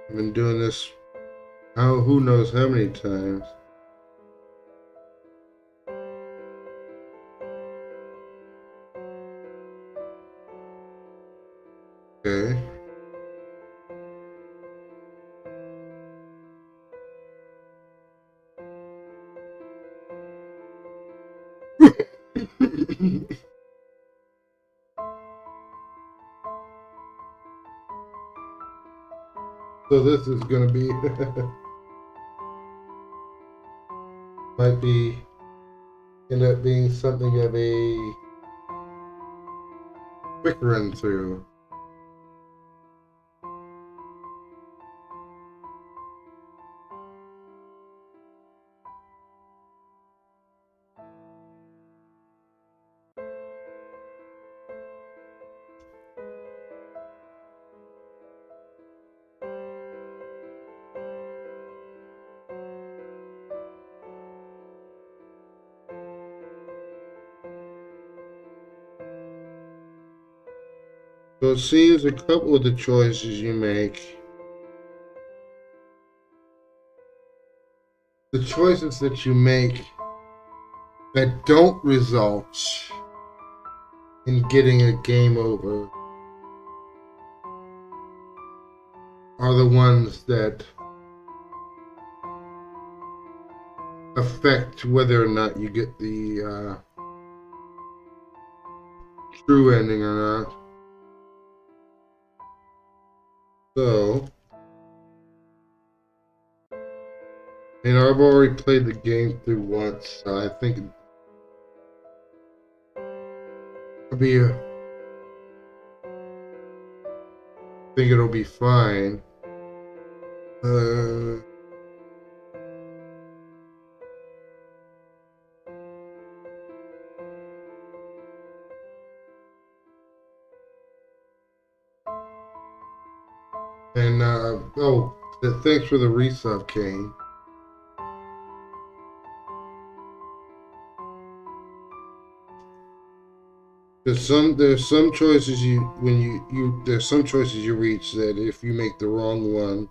I've been doing this who knows how many times. Okay. So this is going to be might be end up being something of a quick run through. So it seems a couple of the choices you make, the choices that you make that don't result in getting a game over are the ones that affect whether or not you get the true ending or not. So, I've already played the game through once, so I think it'll be fine. Thanks for the resub, Kane. There's some choices there's some choices you reach that if you make the wrong one.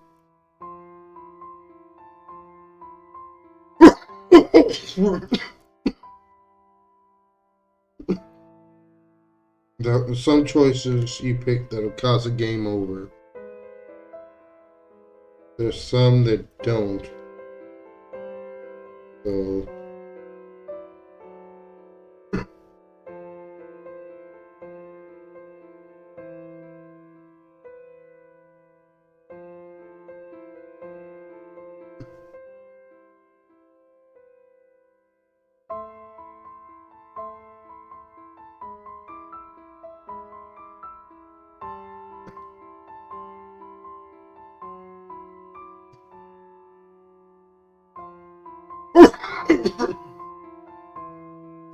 There's some choices you pick that'll cause a game over. There's some that don't. So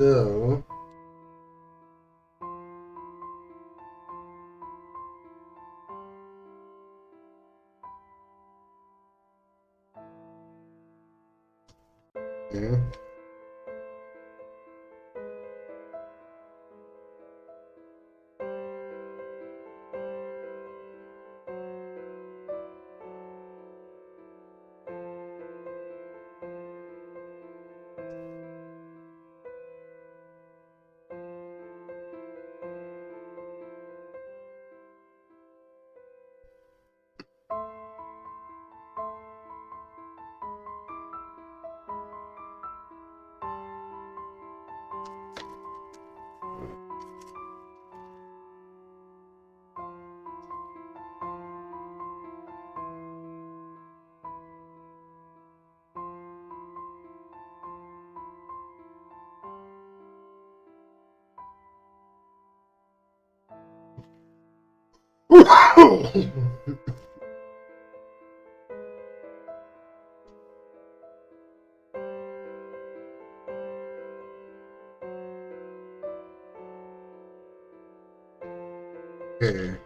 So yeah. Okay.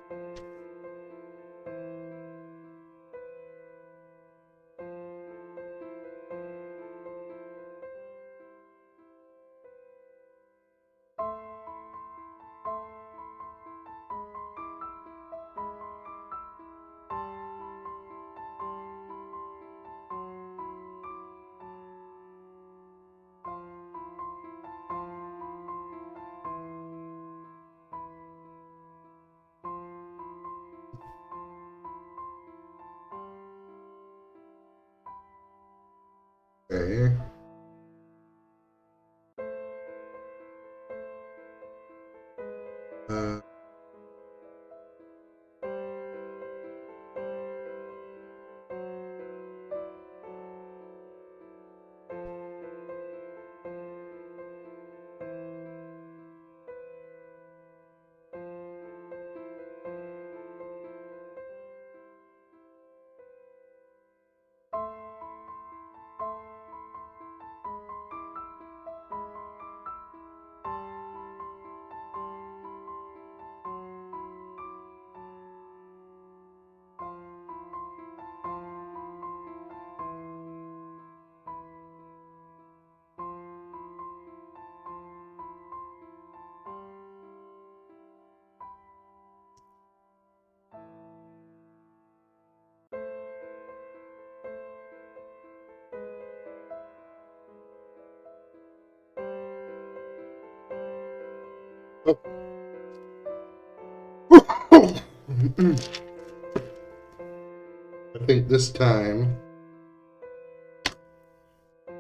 Okay. Uh, I think this time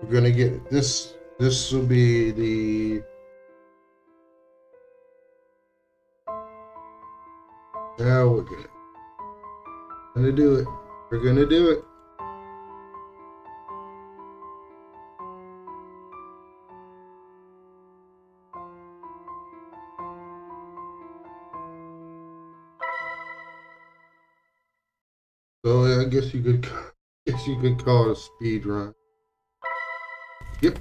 we're gonna get this. This will be the. Now we're gonna do it. We're gonna do it. So I guess you could, call it a speed run. Yep.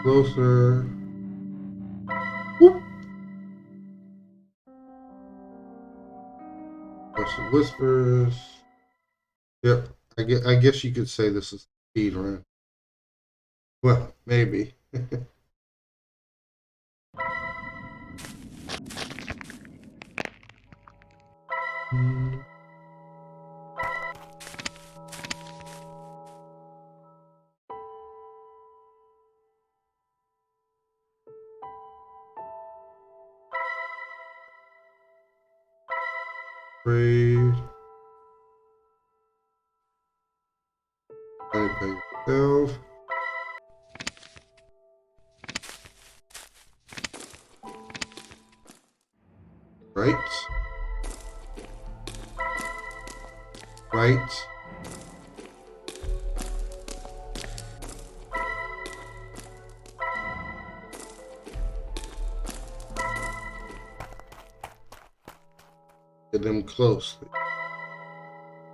Closer. Whoop. Some whispers. Yep. I guess you could say this is a speed run. Well, maybe. Afraid. Play by yourself. Right. Right. at them closely.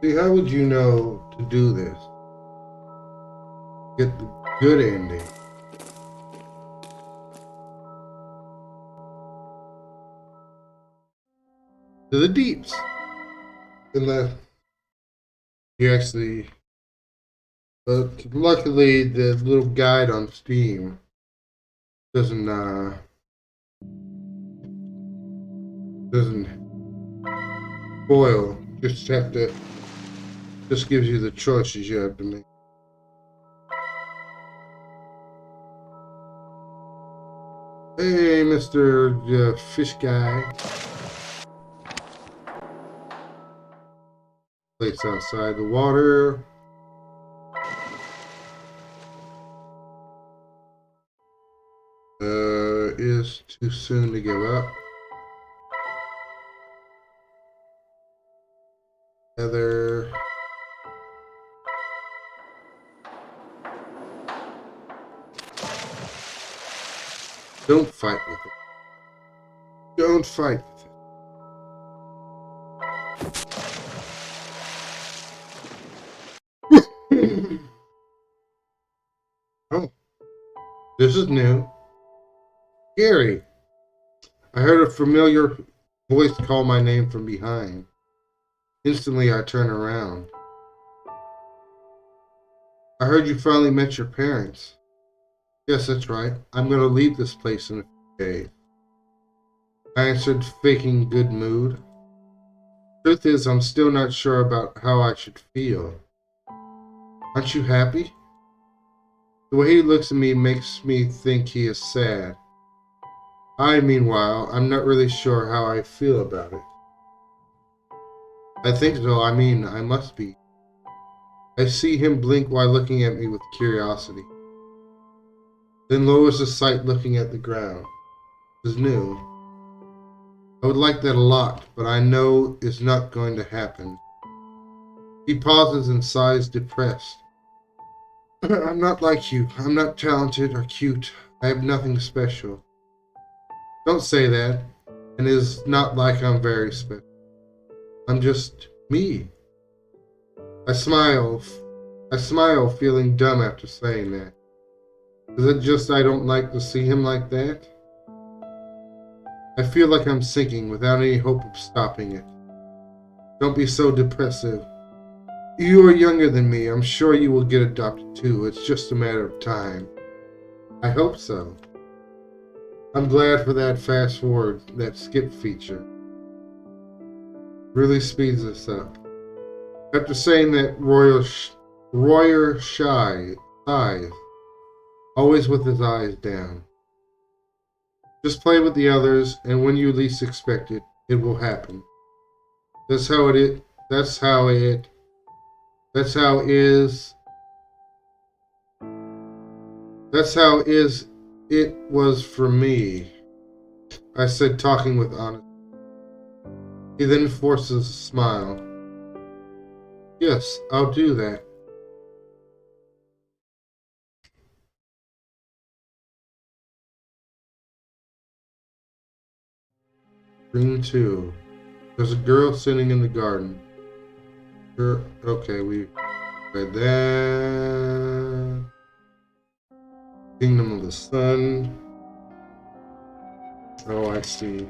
See, how would you know to do this? Get the good ending. To the deeps. Unless you actually... But luckily, the little guide on Steam doesn't spoil. Just gives you the choices you have to make. Hey, Mr. Fish Guy. Place outside the water. Is too soon to give up. Heather. Don't fight with it. Don't fight with it. Oh, this is new. Gary. I heard a familiar voice call my name from behind. Instantly, I turn around. I heard you finally met your parents. Yes, that's right. I'm going to leave this place in a few days. I answered, faking good mood. Truth is, I'm still not sure about how I should feel. Aren't you happy? The way he looks at me makes me think he is sad. Meanwhile, I'm not really sure how I feel about it. I think so. I must be. I see him blink while looking at me with curiosity. Then lowers his sight looking at the ground. This is new. I would like that a lot, but I know it's not going to happen. He pauses and sighs depressed. I'm not like you. I'm not talented or cute. I have nothing special. Don't say that. And it is not like I'm very special. I'm just me. I smile. I smile, feeling dumb after saying that. Is it just I don't like to see him like that? I feel like I'm sinking without any hope of stopping it. Don't be so depressive. You are younger than me. I'm sure you will get adopted too. It's just a matter of time. I hope so. I'm glad for that fast forward, that skip feature. Really speeds us up. After saying that, Royer sighs, always with his eyes down. Just play with the others, and when you least expect it, it will happen. That's how it is. That's how it. That's how is. That's how is. It was for me. I said, talking with honesty. He then forces a smile. Yes, I'll do that. Scene 2. There's a girl sitting in the garden. Okay, we read that. Kingdom of the Sun. Oh, I see.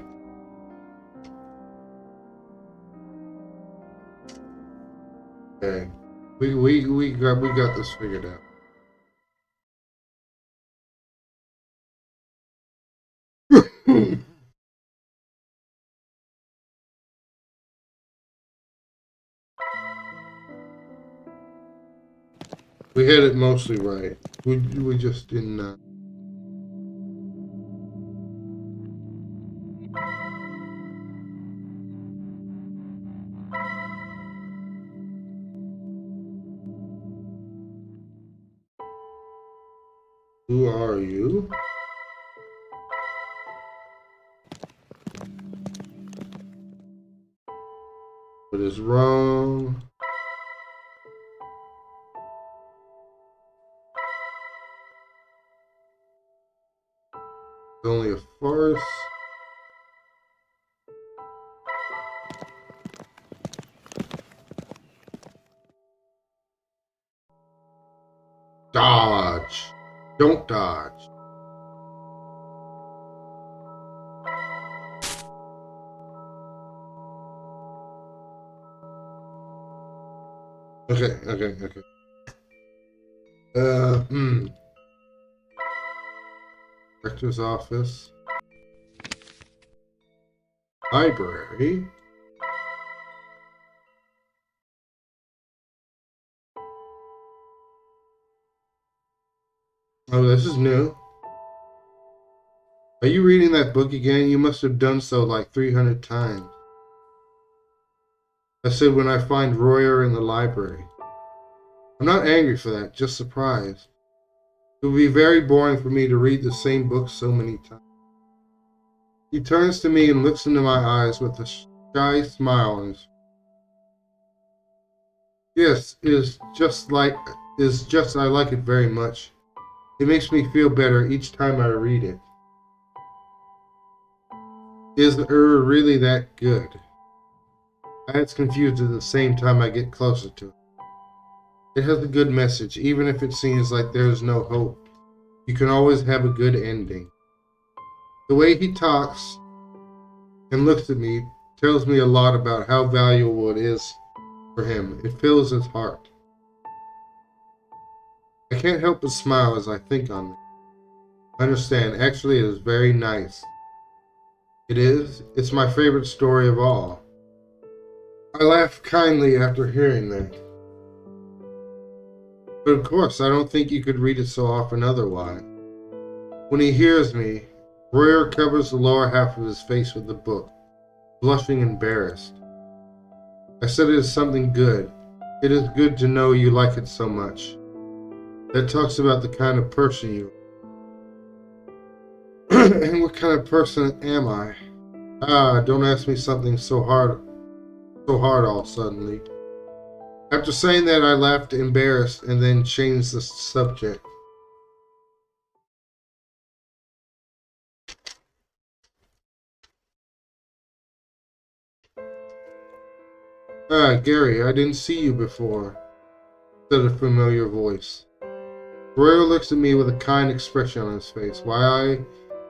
Okay. We got this figured out. We had it mostly right. We just didn't. Who are you? What is wrong? It's only a farce. Don't dodge. Okay. Director's office. Library. Oh, this is new. Are you reading that book again? You must have done so like 300 times. I said when I find Royer in the library. I'm not angry for that, just surprised. It would be very boring for me to read the same book so many times. He turns to me and looks into my eyes with a shy smile on his face. Yes, I like it very much. It makes me feel better each time I read it. Is really that good? I get confused at the same time I get closer to it. It has a good message, even if it seems like there's no hope. You can always have a good ending. The way he talks and looks at me tells me a lot about how valuable it is for him. It fills his heart. I can't help but smile as I think on it. I understand. Actually, it is very nice. It is? It's my favorite story of all. I laughed kindly after hearing that. But of course, I don't think you could read it so often otherwise. When he hears me, Royer covers the lower half of his face with the book, blushing embarrassed. I said it is something good. It is good to know you like it so much. That talks about the kind of person you are. And what kind of person am I? Don't ask me something so hard all suddenly. After saying that, I laughed embarrassed and then changed the subject. Gary, I didn't see you before, said a familiar voice. Royer looks at me with a kind expression on his face, while I,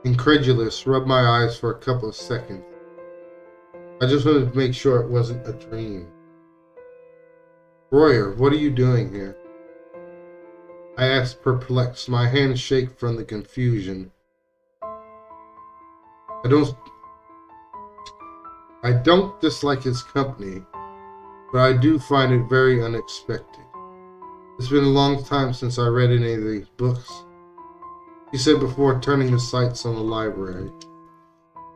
incredulous, rubbed my eyes for a couple of seconds. I just wanted to make sure it wasn't a dream. Royer, what are you doing here? I asked, perplexed, my hands shake from the confusion. I don't dislike his company, but I do find it very unexpected. It's been a long time since I read any of these books, he said before turning his sights on the library.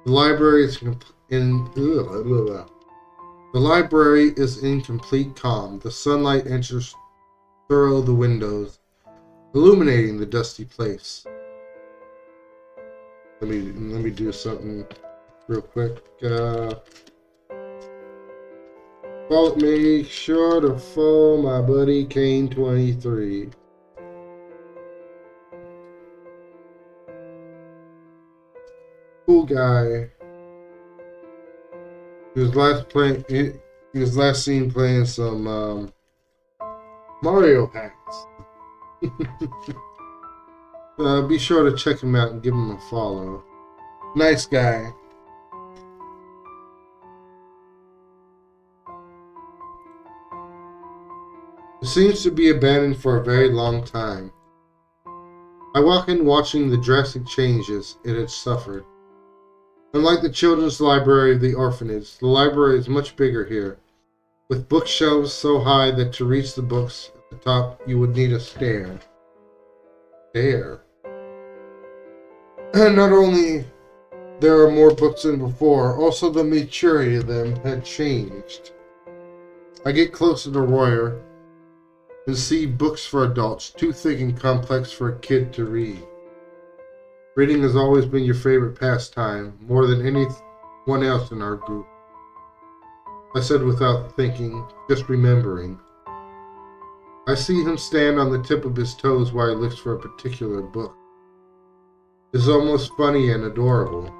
The library is in complete calm. The sunlight enters through the windows, illuminating the dusty place. Let me do real quick. Make sure to follow my buddy Kane 23. Cool guy. He was last seen playing some Mario hacks. Be sure to check him out and give him a follow. Nice guy. It seems to be abandoned for a very long time. I walk in watching the drastic changes it had suffered. Unlike the children's library of the orphanage, the library is much bigger here, with bookshelves so high that to reach the books at the top you would need a stair. And not only there are more books than before, also the maturity of them had changed. I get closer to Royer and see books for adults, too thick and complex for a kid to read. Reading has always been your favorite pastime, more than anyone else in our group. I said without thinking, just remembering. I see him stand on the tip of his toes while he looks for a particular book. It's almost funny and adorable.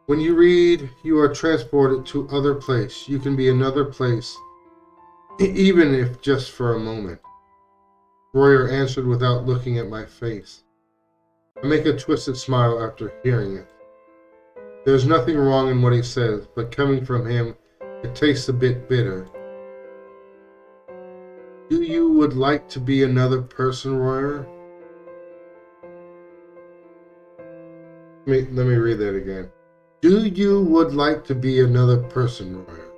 When you read, you are transported to other place. You can be another place, even if just for a moment. Royer answered without looking at my face. I make a twisted smile after hearing it. There's nothing wrong in what he says, but coming from him, it tastes a bit bitter. Do you would like to be another person, Royer? Let me read that again. Do you would like to be another person, Royer?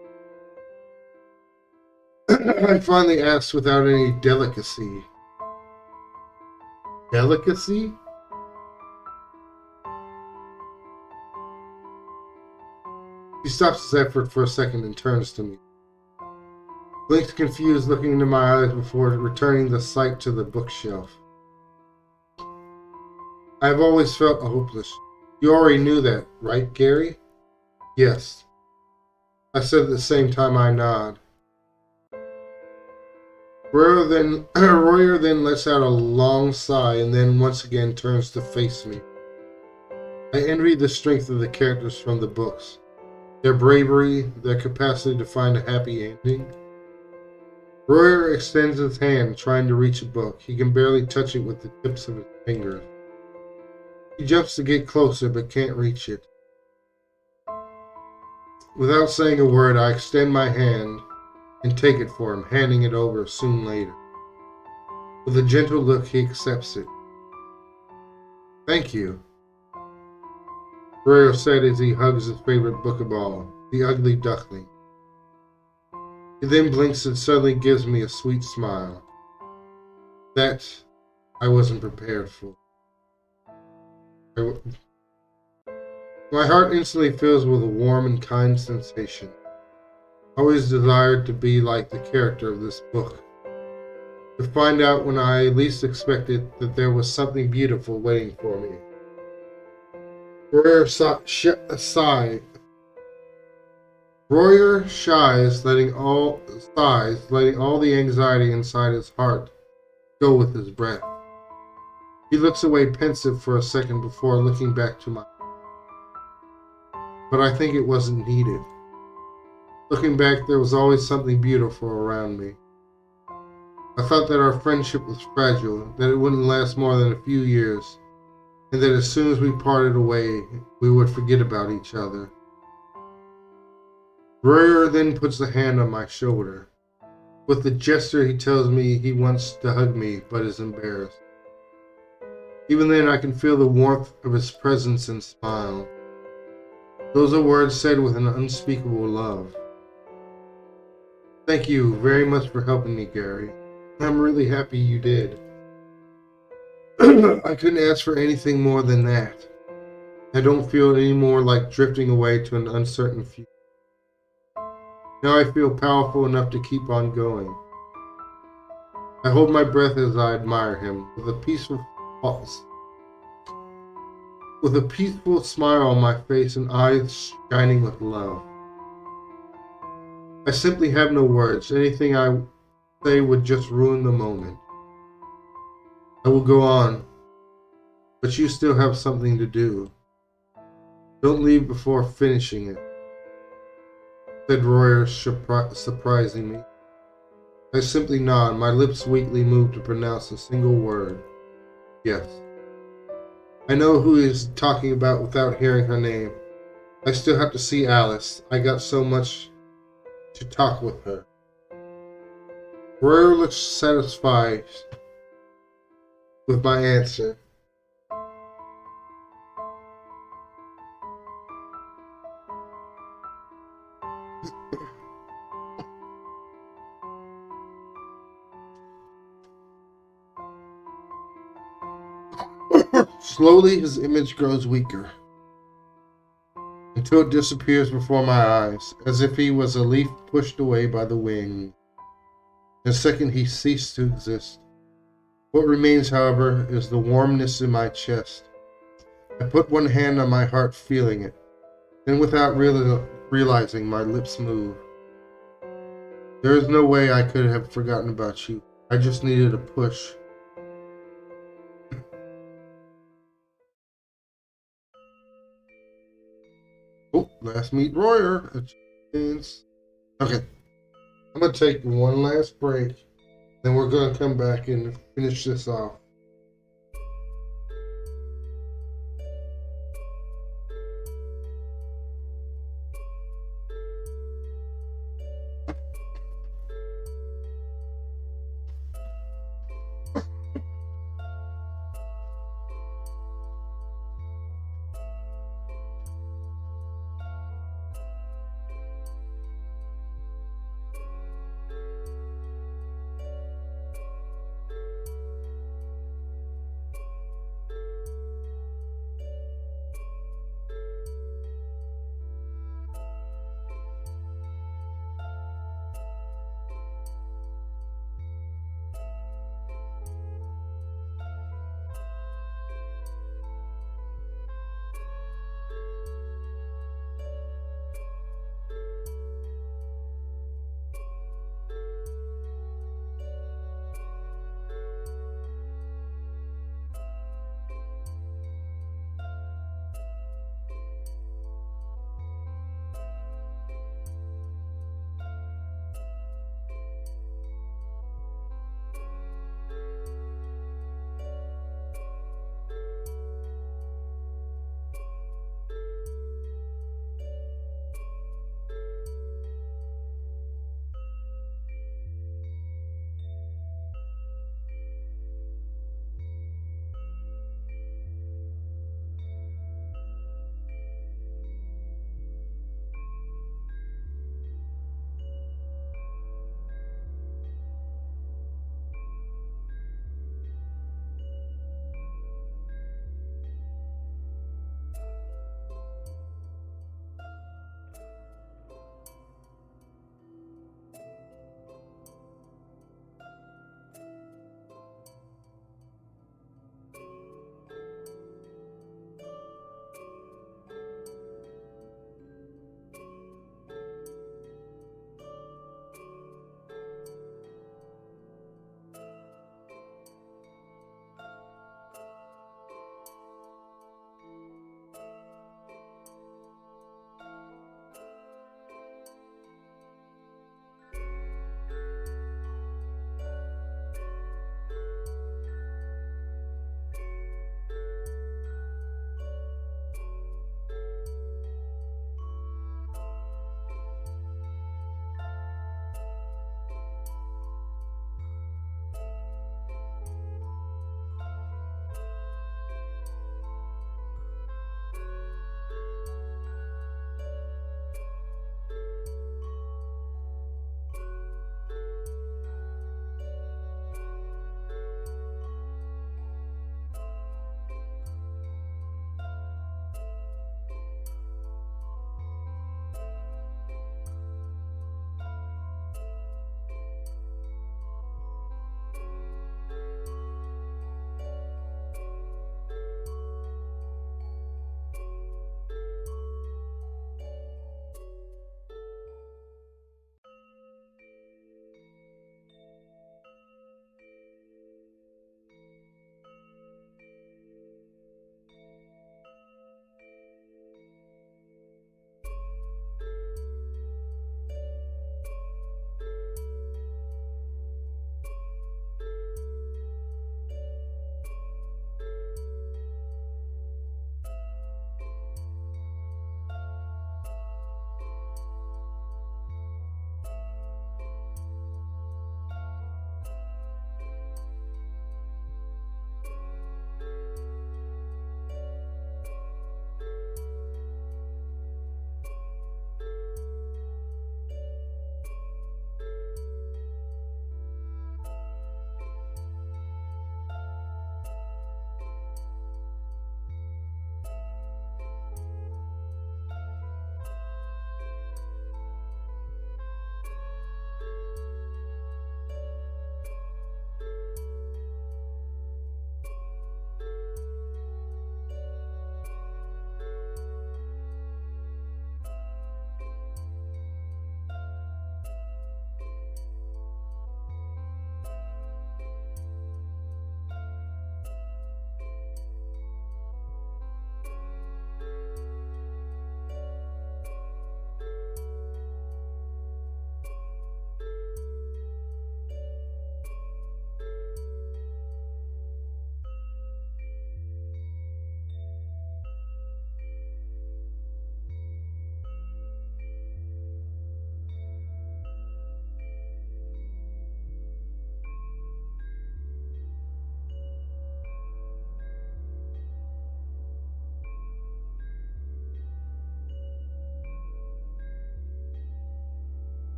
I finally asked without any delicacy. Delicacy? He stops his effort for a second and turns to me. Blinks confused, looking into my eyes before returning the sight to the bookshelf. I have always felt hopeless. You already knew that, right, Gary? Yes. I said at the same time I nod. Royer then lets out a long sigh and then once again turns to face me. I envy the strength of the characters from the books, their bravery, their capacity to find a happy ending. Royer extends his hand, trying to reach a book. He can barely touch it with the tips of his fingers. He jumps to get closer, but can't reach it. Without saying a word, I extend my hand and take it for him, handing it over soon later. With a gentle look, he accepts it. Thank you, Royer said as he hugs his favorite book of all, The Ugly Duckling. He then blinks and suddenly gives me a sweet smile. That I wasn't prepared for. My heart instantly fills with a warm and kind sensation. I always desired to be like the character of this book. To find out when I least expected that there was something beautiful waiting for me. Royer sighs, letting all the anxiety inside his heart go with his breath. He looks away pensive for a second before looking back to my. But I think it wasn't needed. Looking back, there was always something beautiful around me. I thought that our friendship was fragile, that it wouldn't last more than a few years, and that as soon as we parted away, we would forget about each other. Royer then puts a hand on my shoulder. With a gesture, he tells me he wants to hug me, but is embarrassed. Even then, I can feel the warmth of his presence and smile. Those are words said with an unspeakable love. Thank you very much for helping me, Gary. I'm really happy you did. I couldn't ask for anything more than that. I don't feel any more like drifting away to an uncertain future. Now I feel powerful enough to keep on going. I hold my breath as I admire him, with a peaceful smile on my face and eyes shining with love. I simply have no words. Anything I say would just ruin the moment. I will go on, but you still have something to do. Don't leave before finishing it, said Royer, surprising me. I simply nod, my lips weakly move to pronounce a single word. Yes. I know who he is talking about without hearing her name. I still have to see Alice. I got so much to talk with her. Royer looks satisfied with my answer. Slowly, his image grows weaker, until it disappears before my eyes, as if he was a leaf pushed away by the wind. In a second, he ceased to exist. What remains, however, is the warmness in my chest. I put one hand on my heart, feeling it. Then, without realizing, my lips move. There is no way I could have forgotten about you. I just needed a push. Oh, last meet Royer. A chance. Okay. I'm going to take one last break. Then we're going to come back and finish this off.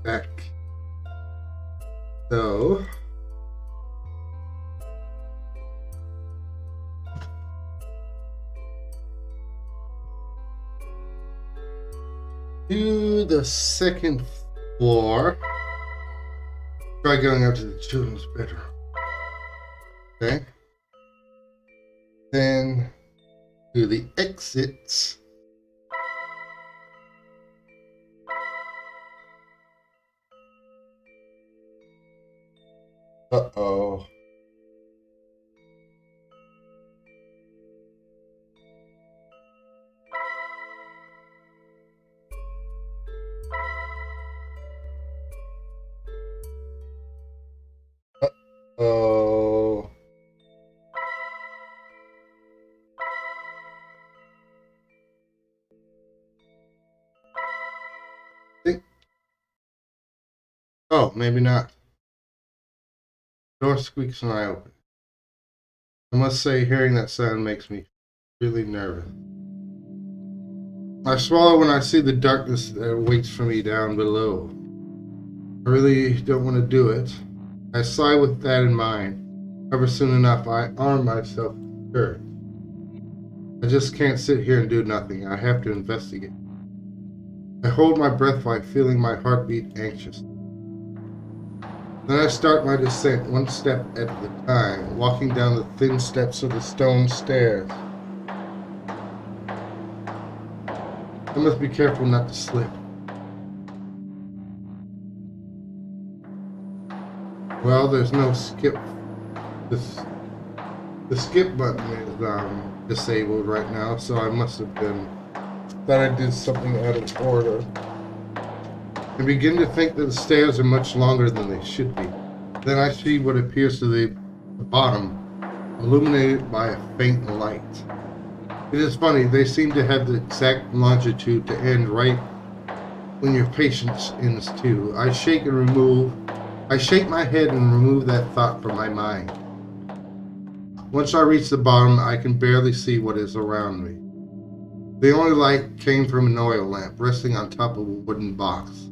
back. So to the second floor. Try going up to the children's bedroom. Okay. Then to the exits. Uh-oh. Uh-oh. Oh, maybe not. Door squeaks and I open. I must say, hearing that sound makes me really nervous. I swallow when I see the darkness that waits for me down below. I really don't want to do it. I sigh with that in mind. However, soon enough, I arm myself with courage. I just can't sit here and do nothing. I have to investigate. I hold my breath while feeling my heartbeat anxious. Then I start my descent one step at a time, walking down the thin steps of the stone stairs. I must be careful not to slip. Well, there's no skip. The skip button is disabled right now, so I must have been thought I did something out of order. I begin to think that the stairs are much longer than they should be. Then I see what appears to the bottom, illuminated by a faint light. It is funny, they seem to have the exact longitude to end right when your patience ends too. I shake my head and remove that thought from my mind. Once I reach the bottom, I can barely see what is around me. The only light came from an oil lamp resting on top of a wooden box.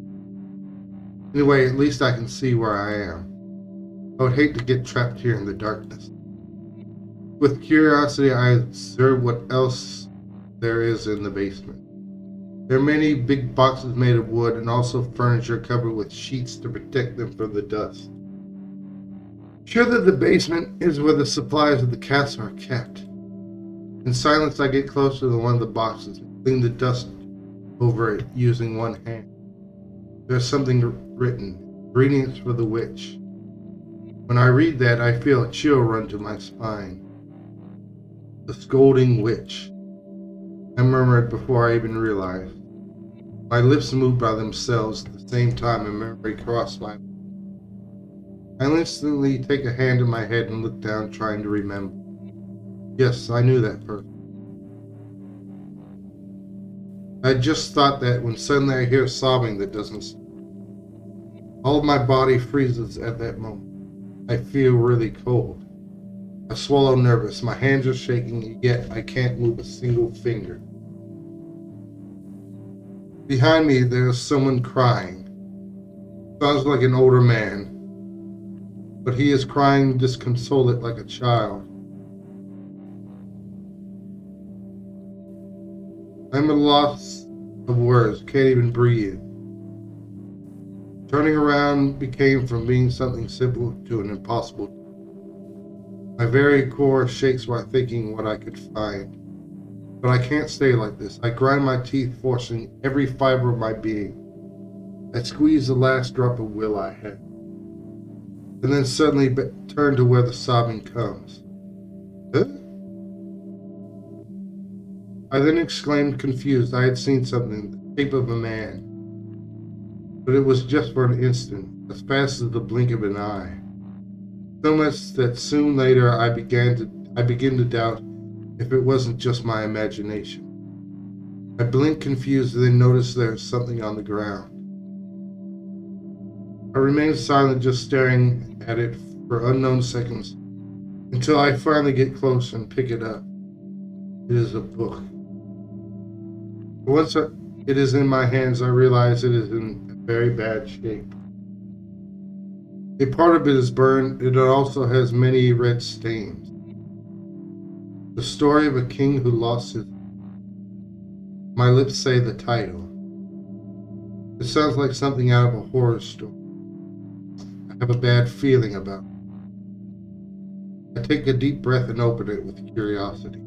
Anyway, at least I can see where I am. I would hate to get trapped here in the darkness. With curiosity, I observe what else there is in the basement. There are many big boxes made of wood and also furniture covered with sheets to protect them from the dust. Sure that the basement is where the supplies of the castle are kept. In silence, I get close to one of the boxes and clean the dust over it using one hand. There's something written, "Ingredients for the witch." When I read that, I feel a chill run to my spine. The scolding witch, I murmured before I even realized. My lips moved by themselves at the same time a memory crossed my mind. I instantly take a hand to my head and look down, trying to remember. Yes, I knew that person. I just thought that when suddenly I hear sobbing that doesn't stop. All of my body freezes at that moment. I feel really cold. I swallow nervous. My hands are shaking, yet I can't move a single finger. Behind me, there's someone crying. Sounds like an older man, but he is crying disconsolate like a child. I'm at a loss of words, can't even breathe. Turning around became from being something simple to an impossible. My very core shakes while thinking what I could find. But I can't stay like this. I grind my teeth, forcing every fiber of my being. I squeeze the last drop of will I have. And then suddenly turn to where the sobbing comes. Huh? I then exclaimed, confused. I had seen something, the shape of a man. But it was just for an instant, as fast as the blink of an eye. So much that soon later I begin to doubt if it wasn't just my imagination. I blink confused and then notice there's something on the ground. I remain silent, just staring at it for unknown seconds, until I finally get close and pick it up. It is a book. Once it is in my hands, I realize it is in very bad shape. A part of it is burned, and it also has many red stains. The story of a king who lost his... My lips say the title. It sounds like something out of a horror story. I have a bad feeling about it. I take a deep breath and open it with curiosity.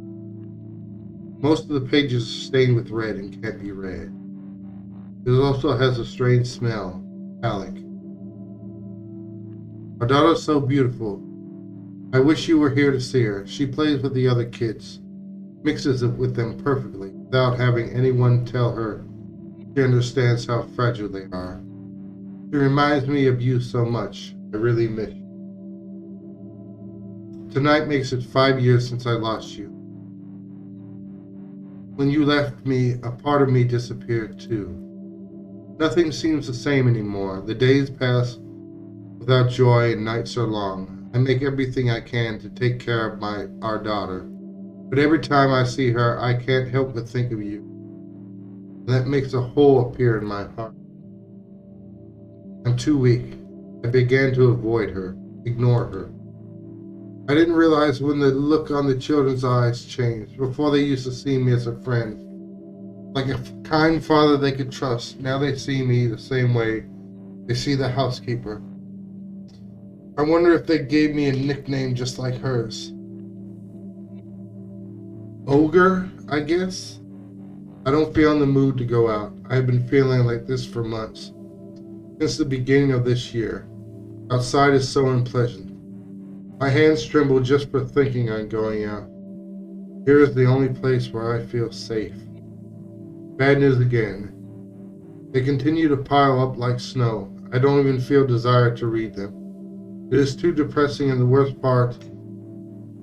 Most of the pages are stained with red and can't be read. It also has a strange smell, metallic. Our daughter's so beautiful. I wish you were here to see her. She plays with the other kids, mixes it with them perfectly, without having anyone tell her she understands how fragile they are. She reminds me of you so much. I really miss you. Tonight makes it 5 years since I lost you. When you left me, a part of me disappeared too. Nothing seems the same anymore. The days pass without joy and nights are long. I make everything I can to take care of our daughter. But every time I see her, I can't help but think of you. And that makes a hole appear in my heart. I'm too weak. I began to avoid her, ignore her. I didn't realize when the look on the children's eyes changed. Before they used to see me as a friend, like a kind father they could trust. Now they see me the same way they see the housekeeper. I wonder if they gave me a nickname just like hers. Ogre, I guess? I don't feel in the mood to go out. I have been feeling like this for months. Since the beginning of this year. Outside is so unpleasant. My hands tremble just for thinking on going out. Here is the only place where I feel safe. Bad news again. They continue to pile up like snow. I don't even feel desire to read them. It is too depressing, and the worst part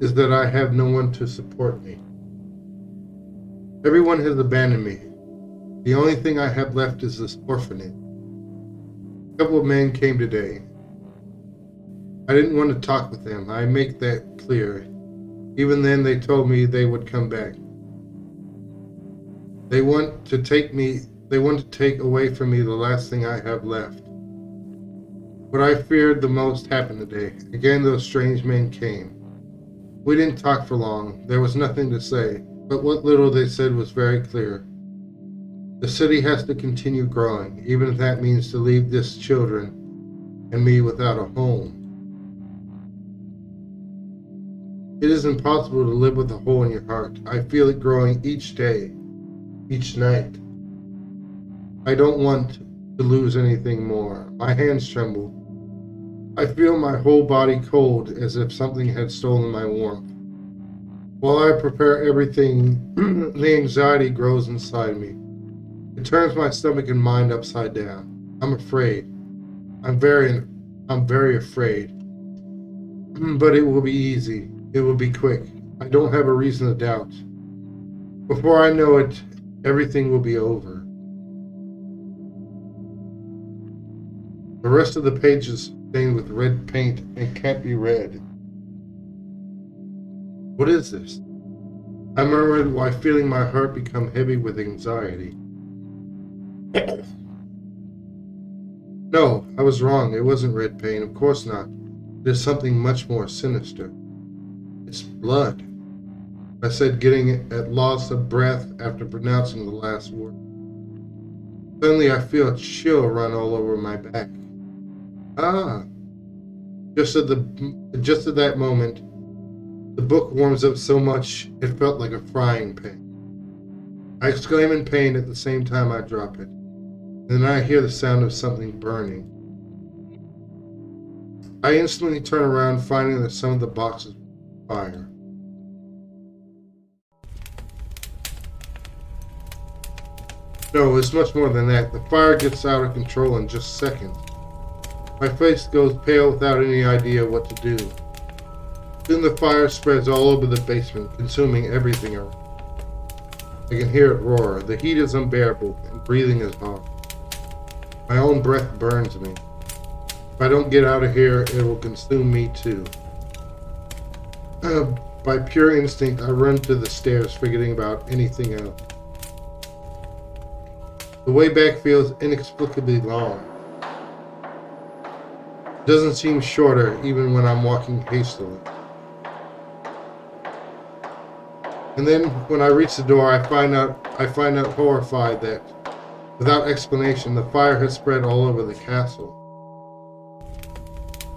is that I have no one to support me. Everyone has abandoned me. The only thing I have left is this orphanage. A couple of men came today. I didn't want to talk with them. I make that clear. Even then, they told me they would come back. They want to take away from me the last thing I have left. What I feared the most happened today. Again, those strange men came. We didn't talk for long. There was nothing to say, but what little they said was very clear. The city has to continue growing, even if that means to leave this children and me without a home. It is impossible to live with a hole in your heart. I feel it growing each day, each night. I don't want to lose anything more. My hands tremble. I feel my whole body cold, as if something had stolen my warmth. While I prepare everything, the anxiety grows inside me. It turns my stomach and mind upside down. I'm afraid. I'm very afraid. But it will be easy. It will be quick. I don't have a reason to doubt. Before I know it, everything will be over. The rest of the page is stained with red paint and can't be read. What is this? I murmured while feeling my heart become heavy with anxiety. No, I was wrong. It wasn't red paint. Of course not. It is something much more sinister. It's blood. I said, getting at loss of breath after pronouncing the last word. Suddenly I feel a chill run all over my back. Ah! Just at that moment, the book warms up so much it felt like a frying pan. I exclaim in pain at the same time I drop it. And then I hear the sound of something burning. I instantly turn around, finding that some of the boxes were on fire. No, it's much more than that. The fire gets out of control in just seconds. My face goes pale without any idea what to do. Soon the fire spreads all over the basement, consuming everything around. I can hear it roar. The heat is unbearable, and breathing is hard. My own breath burns me. If I don't get out of here, it will consume me too. By pure instinct, I run to the stairs, forgetting about anything else. The way back feels inexplicably long. Doesn't seem shorter even when I'm walking hastily. And then when I reach the door, I find out horrified that, without explanation, the fire has spread all over the castle.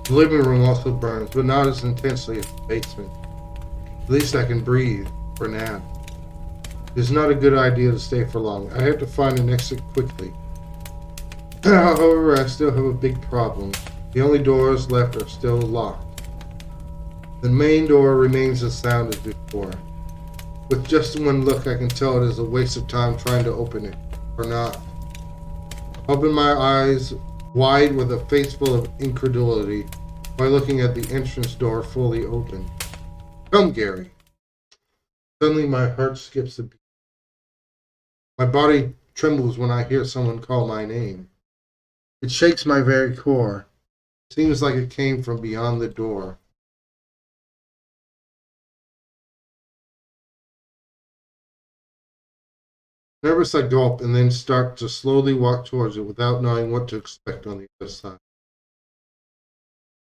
The living room also burns, but not as intensely as the basement. At least I can breathe, for now. It's not a good idea to stay for long. I have to find an exit quickly. However, I still have a big problem. The only doors left are still locked. The main door remains as sound as before. With just one look, I can tell it is a waste of time trying to open it, or not. Open my eyes wide with a face full of incredulity by looking at the entrance door fully open. Come, Gary. Suddenly my heart skips a beat. My body trembles when I hear someone call my name. It shakes my very core. It seems like it came from beyond the door. Nervous, I gulp and then start to slowly walk towards it without knowing what to expect on the other side.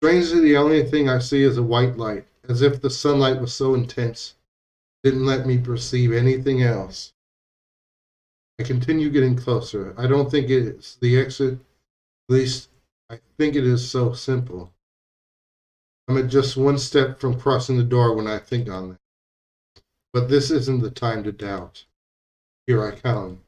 Strangely, the only thing I see is a white light, as if the sunlight was so intense it didn't let me perceive anything else. I continue getting closer. I don't think it's the exit. At least, I think it is so simple. I'm at just one step from crossing the door when I think on that. But this isn't the time to doubt. Here I come.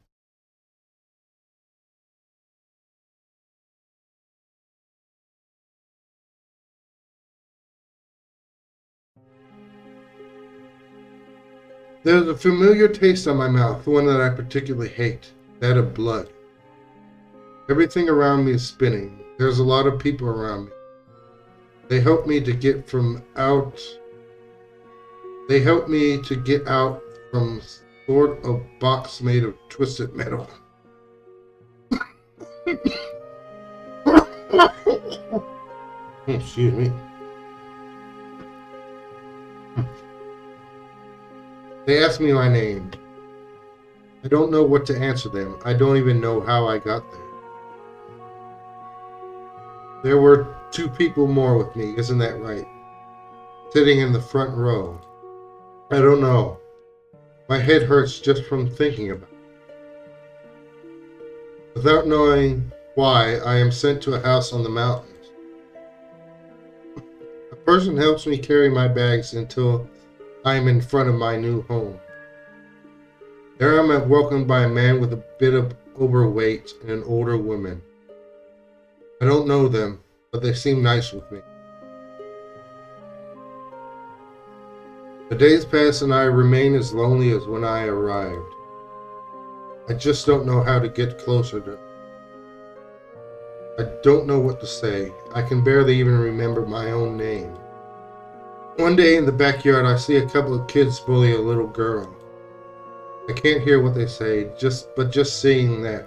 There's a familiar taste on my mouth, the one that I particularly hate, that of blood. Everything around me is spinning. There's a lot of people around me. They help me to get out from sort of box made of twisted metal. Excuse me. They ask me my name. I don't know what to answer them. I don't even know how I got there. There were 2 people more with me, isn't that right? Sitting in the front row. I don't know. My head hurts just from thinking about it. Without knowing why, I am sent to a house on the mountains. A person helps me carry my bags until I am in front of my new home. There I am welcomed by a man with a bit of overweight and an older woman. I don't know them, but they seem nice with me. The days pass and I remain as lonely as when I arrived. I just don't know how to get closer to them. I don't know what to say. I can barely even remember my own name. One day in the backyard, I see a couple of kids bully a little girl. I can't hear what they say, but just seeing that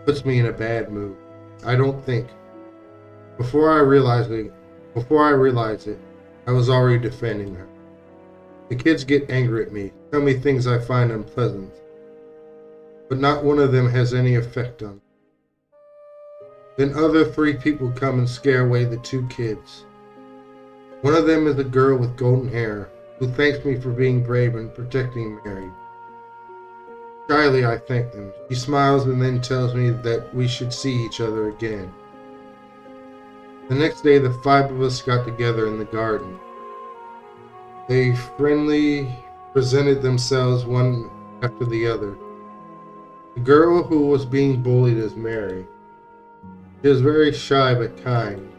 puts me in a bad mood. I don't think. Before I realize it, I was already defending her. The kids get angry at me, tell me things I find unpleasant, but not one of them has any effect on me. Then other 3 people come and scare away the 2 kids. One of them is a girl with golden hair, who thanks me for being brave and protecting Mary. Shyly, I thank them. She smiles and then tells me that we should see each other again. The next day, the 5 of us got together in the garden. They friendly presented themselves one after the other. The girl who was being bullied is Mary. She is very shy but kind.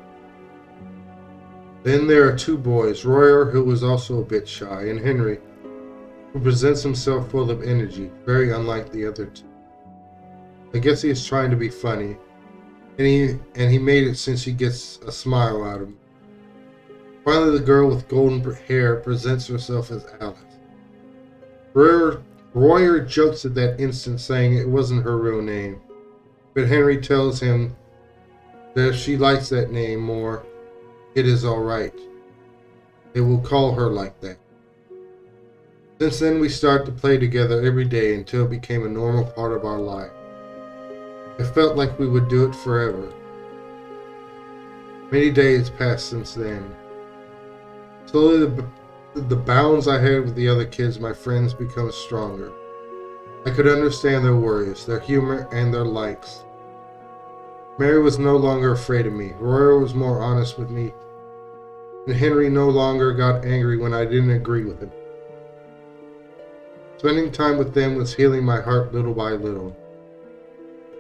Then there are 2 boys, Royer, who was also a bit shy, and Henry, who presents himself full of energy, very unlike the other 2. I guess he is trying to be funny, and he made it since he gets a smile out of me. Finally, the girl with golden hair presents herself as Alice. Royer jokes at that instant, saying it wasn't her real name, but Henry tells him that if she likes that name more, it is all right. They will call her like that. Since then, we started to play together every day until it became a normal part of our life. It felt like we would do it forever. Many days passed since then. Slowly, the bonds I had with the other kids, my friends, become stronger. I could understand their worries, their humor, and their likes. Mary was no longer afraid of me. Royer was more honest with me. And Henry no longer got angry when I didn't agree with him. Spending time with them was healing my heart little by little.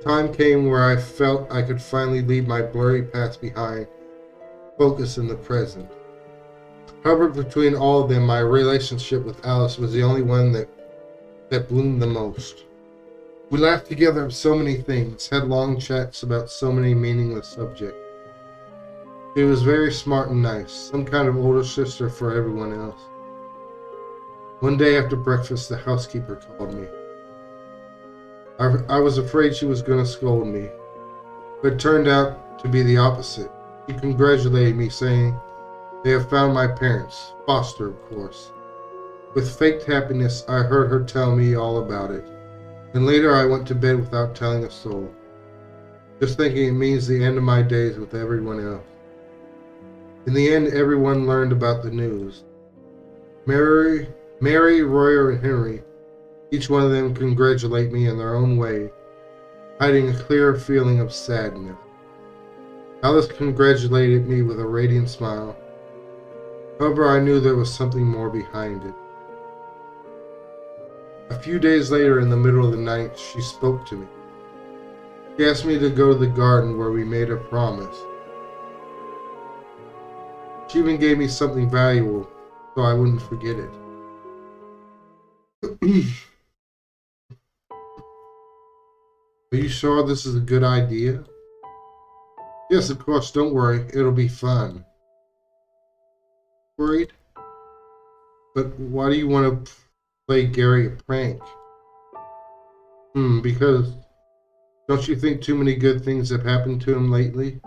Time came where I felt I could finally leave my blurry past behind, focus in the present. However, between all of them, my relationship with Alice was the only one that bloomed the most. We laughed together at so many things, had long chats about so many meaningless subjects. She was very smart and nice, some kind of older sister for everyone else. One day after breakfast, the housekeeper called me. I was afraid she was going to scold me, but it turned out to be the opposite. She congratulated me, saying they have found my parents, Foster, of course. With faked happiness, I heard her tell me all about it, and later I went to bed without telling a soul, just thinking it means the end of my days with everyone else. In the end, everyone learned about the news. Mary, Royer, and Henry, each one of them congratulate me in their own way, hiding a clear feeling of sadness. Alice congratulated me with a radiant smile. However, I knew there was something more behind it. A few days later, in the middle of the night, she spoke to me. She asked me to go to the garden where we made a promise. She even gave me something valuable so I wouldn't forget it. Are you sure this is a good idea? Yes, of course, don't worry, it'll be fun. Worried? But why do you want to play Gary a prank? Because don't you think too many good things have happened to him lately?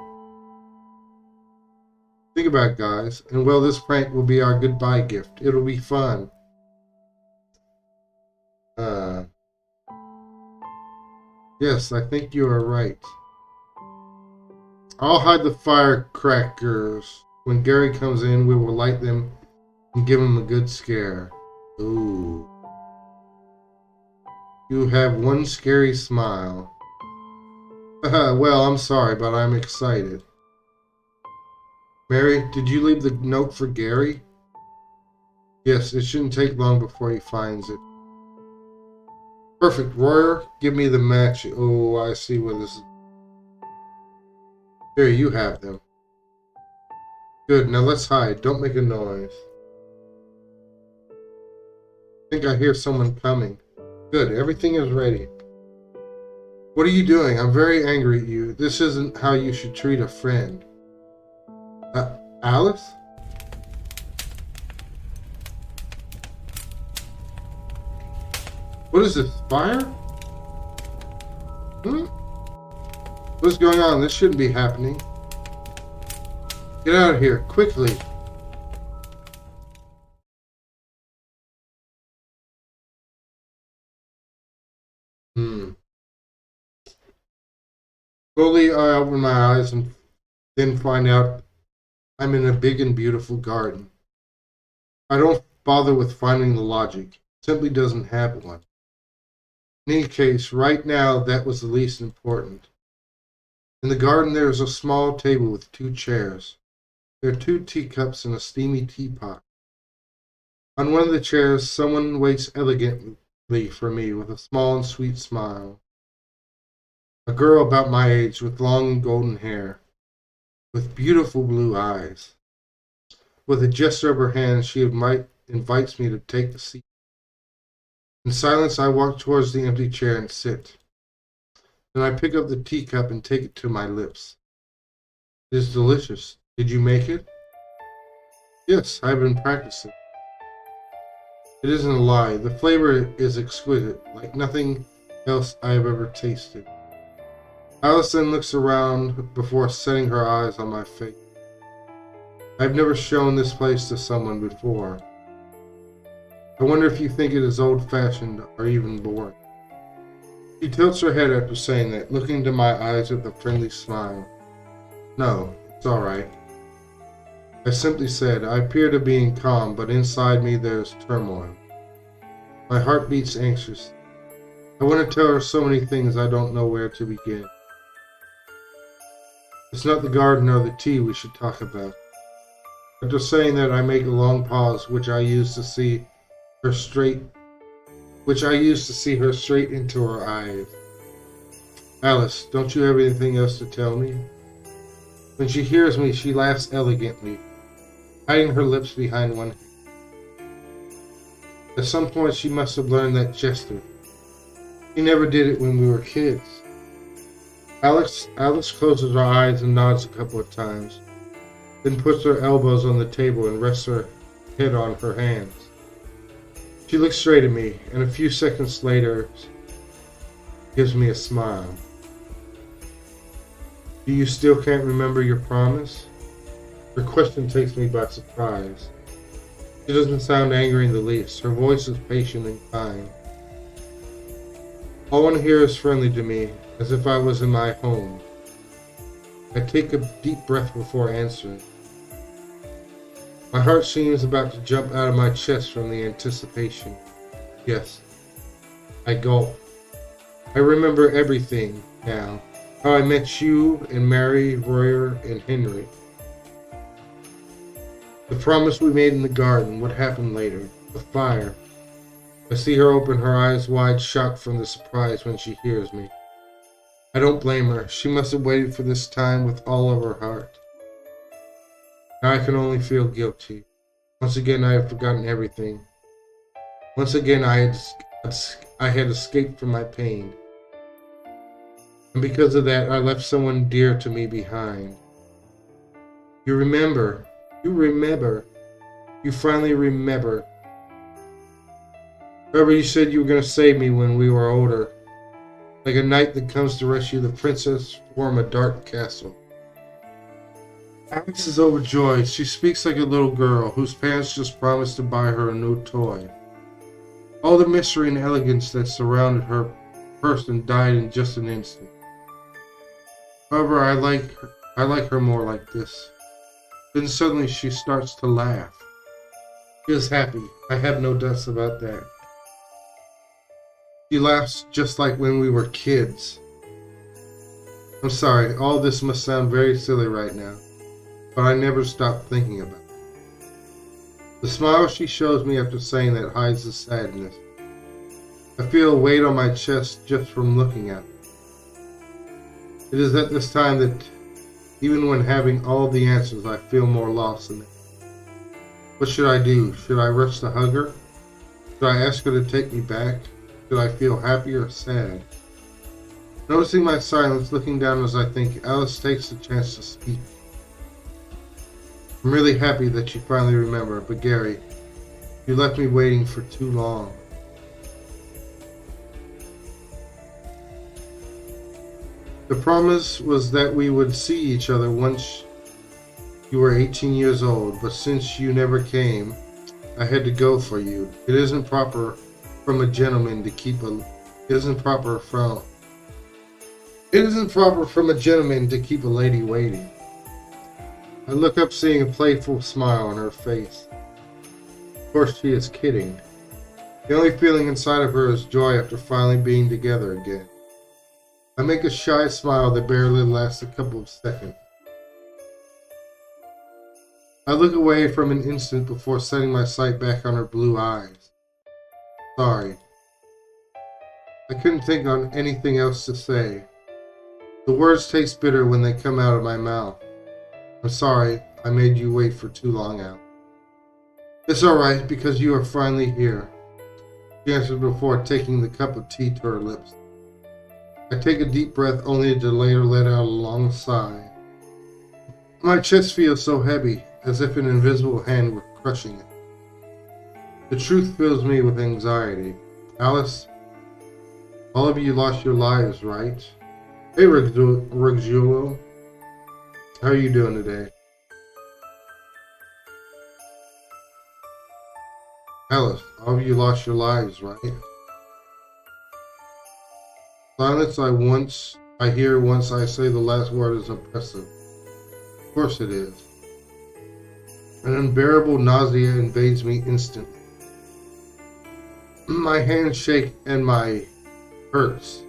Think about it, guys, and well, this prank will be our goodbye gift. It'll be fun. Yes, I think you are right. I'll hide the firecrackers. When Gary comes in, we will light them and give him a good scare. Ooh. You have one scary smile. Well, I'm sorry, but I'm excited. Mary, did you leave the note for Gary? Yes, it shouldn't take long before he finds it. Perfect. Royer, give me the match. Oh, I see where this is. Here, you have them. Good, now let's hide. Don't make a noise. I think I hear someone coming. Good, everything is ready. What are you doing? I'm very angry at you. This isn't how you should treat a friend. Alice? What is this, fire? What's going on? This shouldn't be happening. Get out of here, quickly. Slowly I open my eyes and then find out I'm in a big and beautiful garden. I don't bother with finding the logic. It simply doesn't have one. In any case, right now that was the least important. In the garden there is a small table with 2 chairs. There are 2 teacups and a steamy teapot. On one of the chairs, someone waits elegantly for me with a small and sweet smile. A girl about my age with long golden hair, with beautiful blue eyes. With a gesture of her hand, she invites me to take the seat. In silence, I walk towards the empty chair and sit. Then I pick up the teacup and take it to my lips. It is delicious. Did you make it? Yes, I've been practicing. It isn't a lie. The flavor is exquisite, like nothing else I have ever tasted. Alice then looks around before setting her eyes on my face. I've never shown this place to someone before. I wonder if you think it is old-fashioned or even boring. She tilts her head after saying that, looking into my eyes with a friendly smile. No, It's all right. I simply said, I appear to be in calm, but inside me there's turmoil. My heart beats anxious. I want to tell her so many things I don't know where to begin. It's not the garden or the tea we should talk about. After saying that, I make a long pause, which I use to see her straight into her eyes. Alice, don't you have anything else to tell me? When she hears me, she laughs elegantly, hiding her lips behind one hand. At some point, she must have learned that gesture. She never did it when we were kids. Alice closes her eyes and nods a couple of times, then puts her elbows on the table and rests her head on her hands. She looks straight at me, and a few seconds later gives me a smile. Do you still can't remember your promise? Her question takes me by surprise. She doesn't sound angry in the least. Her voice is patient and kind. All one here is friendly to me, as if I was in my home. I take a deep breath before answering. My heart seems about to jump out of my chest from the anticipation. Yes. I gulp. I remember everything now. How I met you and Mary, Royer, and Henry. The promise we made in the garden, what happened later, the fire. I see her open her eyes wide, shocked from the surprise when she hears me. I don't blame her. She must have waited for this time with all of her heart. Now I can only feel guilty. Once again, I have forgotten everything. Once again, I had escaped from my pain. And because of that, I left someone dear to me behind. You remember. You finally remember. Remember you said you were going to save me when we were older. Like a knight that comes to rescue the princess from a dark castle. Alice is overjoyed. She speaks like a little girl whose parents just promised to buy her a new toy. All the mystery and elegance that surrounded her person died in just an instant. However, I like her more like this. Then suddenly she starts to laugh. She is happy. I have no doubts about that. She laughs just like when we were kids. I'm sorry, all this must sound very silly right now, but I never stop thinking about it. The smile she shows me after saying that hides the sadness. I feel a weight on my chest just from looking at her. It is at this time that, even when having all the answers, I feel more lost in it. What should I do? Should I rush to hug her? Should I ask her to take me back? Should I feel happy or sad? Noticing my silence, looking down as I think, Alice takes the chance to speak. I'm really happy that you finally remember, but Gary, you left me waiting for too long. The promise was that we would see each other once you were 18 years old, but since you never came, I had to go for you. It isn't proper from a gentleman to keep a lady waiting. I look up, seeing a playful smile on her face. Of course, she is kidding. The only feeling inside of her is joy after finally being together again. I make a shy smile that barely lasts a couple of seconds. I look away from an instant before setting my sight back on her blue eyes. Sorry. I couldn't think on anything else to say. The words taste bitter when they come out of my mouth. I'm sorry I made you wait for too long, Al. It's alright, because you are finally here, she answered before taking the cup of tea to her lips. I take a deep breath only to later let out a long sigh. My chest feels so heavy, as if an invisible hand were crushing it. The truth fills me with anxiety. Alice, all of you lost your lives, right? Hey, Rigjulo. How are you doing today? Alice, all of you lost your lives, right? Silence I hear once I say the last word is oppressive. Of course it is. An unbearable nausea invades me instantly. My hands shake and my hurts.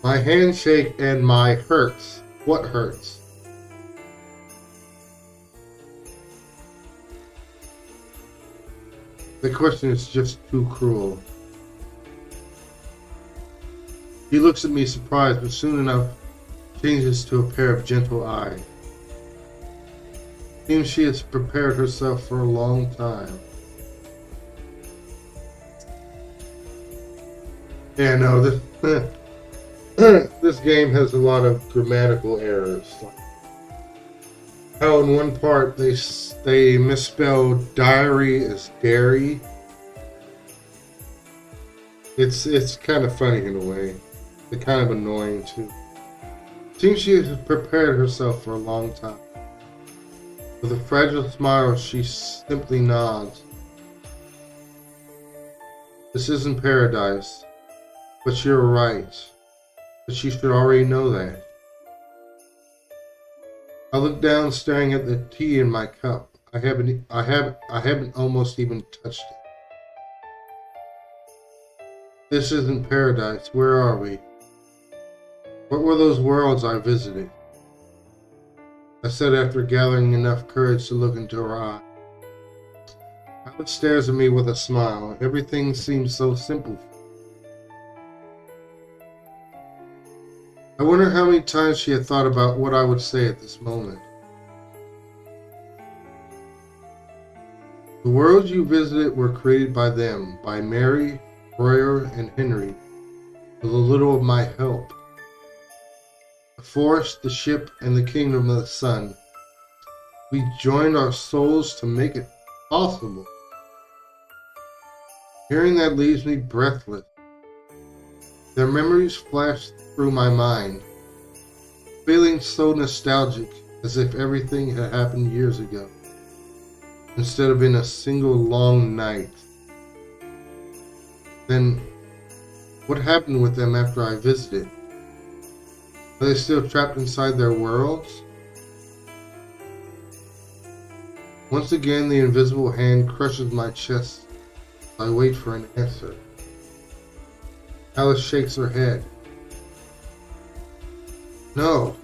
My hands shake and my hurts. What hurts? The question is just too cruel. He looks at me surprised, but soon enough changes to a pair of gentle eyes. Seems she has prepared herself for a long time. Yeah, no, this this game has a lot of grammatical errors. How in one part they misspelled diary as dairy. It's kind of funny in a way. It's kind of annoying too. Seems she has prepared herself for a long time. With a fragile smile, she simply nods. This isn't paradise, but you're right. But you should already know that. I look down, staring at the tea in my cup. I haven't almost even touched it. This isn't paradise. Where are we? What were those worlds I visited? I said after gathering enough courage to look into her eye. Alice stares at me with a smile. Everything seems so simple. I wonder how many times she had thought about what I would say at this moment. The worlds you visited were created by them, by Mary, Royer, and Henry, with a little of my help. The forest, the ship, and the kingdom of the sun. We joined our souls to make it possible. Hearing that leaves me breathless. Their memories flash through my mind, feeling so nostalgic, as if everything had happened years ago, instead of in a single long night. Then, what happened with them after I visited? Are they still trapped inside their worlds? Once again, the invisible hand crushes my chest. I wait for an answer. Alice shakes her head. No.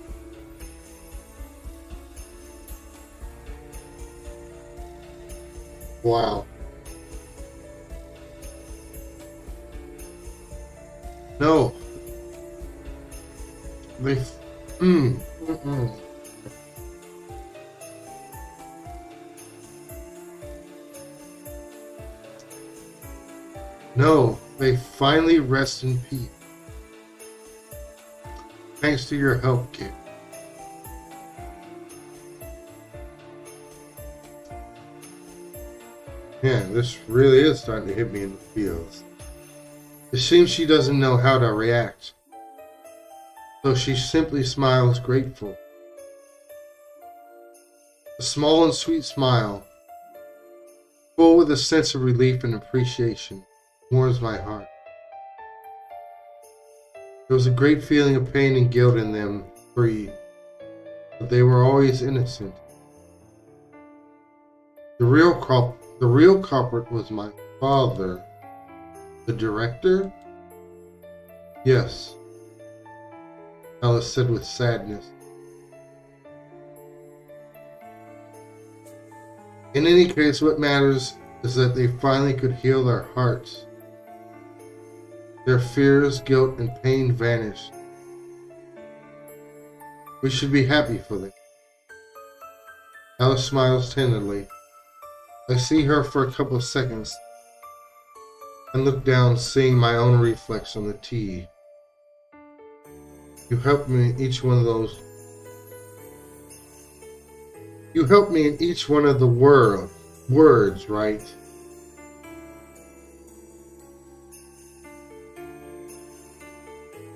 Wow. No. No, they finally rest in peace. Thanks to your help, kid. Yeah, this really is starting to hit me in the feels. It seems she doesn't know how to react. So she simply smiles grateful. A small and sweet smile, full with a sense of relief and appreciation, warms my heart. There was a great feeling of pain and guilt in them, but they were always innocent. The real culprit was my father. The director? Yes, Alice said with sadness. In any case, what matters is that they finally could heal their hearts. Their fears, guilt, and pain vanished. We should be happy for them. Alice smiles tenderly. I see her for a couple of seconds and look down, seeing my own reflex on the tea. You helped me in each one of those. You helped me in each one of the words, right?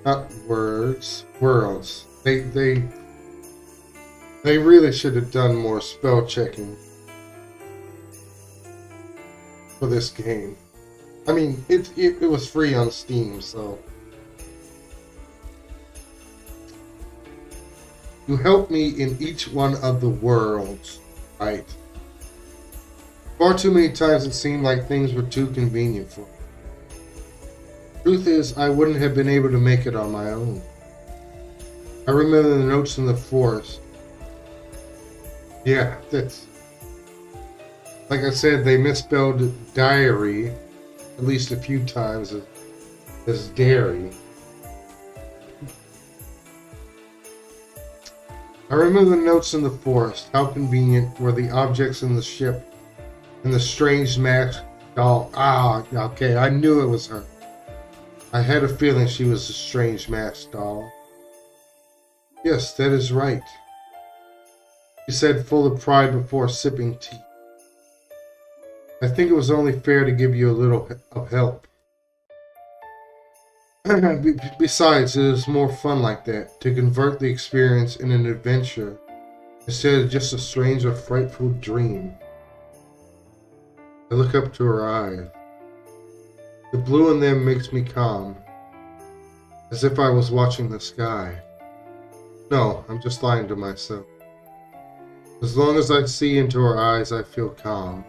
Not words, worlds. They really should have done more spell checking for this game. I mean, it was free on Steam, so You helped me in each one of the worlds, right? Far too many times it seemed like things were too convenient for me. Truth is, I wouldn't have been able to make it on my own. I remember the notes in the forest. Yeah, that's... Like I said, they misspelled diary at least a few times as dairy. I remember the notes in the forest. How convenient were the objects in the ship and the strange masked doll. Ah, okay, I knew it was her. I had a feeling she was a strange masked doll. Yes, that is right, she said, full of pride before sipping tea. I think it was only fair to give you a little of help. Besides, it is more fun like that, to convert the experience in an adventure instead of just a strange or frightful dream. I look up to her eyes. The blue in them makes me calm, as if I was watching the sky. No, I'm just lying to myself. As long as I see into her eyes, I feel calm.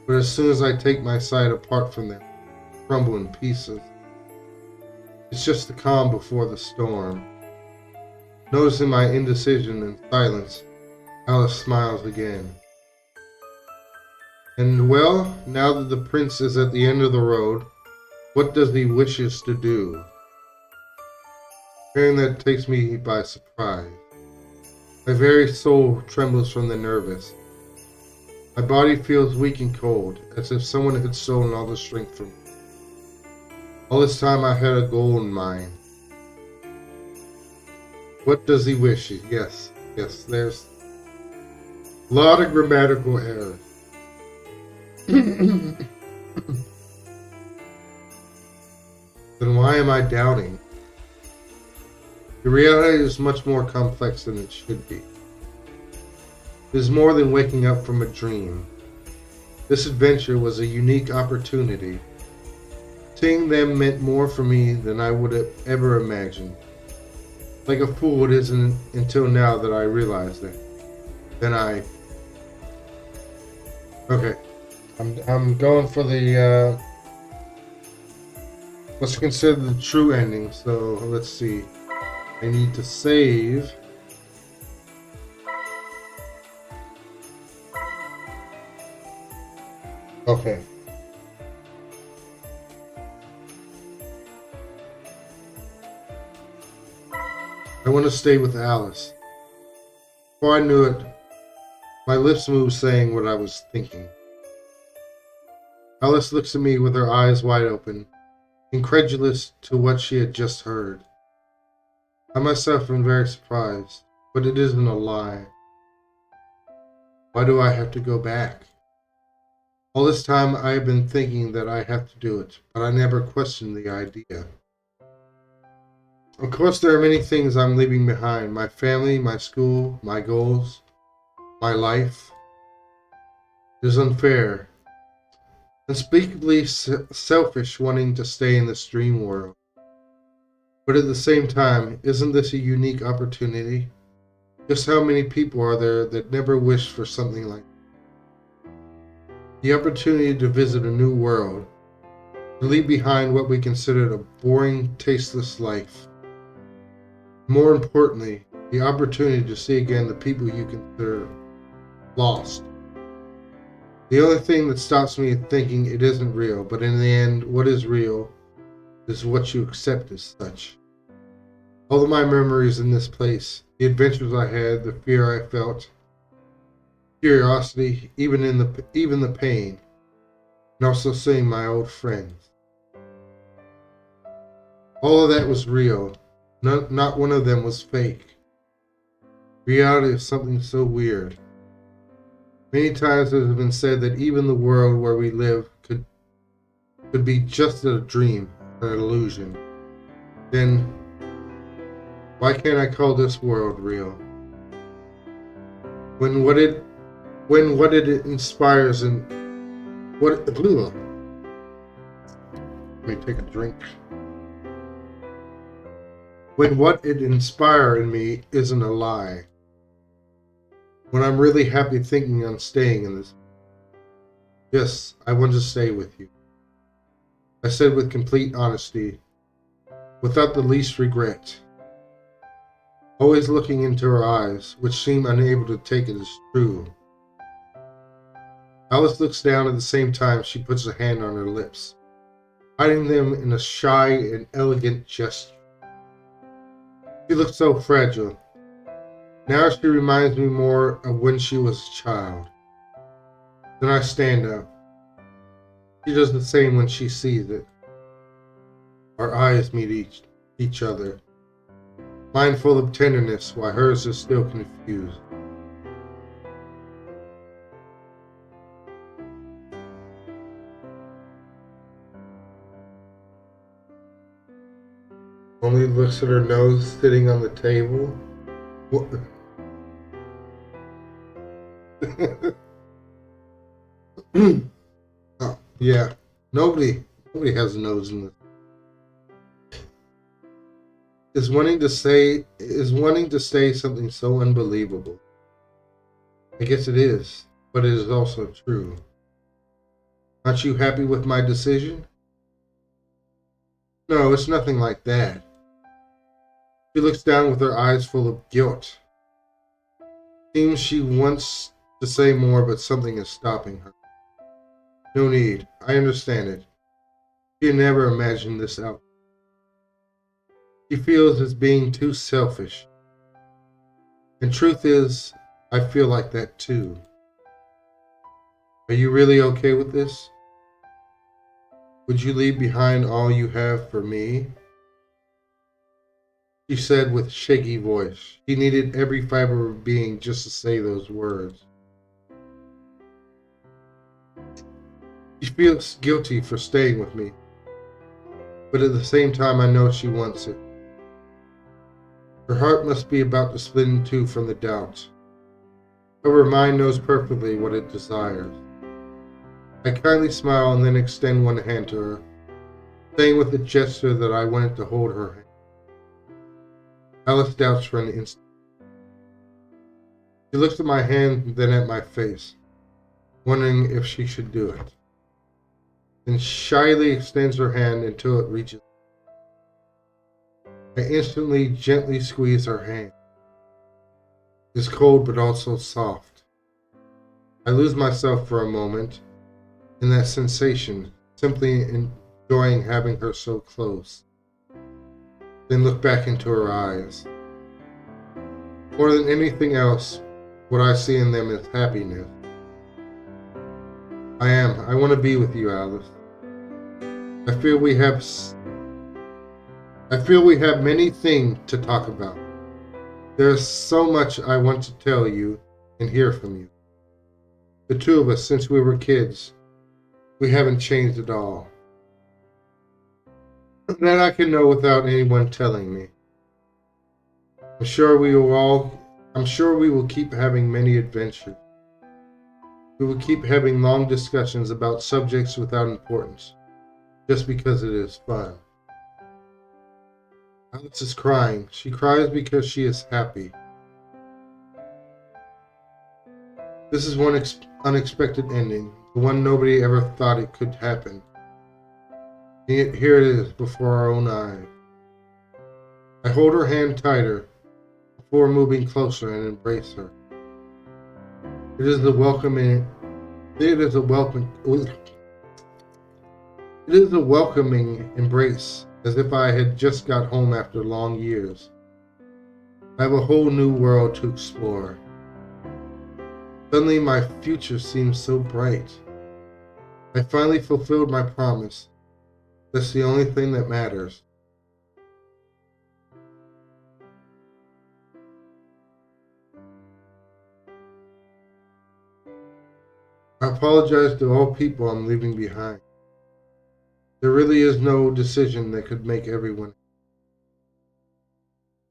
But as soon as I take my sight apart from them, I crumble in pieces. It's just the calm before the storm. Noticing my indecision and silence, Alice smiles again. And well, now that the prince is at the end of the road, what does he wishes to do? Hearing that takes me by surprise. My very soul trembles from the nervous. My body feels weak and cold, as if someone had stolen all the strength from me. All this time I had a goal in mind. What does he wish? Yes, there's a lot of grammatical errors. Then why am I doubting? The reality is much more complex than it should be. It is more than waking up from a dream. This adventure was a unique opportunity. Seeing them meant more for me than I would have ever imagined. Like a fool, it isn't until now that I realize that. Okay. I'm going for the, what's considered the true ending, so let's see. I need to save. Okay. I want to stay with Alice. Before I knew it, my lips moved saying what I was thinking. Alice looks at me with her eyes wide open, incredulous to what she had just heard. I myself am very surprised, but it isn't a lie. Why do I have to go back? All this time I have been thinking that I have to do it, but I never questioned the idea. Of course, there are many things I'm leaving behind. My family, my school, my goals, my life. It is unfair. Unspeakably selfish wanting to stay in this dream world. But at the same time, isn't this a unique opportunity? Just how many people are there that never wished for something like that? The opportunity to visit a new world, to leave behind what we considered a boring, tasteless life. More importantly, the opportunity to see again the people you consider lost. The only thing that stops me is thinking it isn't real, but in the end, what is real is what you accept as such. All of my memories in this place, the adventures I had, the fear I felt, curiosity, even the pain, and also seeing my old friends. All of that was real. Not one of them was fake. Reality is something so weird. Many times it has been said that even the world where we live could be just a dream, an illusion. Then, why can't I call this world real? When what it inspires and what it, let me take a drink. when what it inspires in me isn't a lie. When I'm really happy thinking on staying in this. Yes, I want to stay with you. I said with complete honesty, without the least regret. Always looking into her eyes, which seemed unable to take it as true. Alice looks down at the same time she puts a hand on her lips, hiding them in a shy and elegant gesture. She looks so fragile. Now she reminds me more of when she was a child. Then I stand up. She does the same when she sees it. Our eyes meet each other, mine full of tenderness while hers is still confused. Only looks at her nose sitting on the table. What? Oh, yeah. Nobody has a nose in this. Is wanting to say something so unbelievable. I guess it is, but it is also true. Aren't you happy with my decision? No, it's nothing like that. She looks down with her eyes full of guilt. Seems she wants to say more, but something is stopping her. No need. I understand it. She never imagined this out. She feels it's being too selfish. And truth is, I feel like that too. Are you really okay with this? Would you leave behind all you have for me? She said with shaky voice. She needed every fiber of being just to say those words. She feels guilty for staying with me, but at the same time I know she wants it. Her heart must be about to split in two from the doubt. However, her mind knows perfectly what it desires. I kindly smile and then extend one hand to her, saying with a gesture that I wanted to hold her hand. Alice doubts for an instant. She looks at my hand, then at my face, wondering if she should do it. Then shyly extends her hand until it reaches. I instantly gently squeeze her hand. It is cold but also soft. I lose myself for a moment in that sensation, simply enjoying having her so close. Then look back into her eyes. More than anything else, what I see in them is happiness. I want to be with you, Alice. I feel we have many things to talk about. There's so much I want to tell you and hear from you. The two of us, since we were kids, we haven't changed at all. That I can know without anyone telling me. I'm sure we will keep having many adventures. We will keep having long discussions about subjects without importance, just because it is fun. Alice is crying. She cries because she is happy. This is one unexpected ending, the one nobody ever thought it could happen. And yet here it is before our own eyes. I hold her hand tighter before moving closer and embrace her. It is a welcoming embrace, as if I had just got home after long years. I have a whole new world to explore. Suddenly my future seems so bright. I finally fulfilled my promise. That's the only thing that matters. I apologize to all people I'm leaving behind. There really is no decision that could make everyone.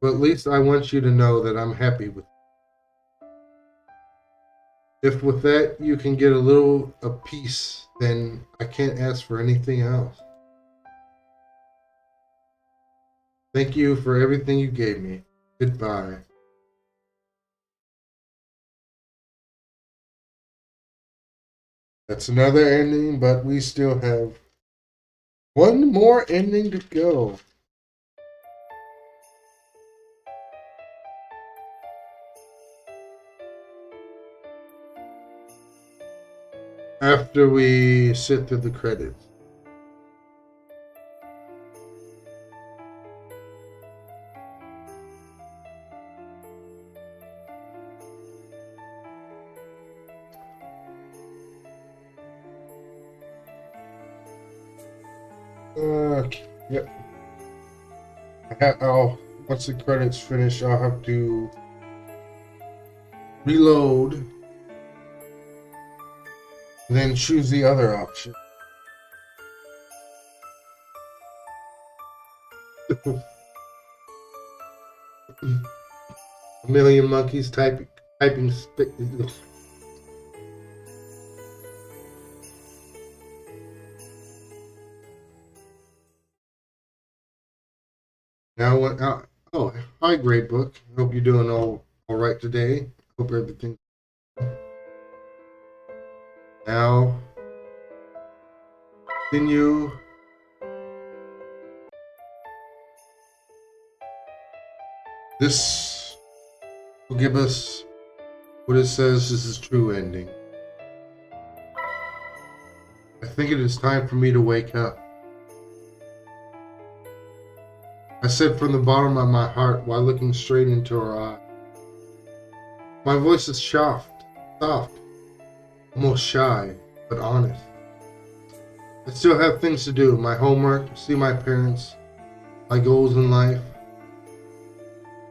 But at least I want you to know that I'm happy with you. If with that you can get a little of peace, then I can't ask for anything else. Thank you for everything you gave me. Goodbye. That's another ending, but we still have one more ending to go. After we sit through the credits. Yep. Once the credits finish, I'll have to reload, then choose the other option. A million monkeys typing. Now, oh, hi, great book. Hope you're doing all right today. Hope everything. Now, continue. This will give us what it says is the true ending. I think it is time for me to wake up. I said from the bottom of my heart while looking straight into her eye. My voice is soft, almost shy, but honest. I still have things to do, my homework, see my parents, my goals in life.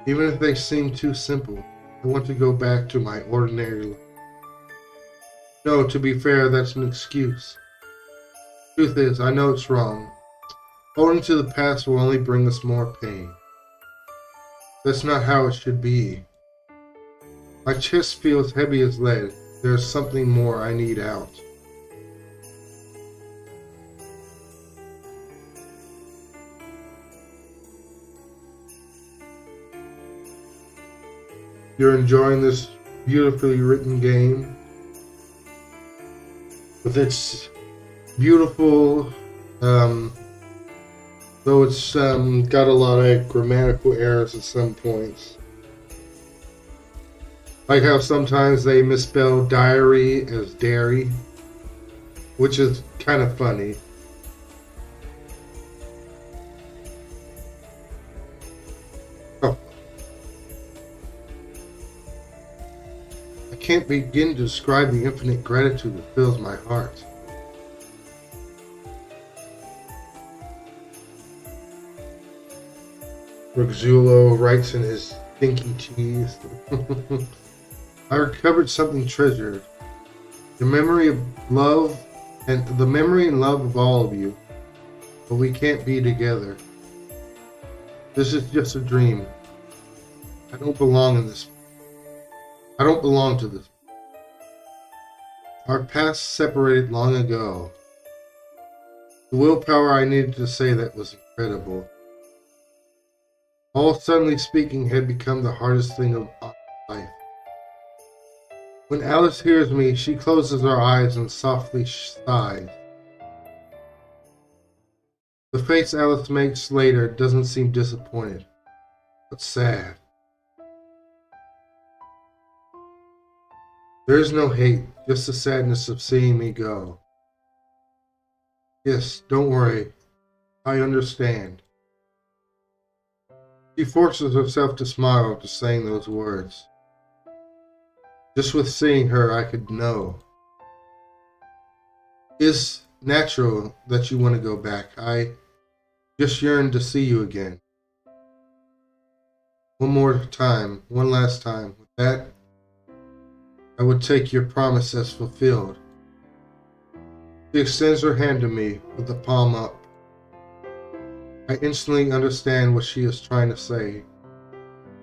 Even if they seem too simple, I want to go back to my ordinary life. No, to be fair, that's an excuse. Truth is, I know it's wrong. Holding to the past will only bring us more pain. That's not how it should be. My chest feels heavy as lead. There's something more I need out. You're enjoying this beautifully written game with its beautiful, though it's got a lot of grammatical errors at some points. Like how sometimes they misspell diary as dairy, which is kind of funny. Oh. I can't begin to describe the infinite gratitude that fills my heart. Rugzulo writes in his thinking cheese. I recovered something treasured. The memory of love and the memory and love of all of you. But we can't be together. This is just a dream. I don't belong in this. I don't belong to this. Our paths separated long ago. The willpower I needed to say that was incredible. All suddenly speaking had become the hardest thing of life. When Alice hears me, she closes her eyes and softly sighs. The face Alice makes later doesn't seem disappointed, but sad. There is no hate, just the sadness of seeing me go. Yes, don't worry. I understand. She forces herself to smile after saying those words. Just with seeing her, I could know. It's natural that you want to go back. I just yearn to see you again. One more time, one last time. With that, I would take your promise as fulfilled. She extends her hand to me with the palm up. I instantly understand what she is trying to say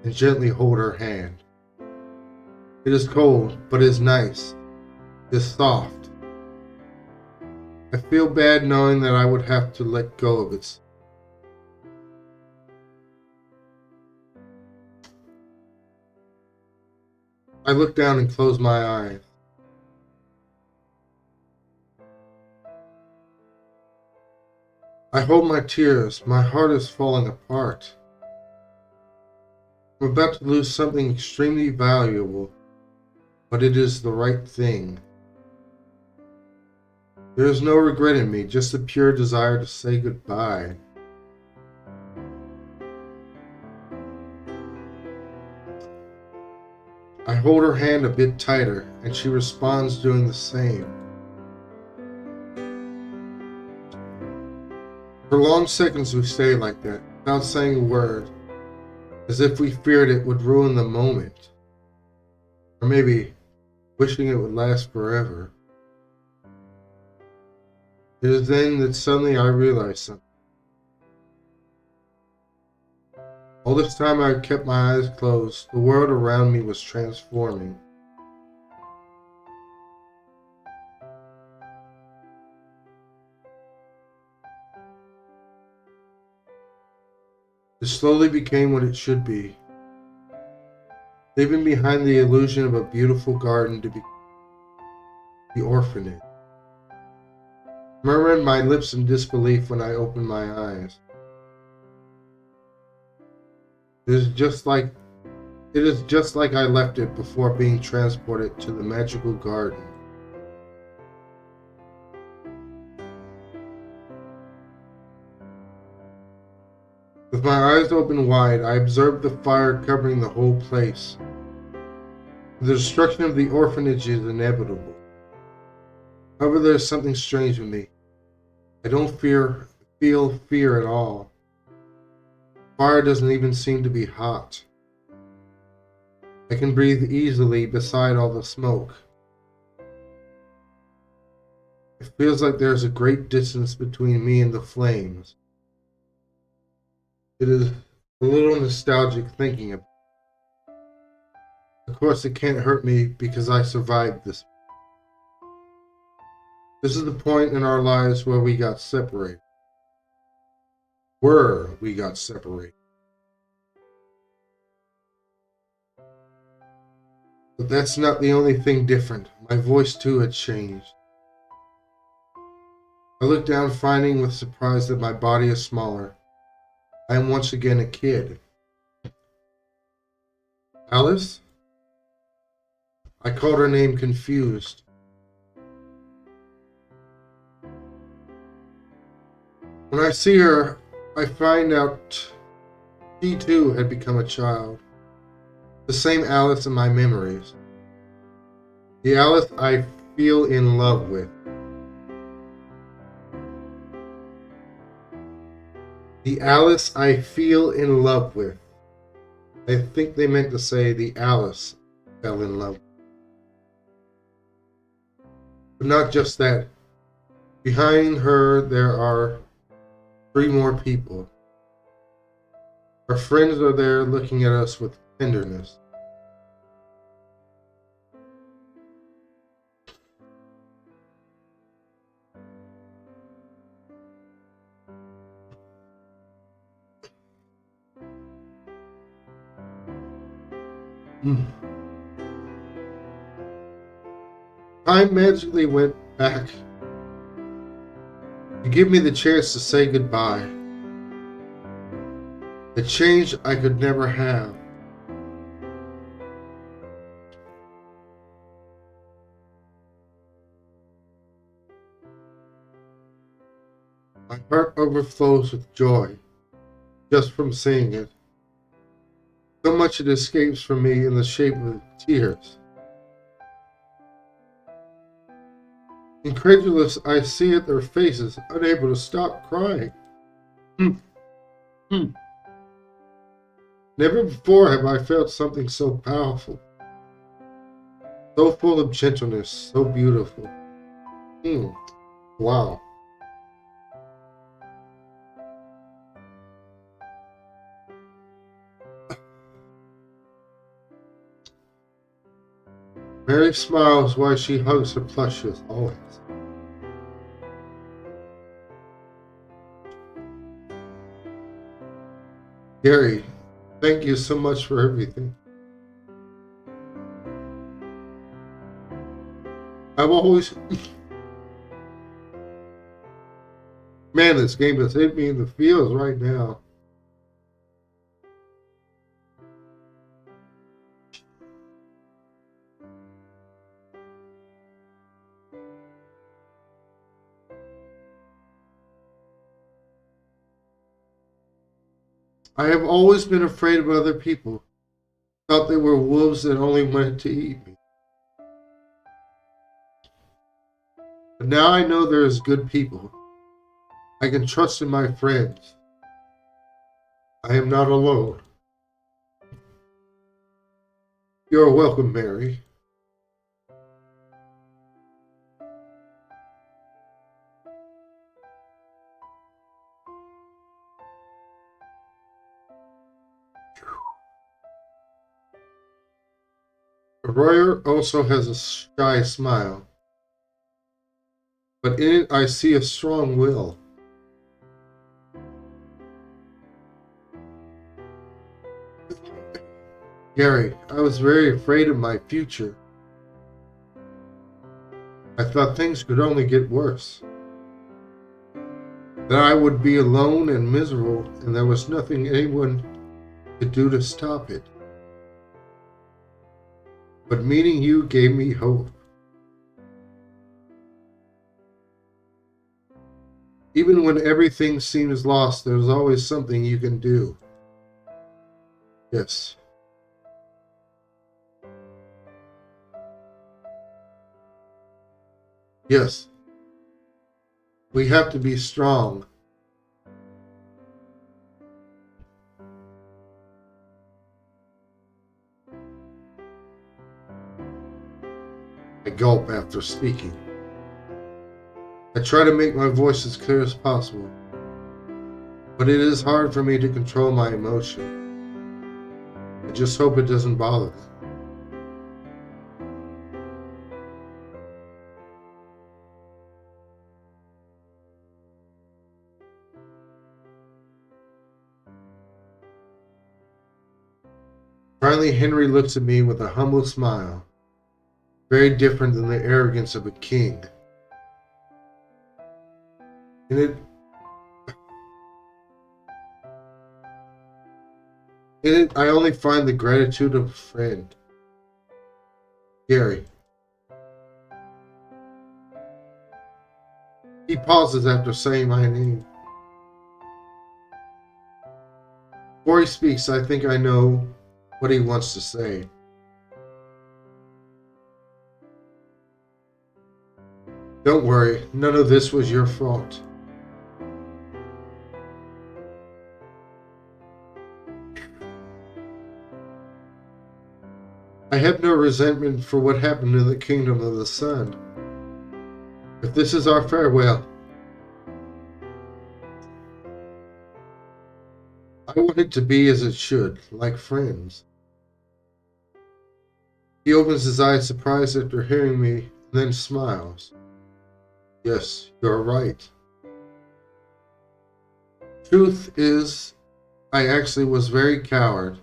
and gently hold her hand. It is cold, but it is nice. It is soft. I feel bad knowing that I would have to let go of it. I look down and close my eyes. I hold my tears. My heart is falling apart. I'm about to lose something extremely valuable, but it is the right thing. There is no regret in me, just a pure desire to say goodbye. I hold her hand a bit tighter, and she responds doing the same. For long seconds we stay like that, without saying a word, as if we feared it would ruin the moment. Or maybe wishing it would last forever. It is then that suddenly I realize something. All this time I had kept my eyes closed, the world around me was transforming. It slowly became what it should be, leaving behind the illusion of a beautiful garden to be the orphanage. I murmured my lips in disbelief when I opened my eyes. It is just like I left it before being transported to the magical garden. With my eyes open wide, I observed the fire covering the whole place. The destruction of the orphanage is inevitable. However, there is something strange with me. I don't feel fear at all. Fire doesn't even seem to be hot. I can breathe easily beside all the smoke. It feels like there's a great distance between me and the flames. It is a little nostalgic thinking about it. Of course, it can't hurt me because I survived this. This is the point in our lives where we got separated. We got separated. But that's not the only thing different. My voice too had changed. I looked down, finding with surprise that my body is smaller. I am once again a kid. Alice? I called her name confused. When I see her, I find out she too had become a child. The same Alice in my memories. The Alice I feel in love with. The Alice I feel in love with. I think they meant to say the Alice fell in love. But not just that. Behind her, there are 3 more people. Our friends are there looking at us with tenderness. Time magically went back to give me the chance to say goodbye. The change I could never have. My heart overflows with joy just from seeing it. So much it escapes from me in the shape of tears. Incredulous, I see at their faces, unable to stop crying. Never before have I felt something so powerful, so full of gentleness, so beautiful. Wow. Mary smiles while she hugs her plushes, always. Gary, thank you so much for everything. I've always. Man, this game has hit me in the feels right now. I have always been afraid of other people. Thought they were wolves that only wanted to eat me. But now I know there's good people. I can trust in my friends. I am not alone. You're welcome, Mary. Royer also has a shy smile, but in it I see a strong will. Gary, I was very afraid of my future. I thought things could only get worse. That I would be alone and miserable, and there was nothing anyone could do to stop it. But meeting you gave me hope. Even when everything seems lost, there's always something you can do. Yes. Yes. We have to be strong. I gulp after speaking. I try to make my voice as clear as possible, but it is hard for me to control my emotion. I just hope it doesn't bother them. Finally, Henry looks at me with a humble smile, very different than the arrogance of a king. In it, I only find the gratitude of a friend. Gary. He pauses after saying my name. Before he speaks, I think I know what he wants to say. Don't worry, none of this was your fault. I have no resentment for what happened in the kingdom of the sun. If this is our farewell, I want it to be as it should, like friends. He opens his eyes surprised after hearing me, and then smiles. Yes, you're right. Truth is, I actually was very coward.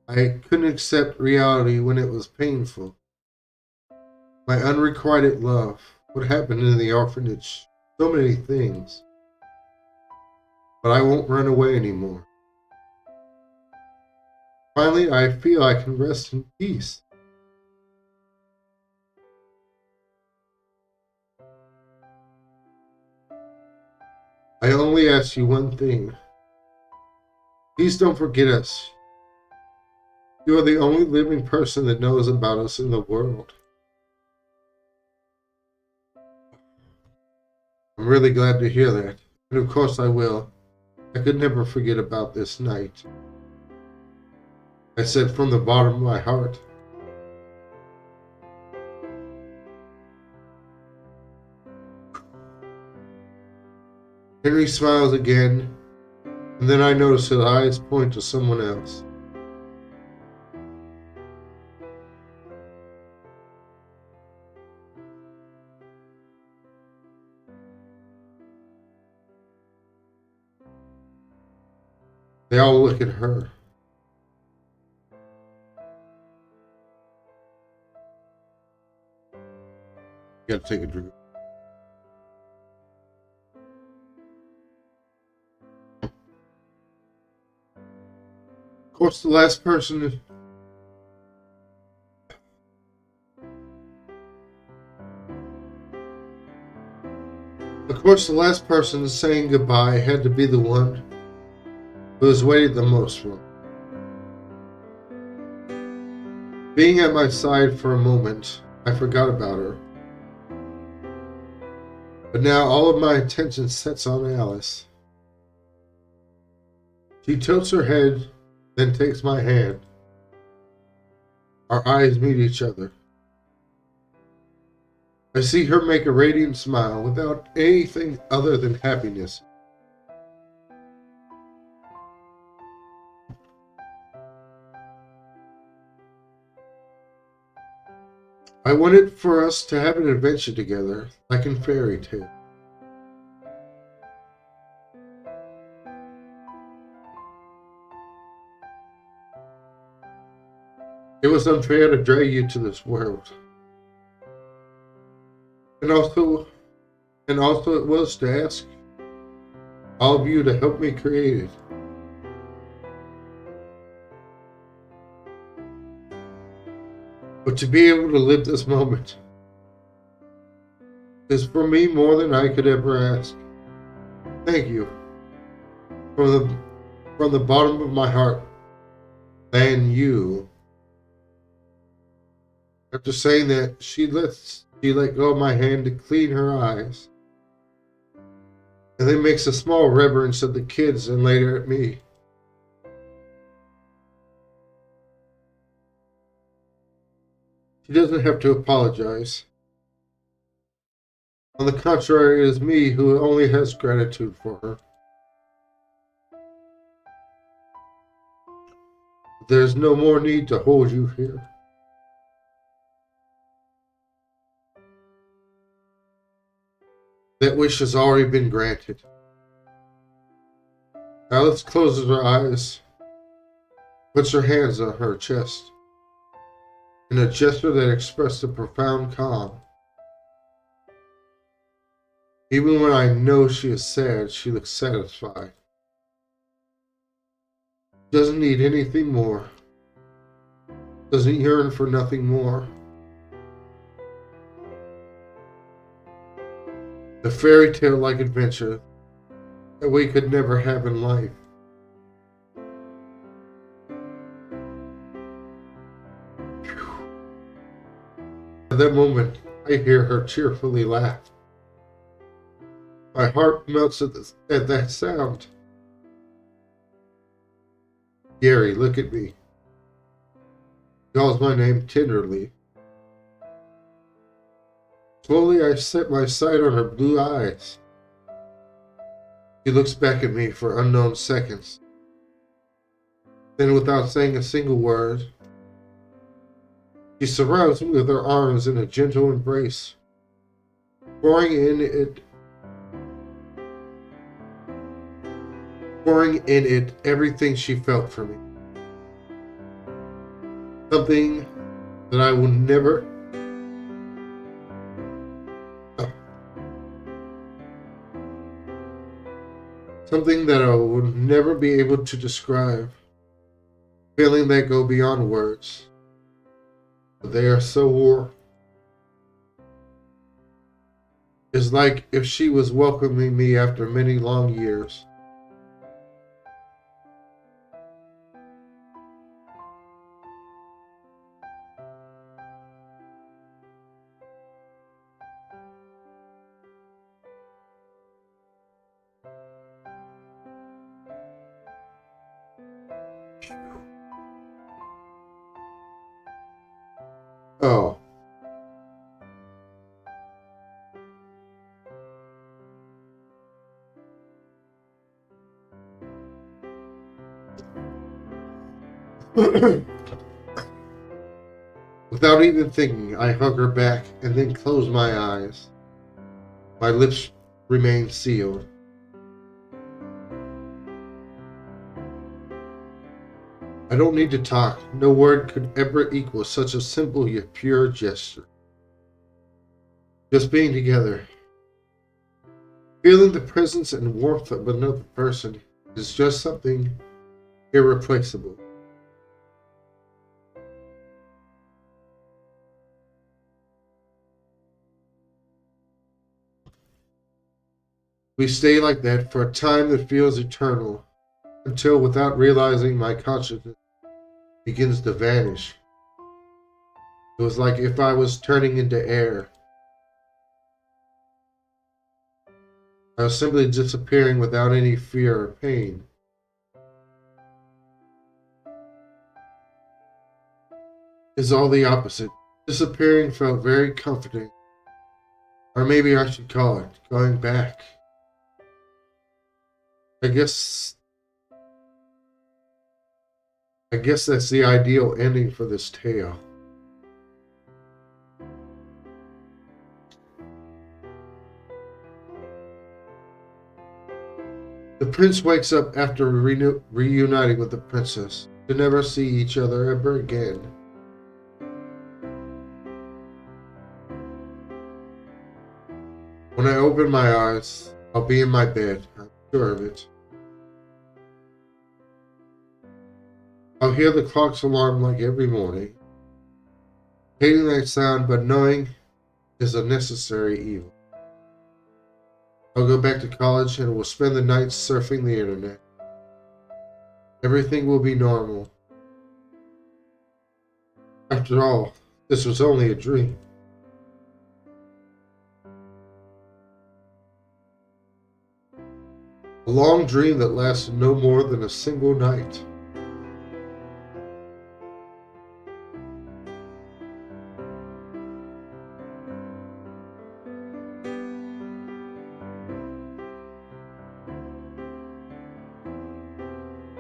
I couldn't accept reality when it was painful. My unrequited love, what happened in the orphanage, so many things. But I won't run away anymore. Finally, I feel I can rest in peace. I only ask you one thing. Please don't forget us. You are the only living person that knows about us in the world. I'm really glad to hear that. And of course I will. I could never forget about this night. I said from the bottom of my heart. Henry smiles again, and then I notice his eyes point to someone else. They all look at her. Gotta take a drink. Of course, the last person. Of course, the last person saying goodbye had to be the one who has waited the most for me. Being at my side for a moment, I forgot about her. But now all of my attention sets on Alice. She tilts her head, then takes my hand. Our eyes meet each other. I see her make a radiant smile without anything other than happiness. I wanted for us to have an adventure together, like in fairy tale. It was unfair to drag you to this world. And also it was to ask all of you to help me create it. But to be able to live this moment is for me more than I could ever ask. Thank you. From the bottom of my heart. And you. After saying that, she let go of my hand to clean her eyes. And then makes a small reverence of the kids and later at me. She doesn't have to apologize. On the contrary, it is me who only has gratitude for her. There's no more need to hold you here. That wish has already been granted. Alice closes her eyes, puts her hands on her chest, in a gesture that expressed a profound calm. Even when I know she is sad, she looks satisfied. Doesn't need anything more. Doesn't yearn for nothing more. The fairy tale-like adventure that we could never have in life. At that moment, I hear her cheerfully laugh. My heart melts at that sound. Gary, look at me. He calls my name tenderly. Slowly, I set my sight on her blue eyes. She looks back at me for unknown seconds. Then, without saying a single word, she surrounds me with her arms in a gentle embrace, pouring in it everything she felt for me. Something that I will never Something that I will never be able to describe. Feeling that go beyond words. But they are so warm. It's like if she was welcoming me after many long years. Oh. Without even thinking, I hug her back and then close my eyes. My lips remain sealed. I don't need to talk. No word could ever equal such a simple yet pure gesture. Just being together. Feeling the presence and warmth of another person is just something irreplaceable. We stay like that for a time that feels eternal, until without realizing my consciousness begins to vanish. It was like if I was turning into air. I was simply disappearing without any fear or pain. It's all the opposite. Disappearing felt very comforting. Or maybe I should call it going back. I guess that's the ideal ending for this tale. The prince wakes up after reuniting with the princess to never see each other ever again. When I open my eyes, I'll be in my bed, I'm sure of it. I'll hear the clock's alarm like every morning. Hating that sound, but knowing is a necessary evil. I'll go back to college and will spend the nights surfing the internet. Everything will be normal. After all, this was only a dream. A long dream that lasted no more than a single night.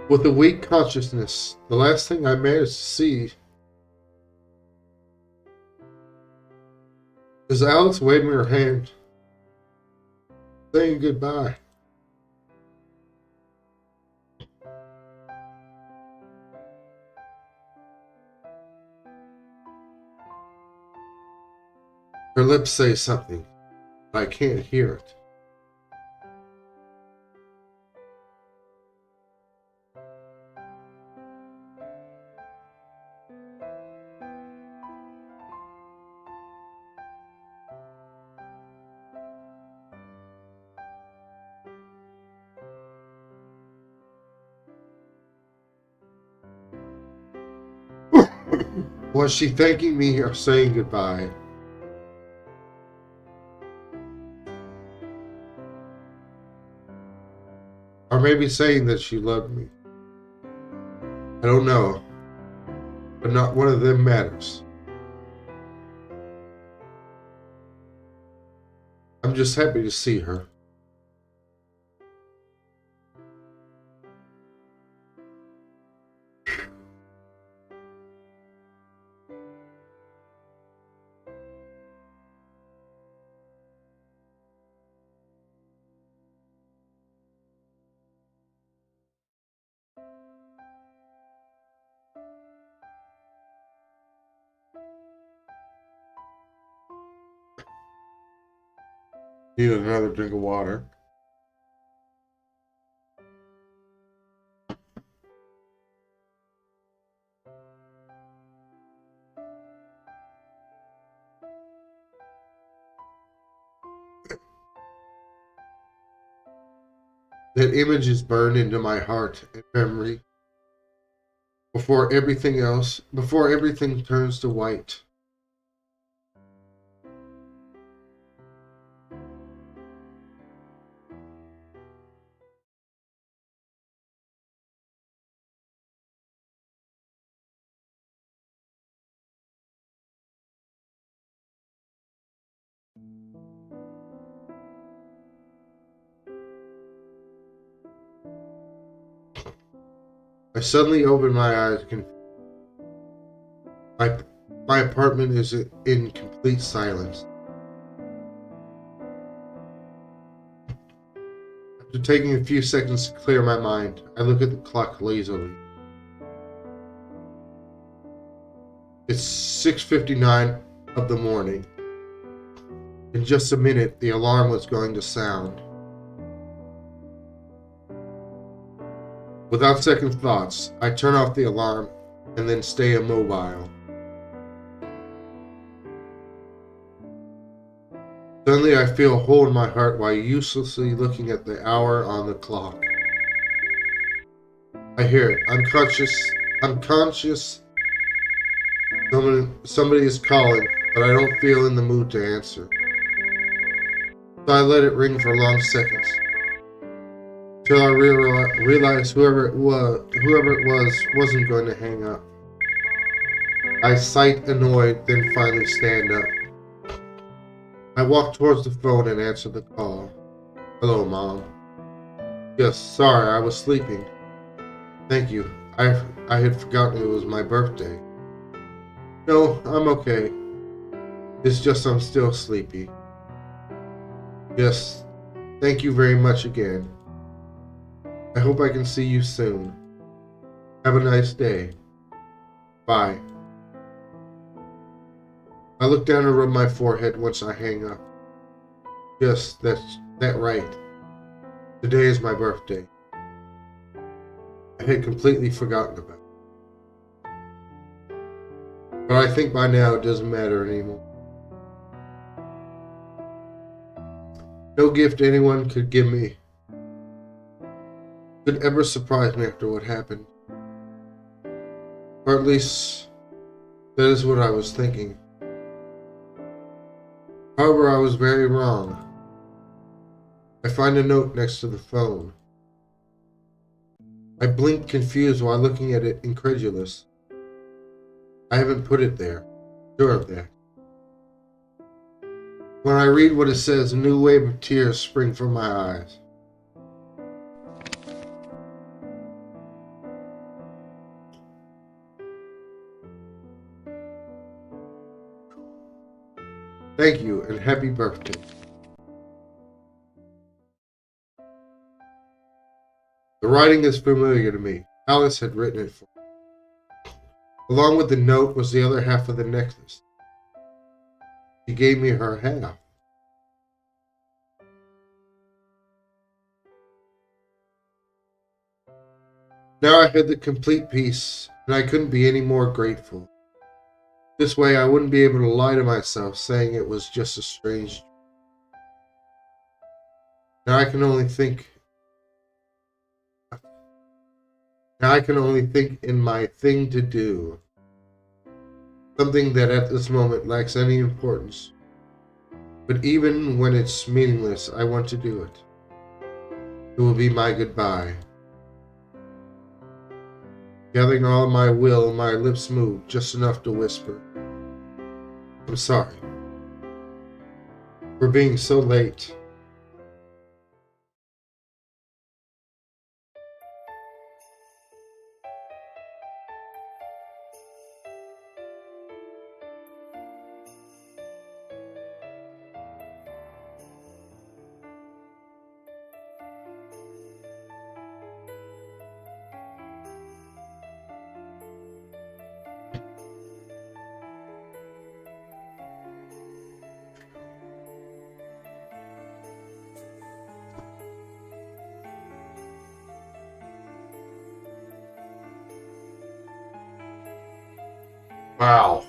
With a weak consciousness, the last thing I managed to see is Alex waving her hand, saying goodbye. Her lips say something, but I can't hear it. Was she thanking me or saying goodbye? Or maybe saying that she loved me? I don't know, but not one of them matters. I'm just happy to see her. Need another drink of water. That image is burned into my heart and memory before everything turns to white. I suddenly open my eyes. My apartment is in complete silence. After taking a few seconds to clear my mind, I look at the clock lazily. It's 6:59 of the morning. In just a minute, the alarm was going to sound. Without second thoughts, I turn off the alarm and then stay immobile. Suddenly, I feel a hole in my heart while uselessly looking at the hour on the clock. I hear it. I'm conscious. Somebody is calling, but I don't feel in the mood to answer. So I let it ring for long seconds, till I realized whoever it was wasn't going to hang up. I sighed annoyed, then finally stand up. I walk towards the phone and answer the call. Hello, Mom. Yes, sorry, I was sleeping. Thank you. I had forgotten it was my birthday. No, I'm okay. It's just I'm still sleepy. Yes, thank you very much again. I hope I can see you soon. Have a nice day. Bye. I look down and rub my forehead once I hang up. Yes, that's right. Today is my birthday. I had completely forgotten about it. But I think by now it doesn't matter anymore. No gift anyone could give me could ever surprise me after what happened. Or at least, that is what I was thinking. However, I was very wrong. I find a note next to the phone. I blinked confused while looking at it incredulous. I haven't put it there. Sure of that. When I read what it says, a new wave of tears spring from my eyes. Thank you and happy birthday. The writing is familiar to me. Alice had written it for me. Along with the note was the other half of the necklace. She gave me her half. Now I had the complete piece, and I couldn't be any more grateful. This way I wouldn't be able to lie to myself saying it was just a strange dream. Now I can only think in my thing to do. Something that at this moment lacks any importance. But even when it's meaningless, I want to do it. It will be my goodbye. Gathering all my will, my lips moved just enough to whisper, I'm sorry for being so late. Wow.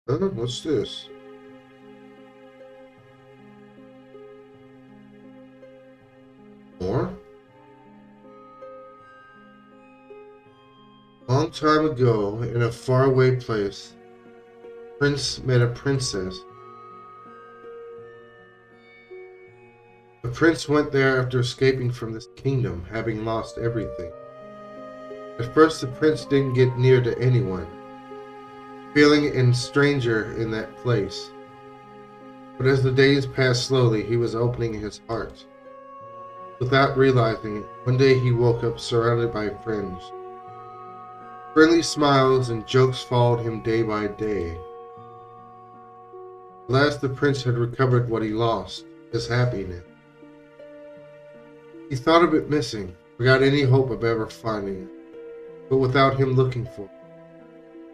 Huh? What's this? More? Long time ago, in a faraway place, Prince met a princess. The prince went there after escaping from this kingdom, having lost everything. At first, the prince didn't get near to anyone. feeling a stranger in that place. But as the days passed slowly, he was opening his heart. Without realizing it, one day he woke up surrounded by friends. Friendly smiles and jokes followed him day by day. At last the prince had recovered what he lost, his happiness. He thought of it missing, forgot any hope of ever finding it. But without him looking for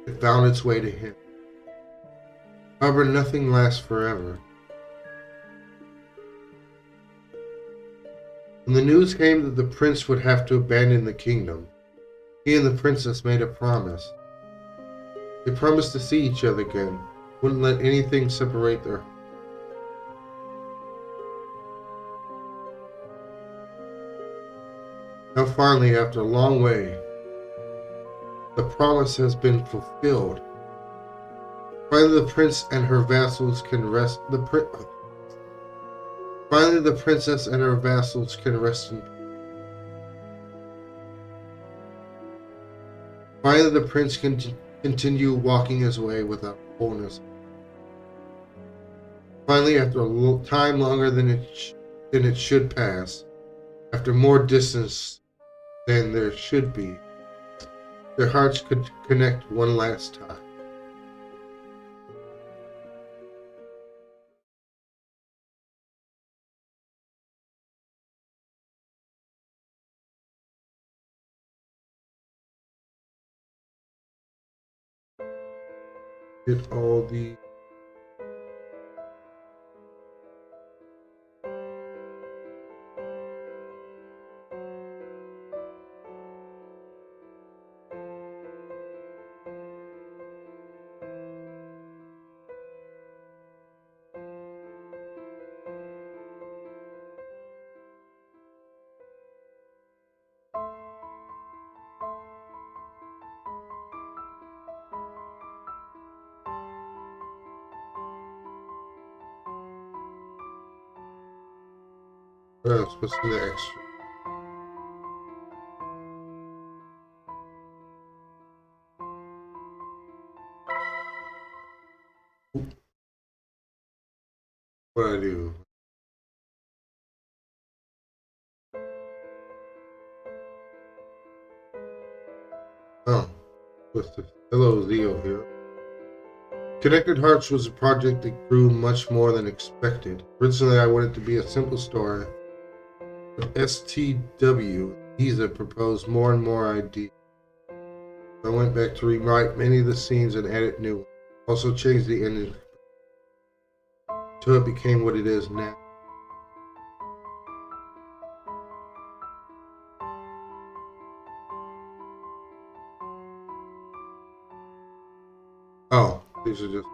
it, it found its way to him. However, nothing lasts forever. When the news came that the prince would have to abandon the kingdom, he and the princess made a promise. They promised to see each other again, wouldn't let anything separate their. Now finally, after a long way, the promise has been fulfilled. Finally, the prince and her vassals can rest. Finally, the princess and her vassals can rest in peace. Finally, the prince can continue walking his way without wholeness. Finally, after a time longer than it should pass, after more distance than there should be, their hearts could connect one last time. Get all the what's in the extra? What I do? Oh, what's this? Hello, Leo here. Connected Hearts was a project that grew much more than expected. Originally, I wanted it to be a simple story, but STW Giza proposed more and more ideas. I went back to rewrite many of the scenes and added new ones. Also changed the ending until it became what it is now. Oh, these are just.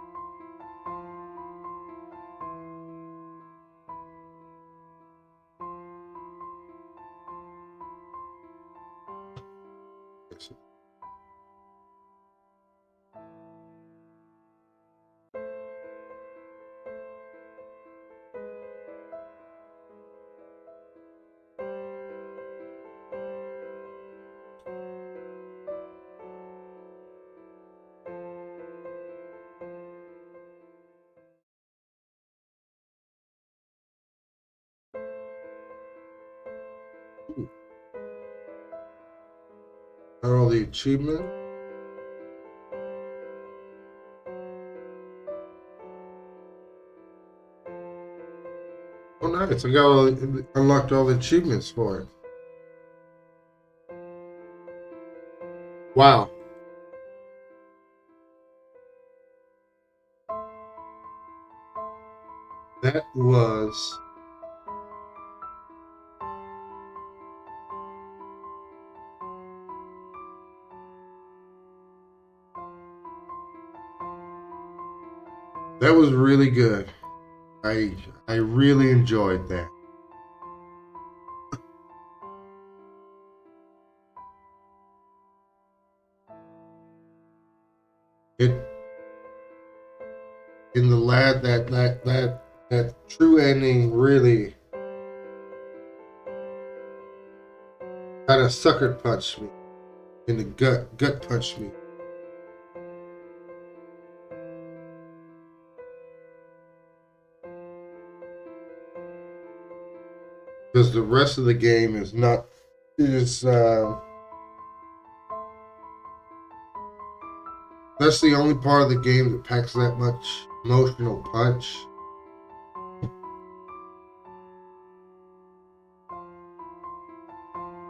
Are all the achievements? Oh, nice! I got unlocked all the achievements for it. Wow. That was really good. I really enjoyed that. It in the lad that true ending really kind of sucker punched me in the gut punched me. because the rest of the game is not is that's the only part of the game that packs that much emotional punch.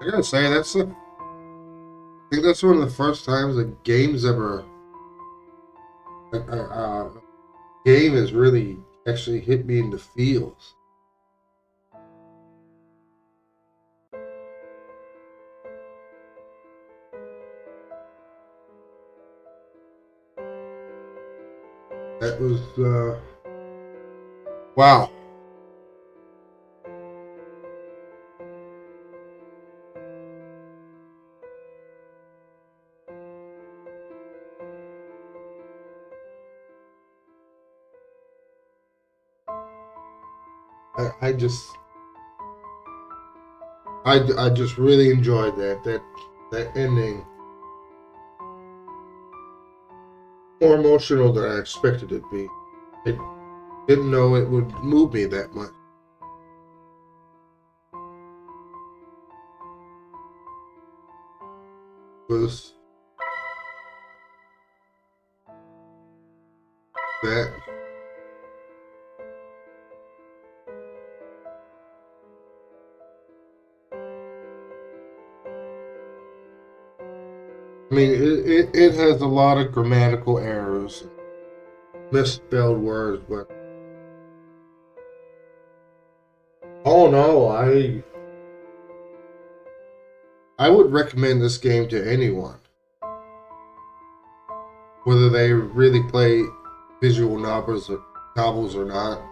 I gotta say, I think that's one of the first times a game's ever game has really actually hit me in the feels. That was wow. I just I just really enjoyed that ending. More emotional than I expected it to be. I didn't know it would move me that much. It was that I mean, it has a lot of grammatical errors, misspelled words, but oh no, I would recommend this game to anyone, whether they really play visual novels or not.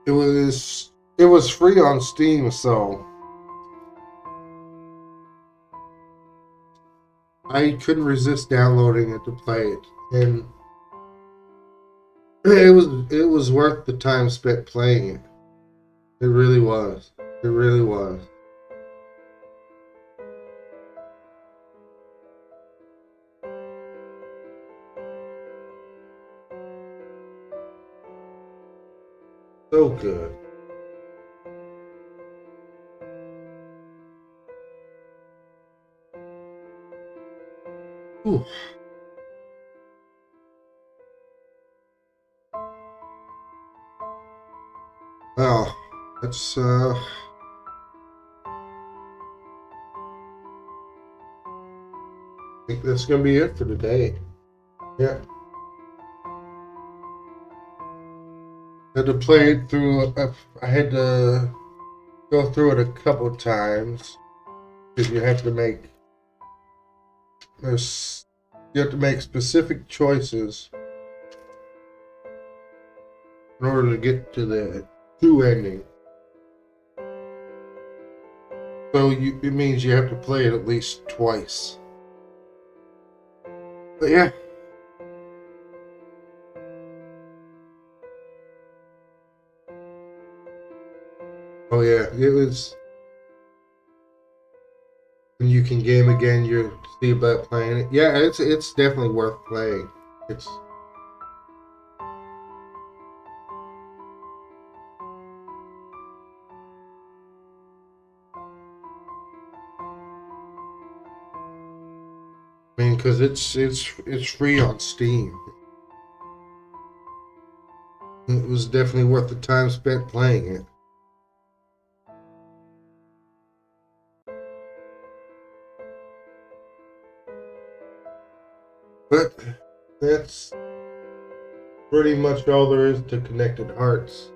It was free on Steam, so I couldn't resist downloading it to play it, and it was worth the time spent playing it. It really was. It really was. So good. Ooh. Well, that's I think that's gonna be it for today. Yeah. Had to play it through. I had to go through it a couple times because there's you have to make specific choices in order to get to the true ending. So it means you have to play it at least twice. But yeah. Oh yeah, it was. When you can game again, you see about playing it. Yeah, it's definitely worth playing. It's I mean, because it's free on Steam. It was definitely worth the time spent playing it. But that's pretty much all there is to Connected Hearts.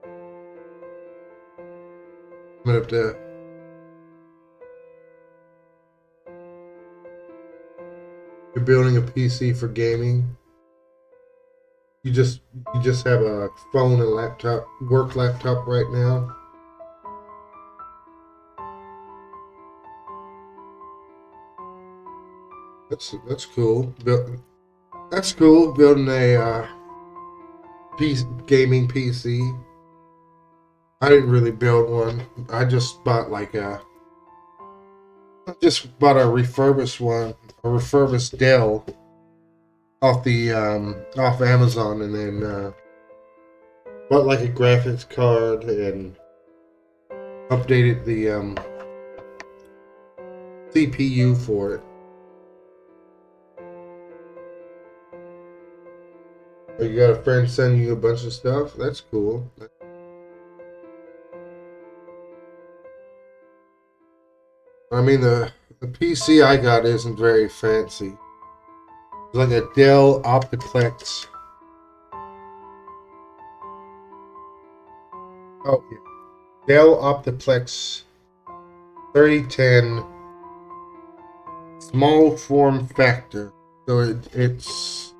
I'm gonna have to you're building a PC for gaming. You just you just have a phone and work laptop right now. That's cool. That's cool. Building a gaming PC. I didn't really build one. I just bought I just bought a refurbished one, a refurbished Dell, off Amazon, and then bought like a graphics card and updated the CPU for it. You got a friend sending you a bunch of stuff? That's cool. I mean, the PC I got isn't very fancy. It's like a Dell Optiplex. Oh, yeah. Dell Optiplex 3010 small form factor. So it's,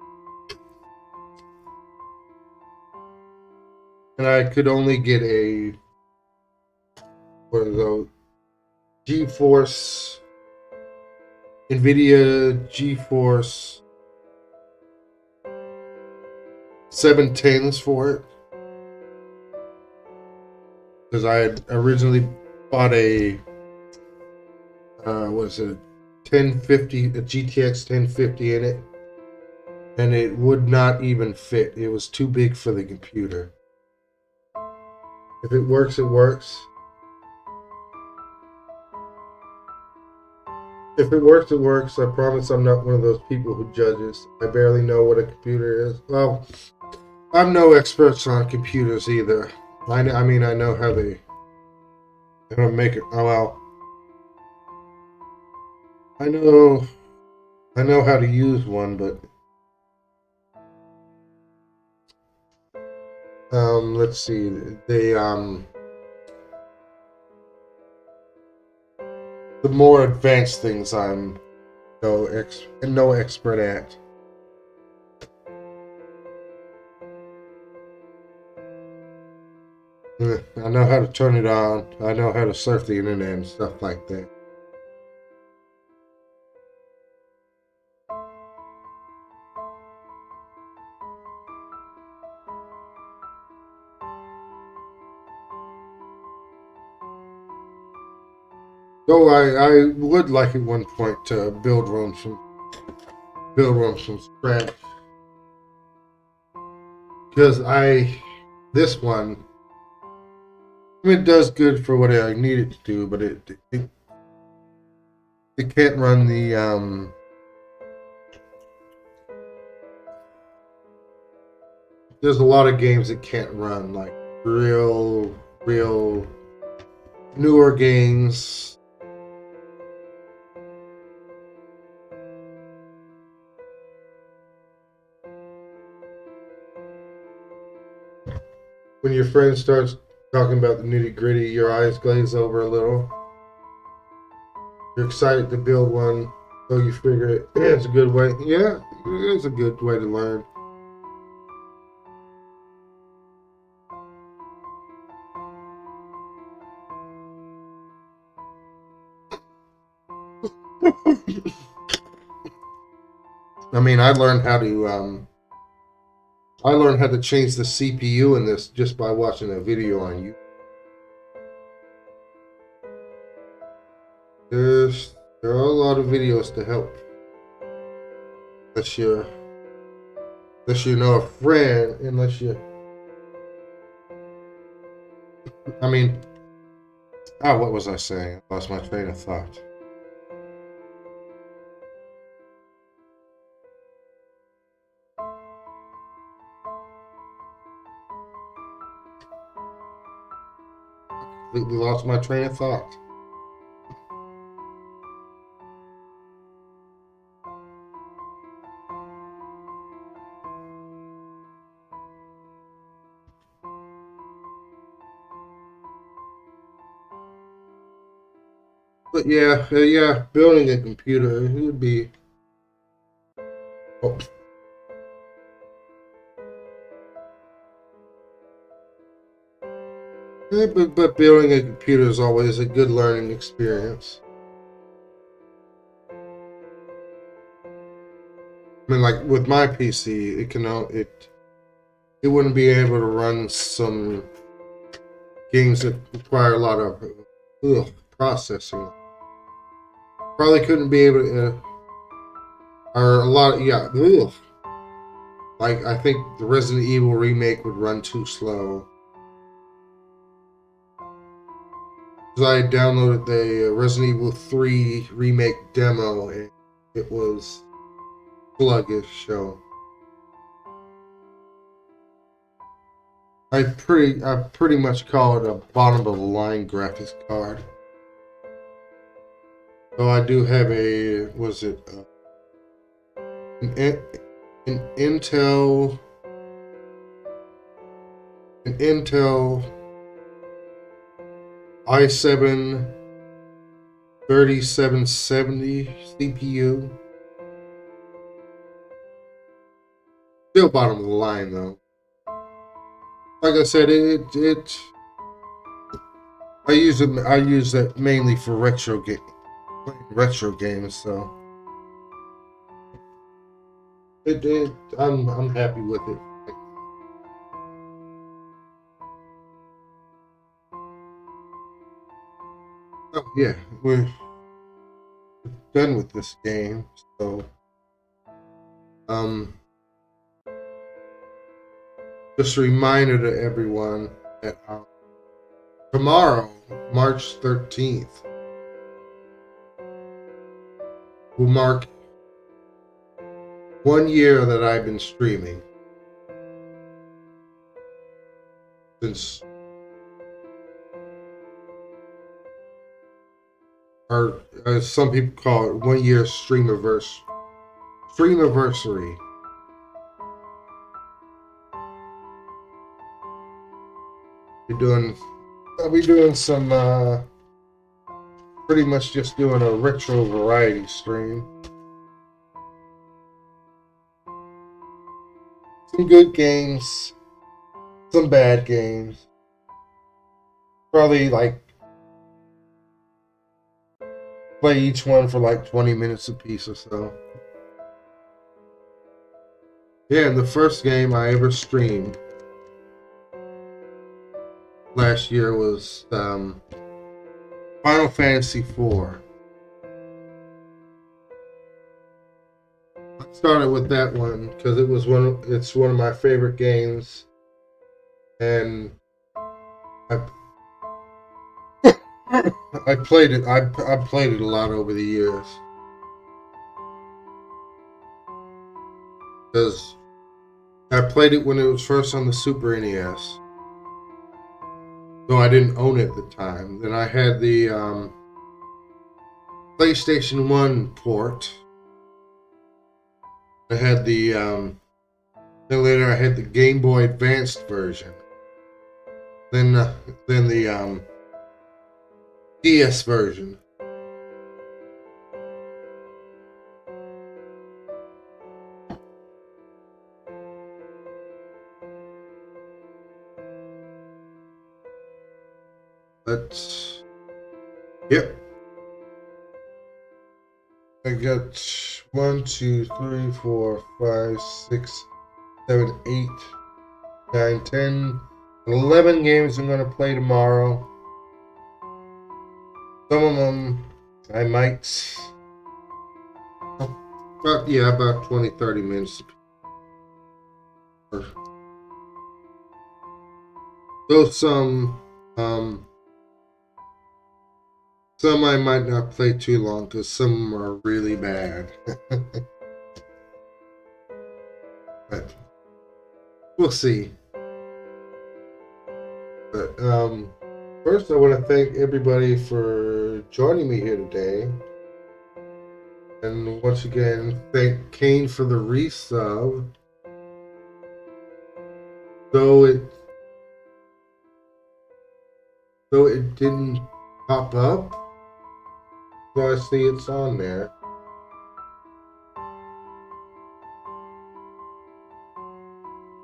and I could only get a, what are those? GeForce, NVIDIA GeForce 710s for it. Because I had originally bought a, what is it, 1050, a GTX 1050 in it, and it would not even fit. It was too big for the computer. If it works, it works. If it works, it works. I promise I'm not one of those people who judges. I barely know what a computer is. Well, I'm no expert on computers either. I mean, I know how they make it. Oh well. I know how to use one, but let's see. The more advanced things I'm no expert at. I know how to turn it on. I know how to surf the internet and stuff like that. Though I would like at one point to build one from scratch, because this one, I mean, it does good for what I need it to do, but it can't run the there's a lot of games it can't run, like real newer games. When your friend starts talking about the nitty gritty, your eyes glaze over a little. You're excited to build one, so you figure it's a good way. Yeah, it's a good way to learn. I mean, I learned how to change the CPU in this just by watching a video on YouTube. There are a lot of videos to help. Unless you know a friend, I mean, what was I saying? I lost my train of thought. Completely lost my train of thought. But yeah, building a computer, it would be. Oh. Yeah, but building a computer is always a good learning experience. I mean, like with my PC, it wouldn't be able to run some games that require a lot of processing. Probably couldn't be able to, or a lot of Like, I think the Resident Evil remake would run too slow. So I downloaded the Resident Evil 3 remake demo, and it was sluggish. So I pretty much call it a bottom of the line graphics card. So I do have a an Intel i7 3770 CPU. Still bottom of the line though. Like I said, I use it mainly for retro games. So I'm happy with it. Oh yeah, we're done with this game. So um, just a reminder to everyone that tomorrow, March 13th, will mark 1 year that I've been streaming. Since, or as some people call it, 1 year streamiversary. I'll be doing some, pretty much just doing a retro variety stream. Some good games, some bad games. Probably like play each one for like 20 minutes a piece or so. Yeah, and the first game I ever streamed last year was Final Fantasy IV. I started with that one because it's one of my favorite games, and I I played it. I played it a lot over the years because I played it when it was first on the Super NES. Though I didn't own it at the time. Then I had the PlayStation 1 port. I had then later I had the Game Boy Advanced version. Then the DS version. But yep. I got 1, 2, 3, 4, 5, 6, 7, 8, 9, 10, 11 games I'm gonna play tomorrow. Some of them I might about 20, 30 minutes. Though some I might not play too long because some are really bad. But we'll see. But first I want to thank everybody for joining me here today. And once again, thank Kane for the resub. Though it didn't pop up, so I see it's on there.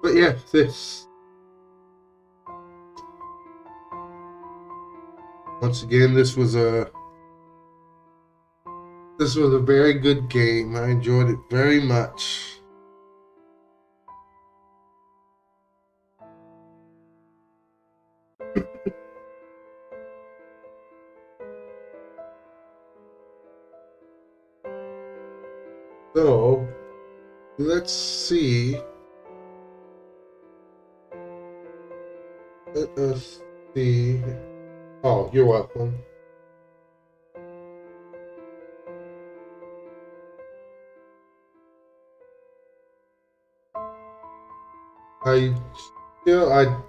But yeah, once again, this was a very good game. I enjoyed it very much. So let's see us see. Oh, you're welcome. I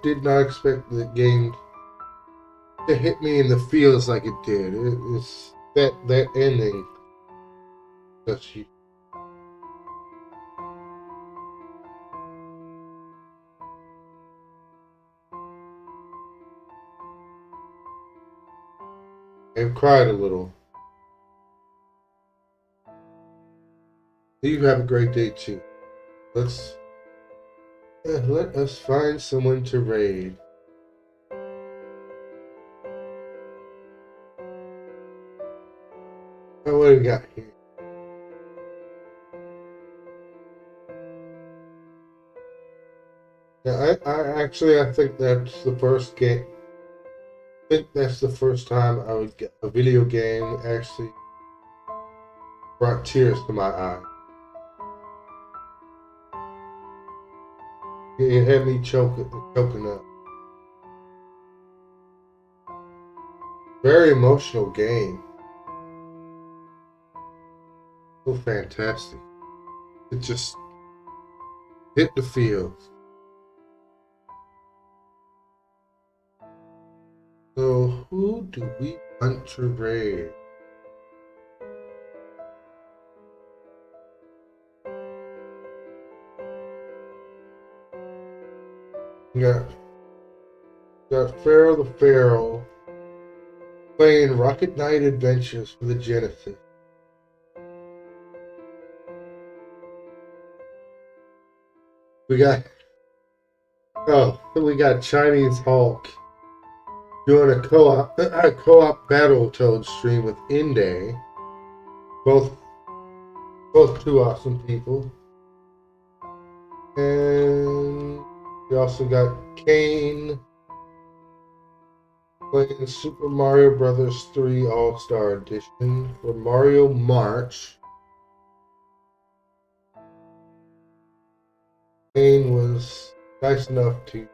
did not expect the game to hit me in the feels like it did. It's that ending that you. I've cried a little. You have a great day too. Let us find someone to raid. Oh, what do we got here? Yeah, I think that's the first game. I think that's the first time I would get a video game actually brought tears to my eyes. It had me choking up. Very emotional game. So fantastic. It just hit the field. So who do we want to raid? We got Pharaoh the Pharaoh playing Rocket Knight Adventures for the Genesis. We got we got Chinese Hulk doing a co-op Battletoads stream with Inday. Both two awesome people. And we also got Kane playing Super Mario Bros. 3 All-Star Edition for Mario March. Kane was nice enough to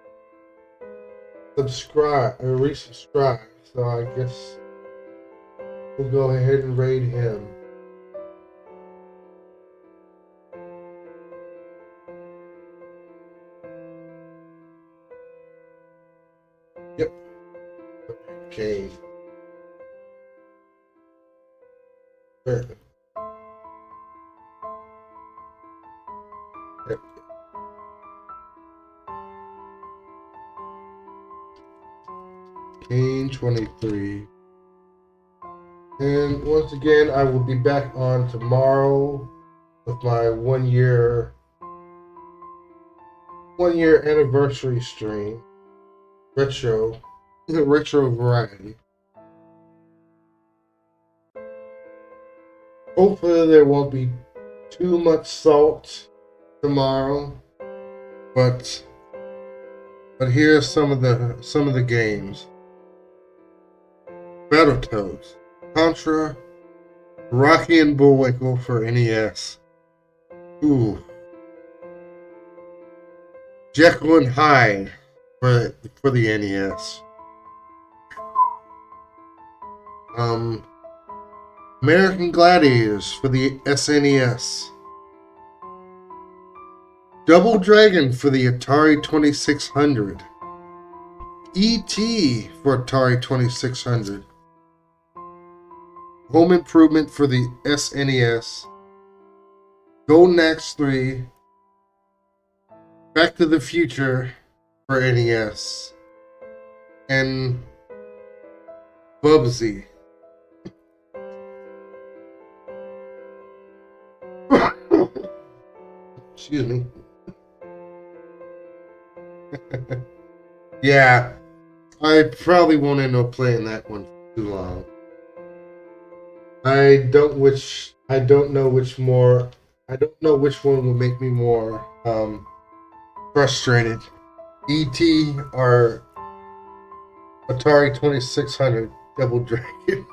subscribe or resubscribe, so I guess we'll go ahead and raid him. Yep. Okay. Yep. Kane 23. And once again, I will be back on tomorrow with my 1 year anniversary stream. Retro variety. Hopefully there won't be too much salt tomorrow, but here's some of the games. Battletoads, Contra, Rocky and Bullwinkle for NES. Ooh. Jekyll and Hyde for the NES. American Gladiators for the SNES. Double Dragon for the Atari 2600. E.T. for Atari 2600. Home Improvement for the SNES. Golden Axe 3. Back to the Future for NES. And Bubsy. Excuse me. Yeah, I probably won't end up playing that one for too long. I don't know which one will make me more frustrated. E.T. or Atari 2600 Double Dragon.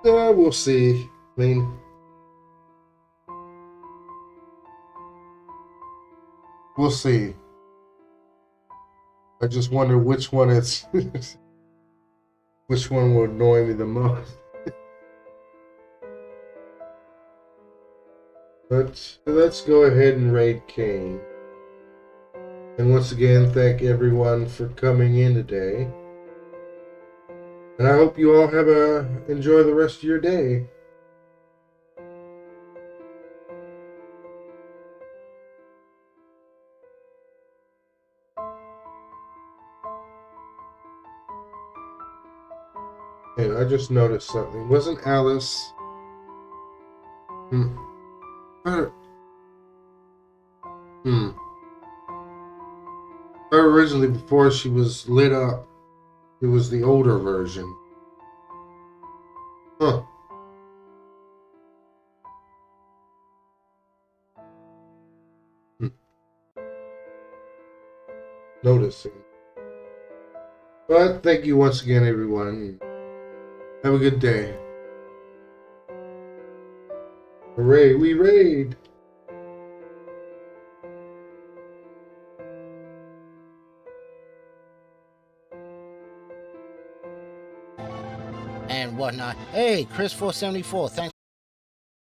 We'll see. I mean, We'll see. I just wonder which one it's which one will annoy me the most. But let's go ahead and raid Kane. And once again, thank everyone for coming in today. And I hope you all enjoy the rest of your day. And I just noticed something. Wasn't Alice? Originally, before she was lit up, it was the older version. Huh. Noticing. But thank you once again, everyone. Have a good day. Hooray, we raid! And whatnot. Hey, Chris474, thanks.